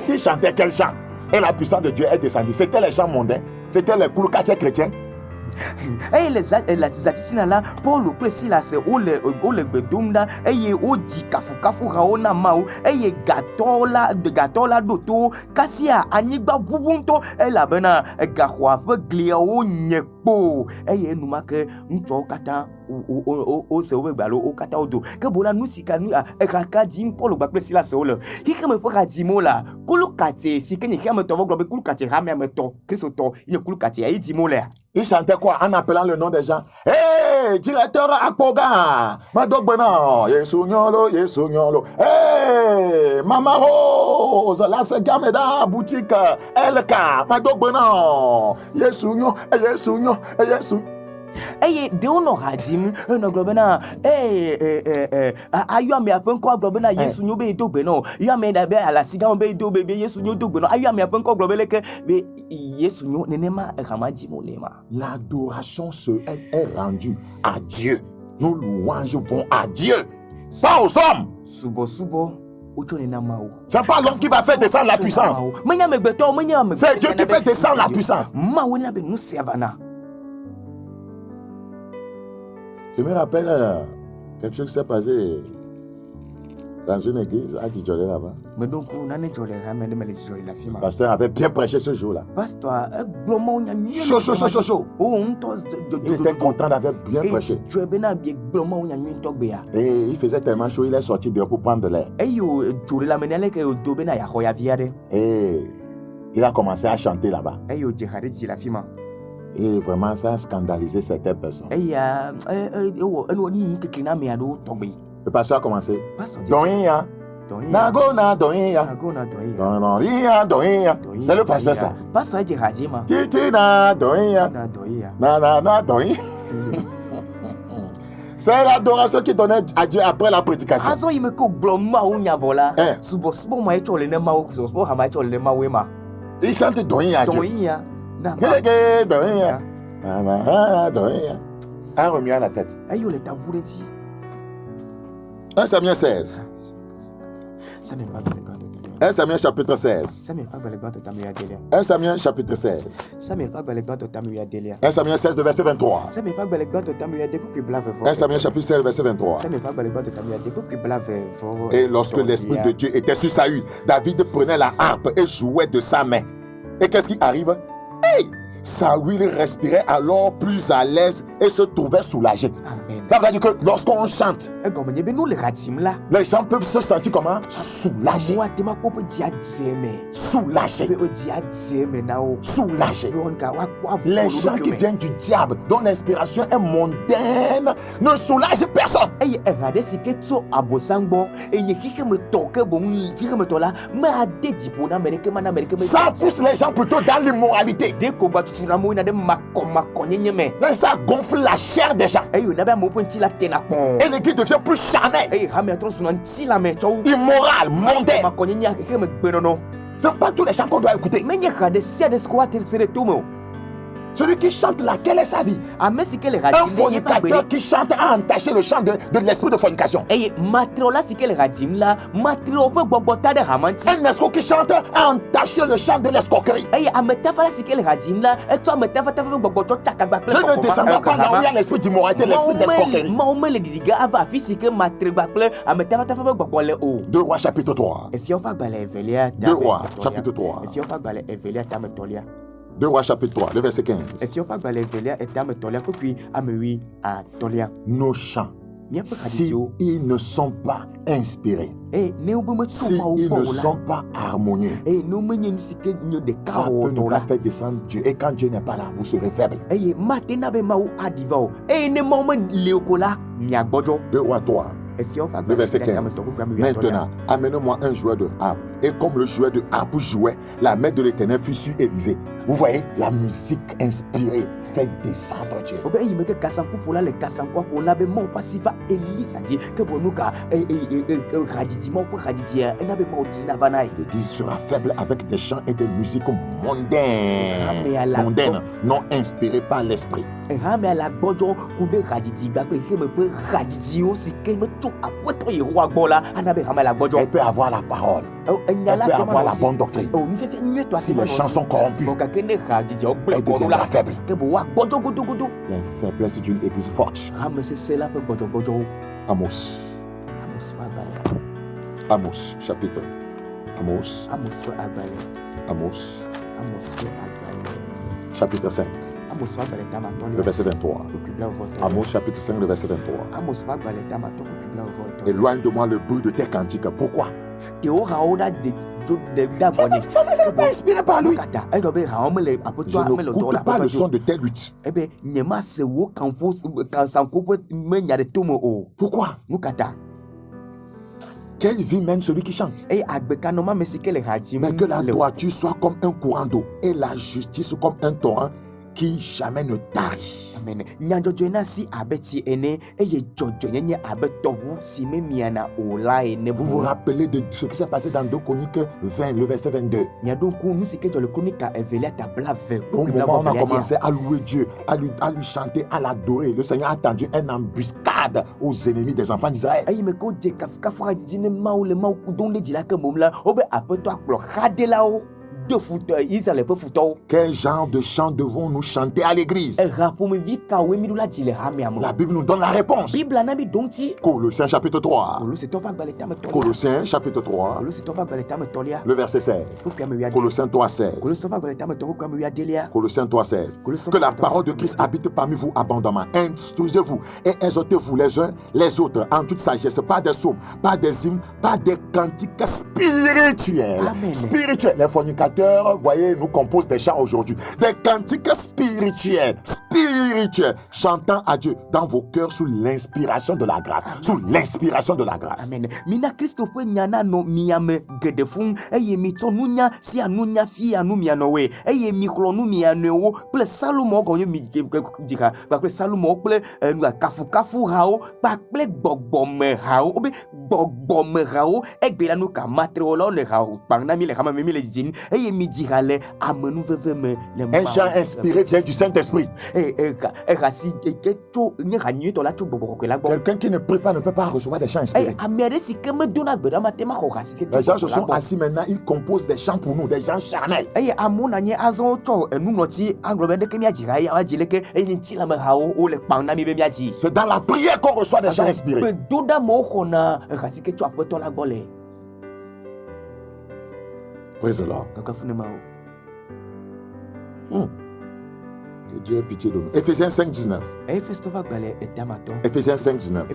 Ils chantaient quel chant? Et la puissance de Dieu est descendue. C'était les chants mondains. C'était les quartiers chrétiens. Eye le zatitina la Paulo kple Silas wole gbe dom ɖa eye wodzi kafukafuhawo na Mawu eye gatɔ la ɖo to wo kasia anyigba ʋuʋu ŋutɔ elabena gaxɔa ƒe gliawo nye kpo eye enumake ŋutsuawo katã wose wobe gbe alo wo katã wodo ke bola nu si ka ekaka dzim Paulo kple Silas wole xixeme ƒe ha dzim wola kulukatse si ke nye xeametɔ gblɔ be kulukatse hameametɔ kristotɔ nye kulukatse yi dzim wolea. Ils chantaient quoi? En appelant le nom des gens. Hey, directeur Akpoga, Madogbena, Yesu Nyolo, Yesu Nyolo. Hey, Mama Rose, la Segameda, boutique, Elka, Madogbena, Yesu Nyolo, Yesu Nyolo, Yesu. Eye ɖewo nɔ ha dzim enɔ gblɔ bena ayɔ ame aƒe ŋkɔ agblɔ bena Yesu nyo be yedo gbe nɔ yɔ ame ɖa be alasigawo be yedo be Yesu nyo do gbe nɔ ayɔ ame aƒe ŋkɔ gblɔ be leke be Yesu nyo nenema hama dzim wole ma. L'adoration est rendue à Dieu. Nos louanges vont à Dieu, pas aux hommes. Subɔsubɔ wotsɔ nena Mawu. C'est pas l'homme qui va faire descendre la puissance. Menya amegbetɔwo menya amegbetɔ. C'est Dieu qui fait descendre la puissance. Mawu na be nu sia vana. Je me rappelle quelque chose qui s'est passé dans une église à Djidjolé là-bas. Me donc nane dzɔ le hame ne me le dzidzɔ le afi ma. Le pasteur avait bien prêché ce jour-là. Pasteur egblɔ mawu nya nyuie. Chaud. O ŋutɔ Il était content d'avoir bien prêché. Dzɔe bena bie gblɔ mawu nya nyuie ŋutɔ gbea. Et il faisait tellement chaud, il est sorti dehors pour prendre de l'air. Eyo dzo le lamenia leke wodo bena yaxɔ ya vi aɖe. Et il a commencé à chanter là-bas. Eyo dze ha ɖe dzi le afi ma. Et vraiment, ça a scandalisé certaines personnes. Eya ewɔ nu kekle na ame aɖewo tɔgbe. Le pasteur a commencé. Pasteur Donya, Nagona, Donya, Nagona doya. Donya, Donya. C'est le pasteur ça. Pasteur edze ha dzi ma. Titina, Donya, Na doya. na, Donya. C'est l'adoration qui donnait à Dieu après la prédication. Azɔ yi me ke gblɔ mawu nya vɔ la. Eh. Subɔsubɔ ma etsɔ le ne mawu subɔsubɔ hama etsɔ le ne mawu ma. Il chante Donya à Dieu. Doya. Na ma. Gege, Donya. Donya. Un remuant à la tête. Eyo le tabu ɖe dzi. 1 Samuel 16. Samuel ƒe agbalẽ gbãtɔ 1 Samuel chapitre 16. Samuel ƒe agbalẽ gbãtɔ tame wuiadelia. 1 Samuel chapitre 16. Samuel ƒe agbalẽ gbãtɔ tame wuiadelia. 1 Samuel 16, le verset 23. Samuel ƒe agbalẽ gbãtɔ tame wuiade kpukpui blaeve-vɔ. 1 Samuel chapitre 16, le verset 23. Samuel ƒe agbalẽ gbãtɔ tame wuiade kpukpui blaeve-vɔ. Et lorsque l'Esprit de Dieu était sur Saül, David prenait la harpe et jouait de sa main. Et qu'est-ce qui arrive? Hey! Saül respirait alors plus à l'aise et se trouvait soulagé. Amen. Ça veut dire que lorsqu'on chante, Egɔme nye be nu le ha dzim la. les gens peuvent se sentir comment? Soulagés. Amewo ate ma kpɔ ƒe dzi adze me. Soulagés. Be wo dzi adze me na wo. Soulagés. Be wɔn ka woakpɔ avɔ Les le gens qui woɖokui me. viennent du diable, dont l'inspiration est mondaine, ne soulagent personne. Eye eha ɖe si ke tso abosam gbɔ eye xiximetɔ ke boŋ xiximetɔ la meade dziƒo na ame ɖeke ma na ame ɖeke me. Ça pousse les gens plutôt dans l'immoralité. De ko gbatsutu na amewo yina ɖe makɔnyenye me. Mais ça gonfle la chair des gens. Eye wòna be amewo ƒe ŋuti la tena kpɔn. Et l'église devient plus charnelle, Eye hamea trɔ suna ŋuti la me tsɔ wu. immorale, mondaine. Makɔnyenye xexeme gbenɔnɔ. Ce n'est pas tous les chants qu'on doit écouter. Menye ha ɖe sia ɖe si ko woate se ɖe tome o. Celui qui chante là, quelle est sa vie? Ame si ke le ha Un dzim ɖe yeƒe agbe fornicateur ɖe. qui chante a entaché le chant de l'esprit de fornication. Eye matrewɔla si ke le ha dzim la matrewo ƒe gbɔgbɔ ta ɖe hama ŋuti. Un escroc qui chante a entaché le chant de l'escroquerie. Eye ametafala si ke le ha dzim la etsɔ ametafa ƒe gbɔgbɔ tsɔ tsakagba kple Je ne descendrai pas là où il y a l'esprit d'immoralité, l'esprit d'escroquerie. Mawu mele ɖiɖi ge ava afi si ke matregba kple ametafa ƒe gbɔgbɔ le o. 2 Rois chapitre 3. Efiawo ƒe agbalẽ evelia tame 2 Rois etɔ̃lia. chapitre 3. Efiawo ƒe agbalẽ evelia tame etɔ̃lia. 2 Rois chapitre 3, le verset 15. Efiawo ƒe agbalẽ evelia etame etɔ̃lia kpukpui ame wuiatɔ̃lia. Nos chants si ils ne sont pas inspirés, si ils ne sont pas harmonieux, ça peut nous pas faire descendre Dieu. Et quand Dieu n'est pas là, vous serez faible. 2 Rois 3. Le verset 15. Maintenant, amenez-moi un joueur de harpe. Et comme le joueur de harpe jouait, la main de l'Éternel fut sur Élisée. Vous voyez, la musique inspirée fait descendre Dieu. L'Église sera faible avec des chants et des musiques mondaines, non inspirées par l'esprit. Elle peut avoir la parole. Elle peut avoir la bonne doctrine. Si les chants sont corrompus, elle deviendra faible. La faiblesse d'une église forte. Amos, chapitre. Amos, chapitre 5. Le verset 23. Amos chapitre 5, le verset 23. Éloigne de moi le bruit de tes cantiques. Pourquoi? Ça ne s'est pas inspiré par lui. Je n'écoute pas le son de tes luttes. Pourquoi? Quelle vie mène celui qui chante? Mais que la droiture soit comme un courant d'eau et la justice comme un torrent qui jamais ne tarit. Amen. Vous vous rappelez de ce qui s'est passé dans 2 Chroniques 20, le verset 22. Au moment où on a commencé à louer Dieu, à lui chanter, à l'adorer, le Seigneur a tendu une embuscade aux ennemis des enfants d'Israël. Quel genre de chant devons-nous chanter à l'église? La Bible nous donne la réponse. Colossiens chapitre 3. Colossiens chapitre 3. Le verset 16. Colossiens 3, 16. Colossiens 3, 16. Que la parole de Christ habite parmi vous abondamment. Instruisez-vous et exhortez-vous les uns les autres en toute sagesse, pas des psaumes, pas des hymnes, pas des cantiques spirituels. Amen. Spirituels. Les fornicateurs, voyez, nous composent des chants aujourd'hui. Des cantiques spirituels, chantant à Dieu dans vos cœurs sous l'inspiration de la grâce. Amen. Sous l'inspiration de la grâce. Amen. Mina Christo pe nyana no miame gedefun eye mitonunya si anunya fi anu mianowe eye mikronu mianewo ple Salomo gonye mi dika ple Salomo ple kafu hao ple gbogbome hao obe gbogbome hao egbela nu ka matreolo le hao pangna mi le kama mi le jin eye mi dirale amenu veve me le un chant inspiré vient du Saint-Esprit. Quelqu'un qui ne prie pas ne peut pas recevoir des chants inspirés. Les gens se sont assis maintenant, ils composent des chants pour nous, des chants charnels. C'est dans la prière qu'on reçoit des chants inspirés. Praise the Lord. Que Dieu ait pitié de nous. Éphésiens 5, 19. Éphésiens 5, 19.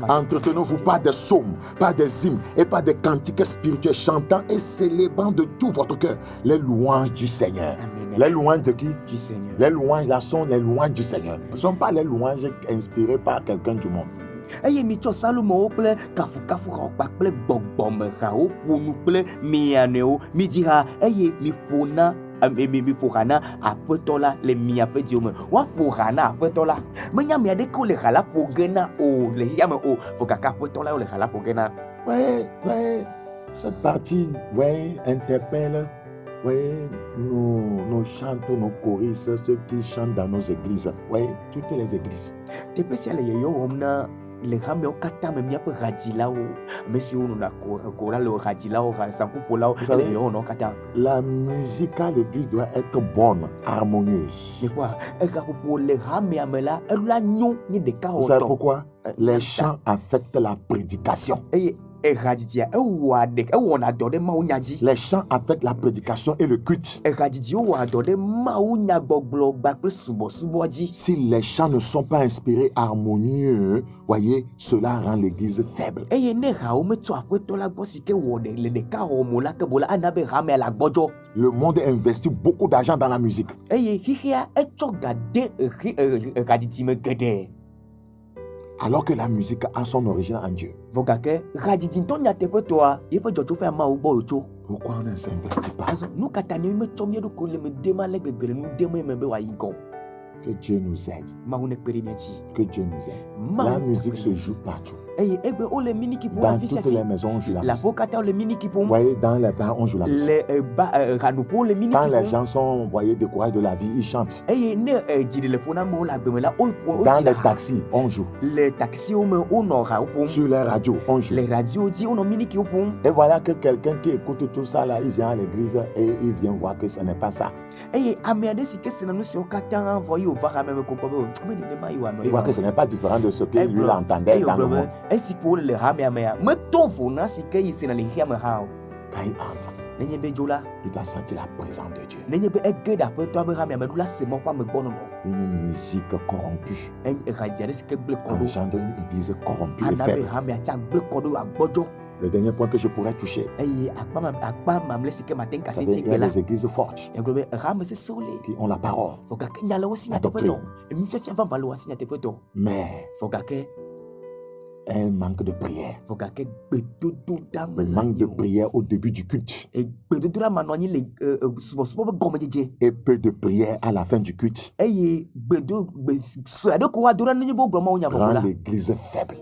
Entretenez-vous pas des psaumes, pas des hymnes et pas des cantiques spirituels, chantant et célébrant de tout votre cœur les louanges du Seigneur. Amen. Les louanges de qui? Du Seigneur. Les louanges là sont les louanges du Seigneur. Ce ne sont pas les louanges inspirées par quelqu'un du monde. Eye mi tso Salomo ple kafu ha ple gbogbome ha o ponu ple mianeo mi dira eye mi pona mi porana apetola le mi apediome wa porana apetola menya mi ade ko le hala pogena o le yame o fokaka apetola o le hala pogena. Ouais, cette partie interpelle nos chanteurs, nos choristes, ceux qui chantent dans nos églises, toutes les églises. Le rameo kata me mia pe radilao monsieur on a kora le radilao sanku polao le yo no kata. La musique à l'église doit être bonne, harmonieuse. Mais quoi? Pour le ramea la nyon ni de ka. Vous savez pourquoi? Les chants affectent la prédication. Eradidia ewadek ewona dode maunyaji. Les chants avec la prédication et le culte. Eradidia ewa dode maunyagbogblo bakle suboji. Si les chants ne sont pas inspirés, harmonieux, voyez, cela rend l'église faible. Eye ne hao meto akweto la bosike wode le de ka homo la kebola anabe rame la gbojo. Le monde investit beaucoup d'argent dans la musique. Eye hihia echo gade eraditime gede. Alors que la musique a son origine en Dieu. Vogake radidinto nyatepe toa yepe jojo pe ma ubo ocho. Pourquoi on ne s'investit pas? Azo nous katani me chomye do ko le me dema le gbegbe nous demo me be wa yigo. Que Dieu nous aide. Mahune perimiati. Que Dieu nous aide. La musique se joue partout. Egbe o le mini qui pour dans toutes les maisons, on joue la musique. La bocata le mini qui pour. Vous voyez, dans les bars, on joue la musique. Les ranupo le mini. Quand les gens sont, vous voyez, découragés de la vie, ils chantent. Dans les taxis, on joue. Les taxis, on sur les radios, on joue. Les radios, on mini qui font. Et voilà que quelqu'un qui écoute tout ça là, il vient à l'église et il vient voir que ce n'est pas ça. Il voit que ce n'est pas différent de ce que lui entendait dans le monde. Quand il entre, il doit sentir la présence de Dieu. Une musique corrompue engendre une église corrompue et faible. Le dernier point que je pourrais toucher, il y a des églises fortes qui ont la parole, la doctrine, mais un manque de prière. Le manque de prière au début du culte et peu de prière à la fin du culte rend l'église faible.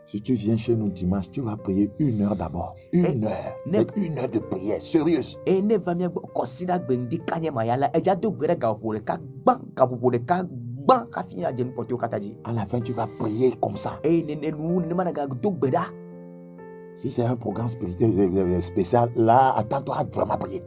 Si tu viens chez nous dimanche, tu vas prier 1 heure d'abord. 1 heure. C'est 1 heure de prière sérieuse. À la fin, tu vas prier comme ça. Si c'est un programme spécial, là, attends-toi à vraiment prier.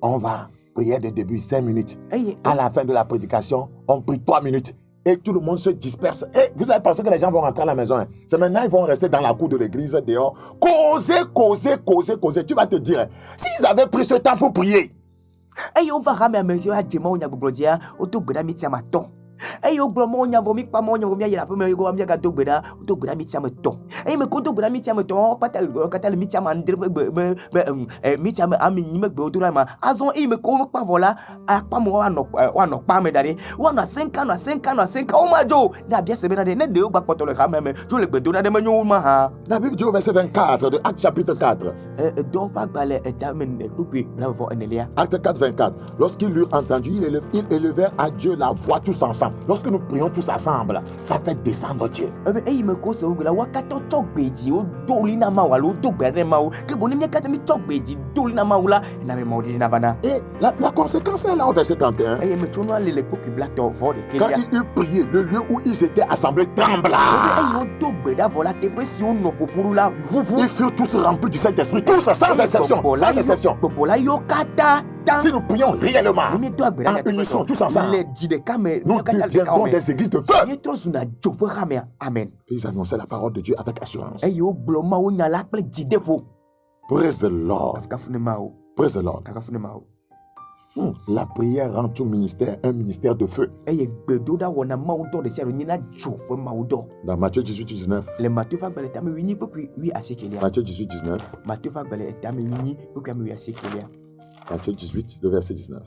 On va prier de début 5 minutes. À la fin de la prédication, on prie 3 minutes. Et tout le monde se disperse. Et vous avez pensé que les gens vont rentrer à la maison. Hein? C'est maintenant ils vont rester dans la cour de l'église dehors. Causer. Tu vas te dire, hein, s'ils avaient pris ce temps pour prier. On va ramener à mesure à Djema, on a Boblodia, autobeda mitiamaton. Ayo glomo nya vomi pa mo nya vomi ya pe me go mi ga dogbeda mitia me ton e me ko dogbeda mitia me ton pata kata le mitia ma ndre mitia me amini me gbe odura ma azon e me ko pa vola pa mo wa no pa me dare wa na 5 ans o ma jo na bia se be na de ne de o gba poto le ka me jo le gbe do na de me nyu ma ha. La Bible dit au verset 24 de Actes chapitre 4 do pa gbale etamen kuku bravo enelia. Acte 4 24. Lorsqu'ils l'eurent entendu, ils élevèrent à Dieu la voix tous ensemble. Lorsque nous prions tous ensemble, ça fait descendre Dieu. Et la conséquence est là au verset 31. Quand ils eurent prié, le lieu où ils étaient assemblés trembla. Ils furent tous remplis du Saint-Esprit, tous sans exception. Si nous prions réellement, en unisson, tous ensemble, nous deviendrons des églises de feu. Amen. Ils annonçaient la parole de Dieu avec assurance. Praise the Lord. Praise the Lord. La prière rend tout ministère un ministère de feu. Dans Matthieu 18, 19. Matthieu 18, 19. Matthieu 18, le verset 19.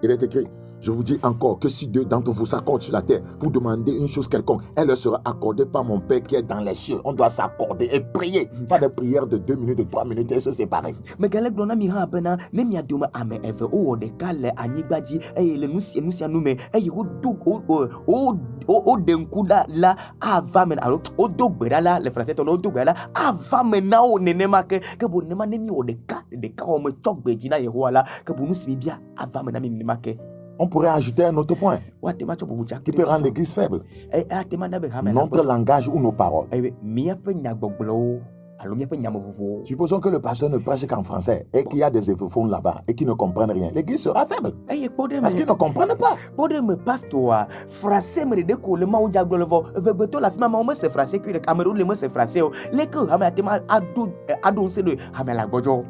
Il est écrit, je vous dis encore que si 2 d'entre vous s'accordent sur la terre pour demander une chose quelconque, elle leur sera accordée par mon Père qui est dans les cieux. On doit s'accorder et prier. Pas de prière de 2 minutes, de 3 minutes et se séparer. On pourrait ajouter un autre point qui peut rendre l'église faible. Notre langage ou nos paroles. Supposons que le pasteur ne prêche qu'en français et qu'il y a des éphophones là-bas et qui ne comprennent rien. L'église sera faible. Parce qu'ils ne comprennent pas.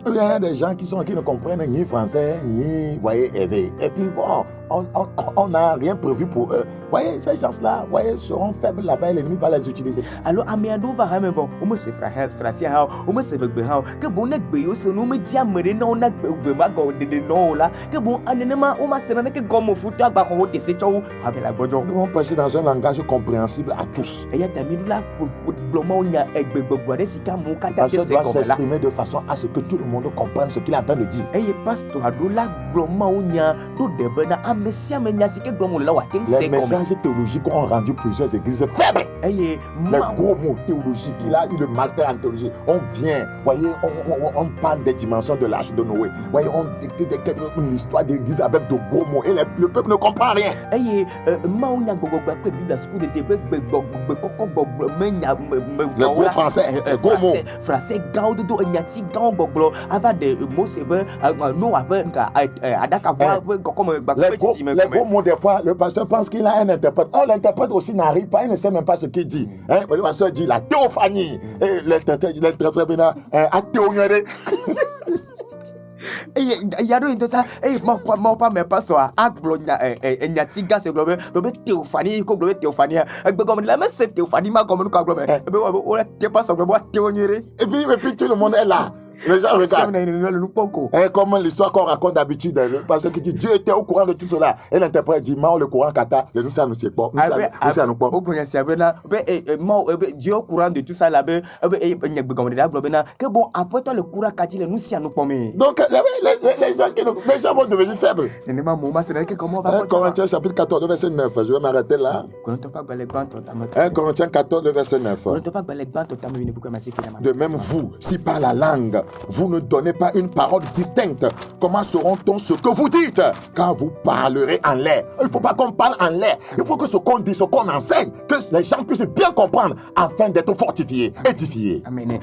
Il y a des gens qui ne comprennent ni français, ni, éveillé. Et puis bon, on n'a rien prévu pour eux. Voyez, ces gens-là, seront faibles là-bas et l'ennemi va les utiliser. Alors, nous devons prêcher dans un langage compréhensible à tous. Le pasteur doit s'exprimer de façon à ce que tout le monde comprenne ce qu'il est en train de dire. Les messages théologiques ont rendu plusieurs églises faibles. Les gros mots théologiques, il a eu le master en théologie. On vient, on parle des dimensions de l'arche de Noé. On une histoire d'église avec de gros mots et le peuple ne comprend rien. Le gros français, les gros mots. Les gros mots, des fois, le pasteur pense qu'il a un interprète. Oh, l'interprète aussi n'arrive pas, il ne sait même pas ce qu'il dit. Le pasteur dit la théophanie. Et l'interprète a théophanie. Et puis tout le monde est là. Les gens regardent. Comme l'histoire qu'on raconte d'habitude, le pasteur qui dit Dieu était au courant de tout cela. Et l'interprète dit Mao le courant kata, le nous ça nous sait pas. Dieu au courant de tout ça là-bas. Que bon, après toi le courant kati, le nous si nous pomme. Donc les gens vont devenir faibles. 1 Corinthiens chapitre 14, verset 9. Je vais m'arrêter là. 1 Corinthiens 14, verset 9. De même vous, si par la langue, vous ne donnez pas une parole distincte, comment sauront-on ce que vous dites? Car vous parlerez en l'air. Il ne faut pas qu'on parle en l'air. Il faut que ce qu'on dit, ce qu'on enseigne, que les gens puissent bien comprendre afin d'être fortifiés, édifiés. Amen.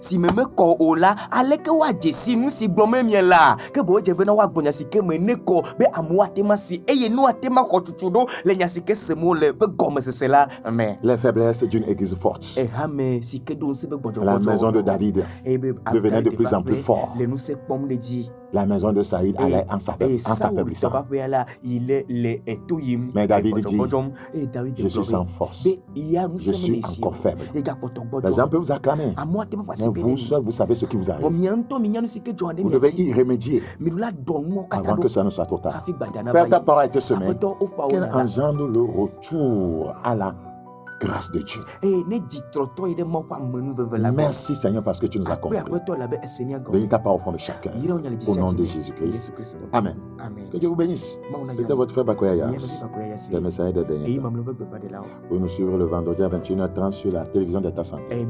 Si me ko ola aleke wa jesi nu si blome mi la ke bo je be na wa gbonya si ke me ne ko be amu atema si eye nu atema ko tutudo le nya si ke semo le be gomme c'est là. Amen. Les faiblesses d'une église forte. E ha me si ke don se be bojo. La maison de David devenait de plus en plus fort. Le nu se pom le di. La maison de Saül allait en s'affaiblissant. Mais David dit, je suis sans force. Je suis encore faible. Les gens peuvent vous acclamer. Mais vous seul, vous savez ce qui vous arrive. Vous devez y remédier avant que ça ne soit trop tard. Père, ta parole est semée. Qu'elle engendre le retour à la grâce de Dieu. Merci Seigneur parce que tu nous as compris. Bénis ta parole au fond de chacun. Au nom de Jésus-Christ. Amen. Que Dieu vous bénisse. C'était votre frère Bakoya Yas, le messager de dernier temps. Vous nous suivre le vendredi à 21h30 sur la télévision d'État Santé.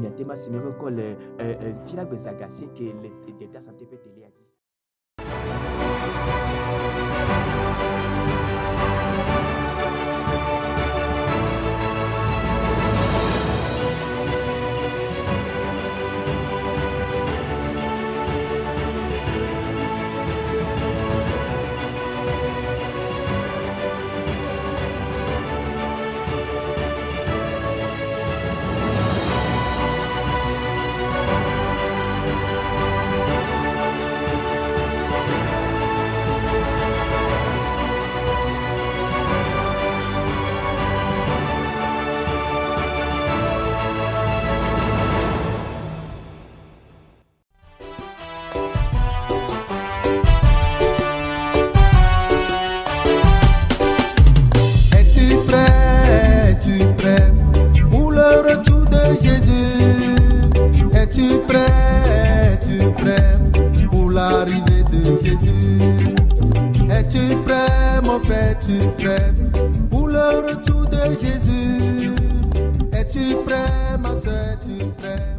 Es-tu prêt pour le retour de Jésus? Es-tu prêt, ma soeur? Es-tu prêt?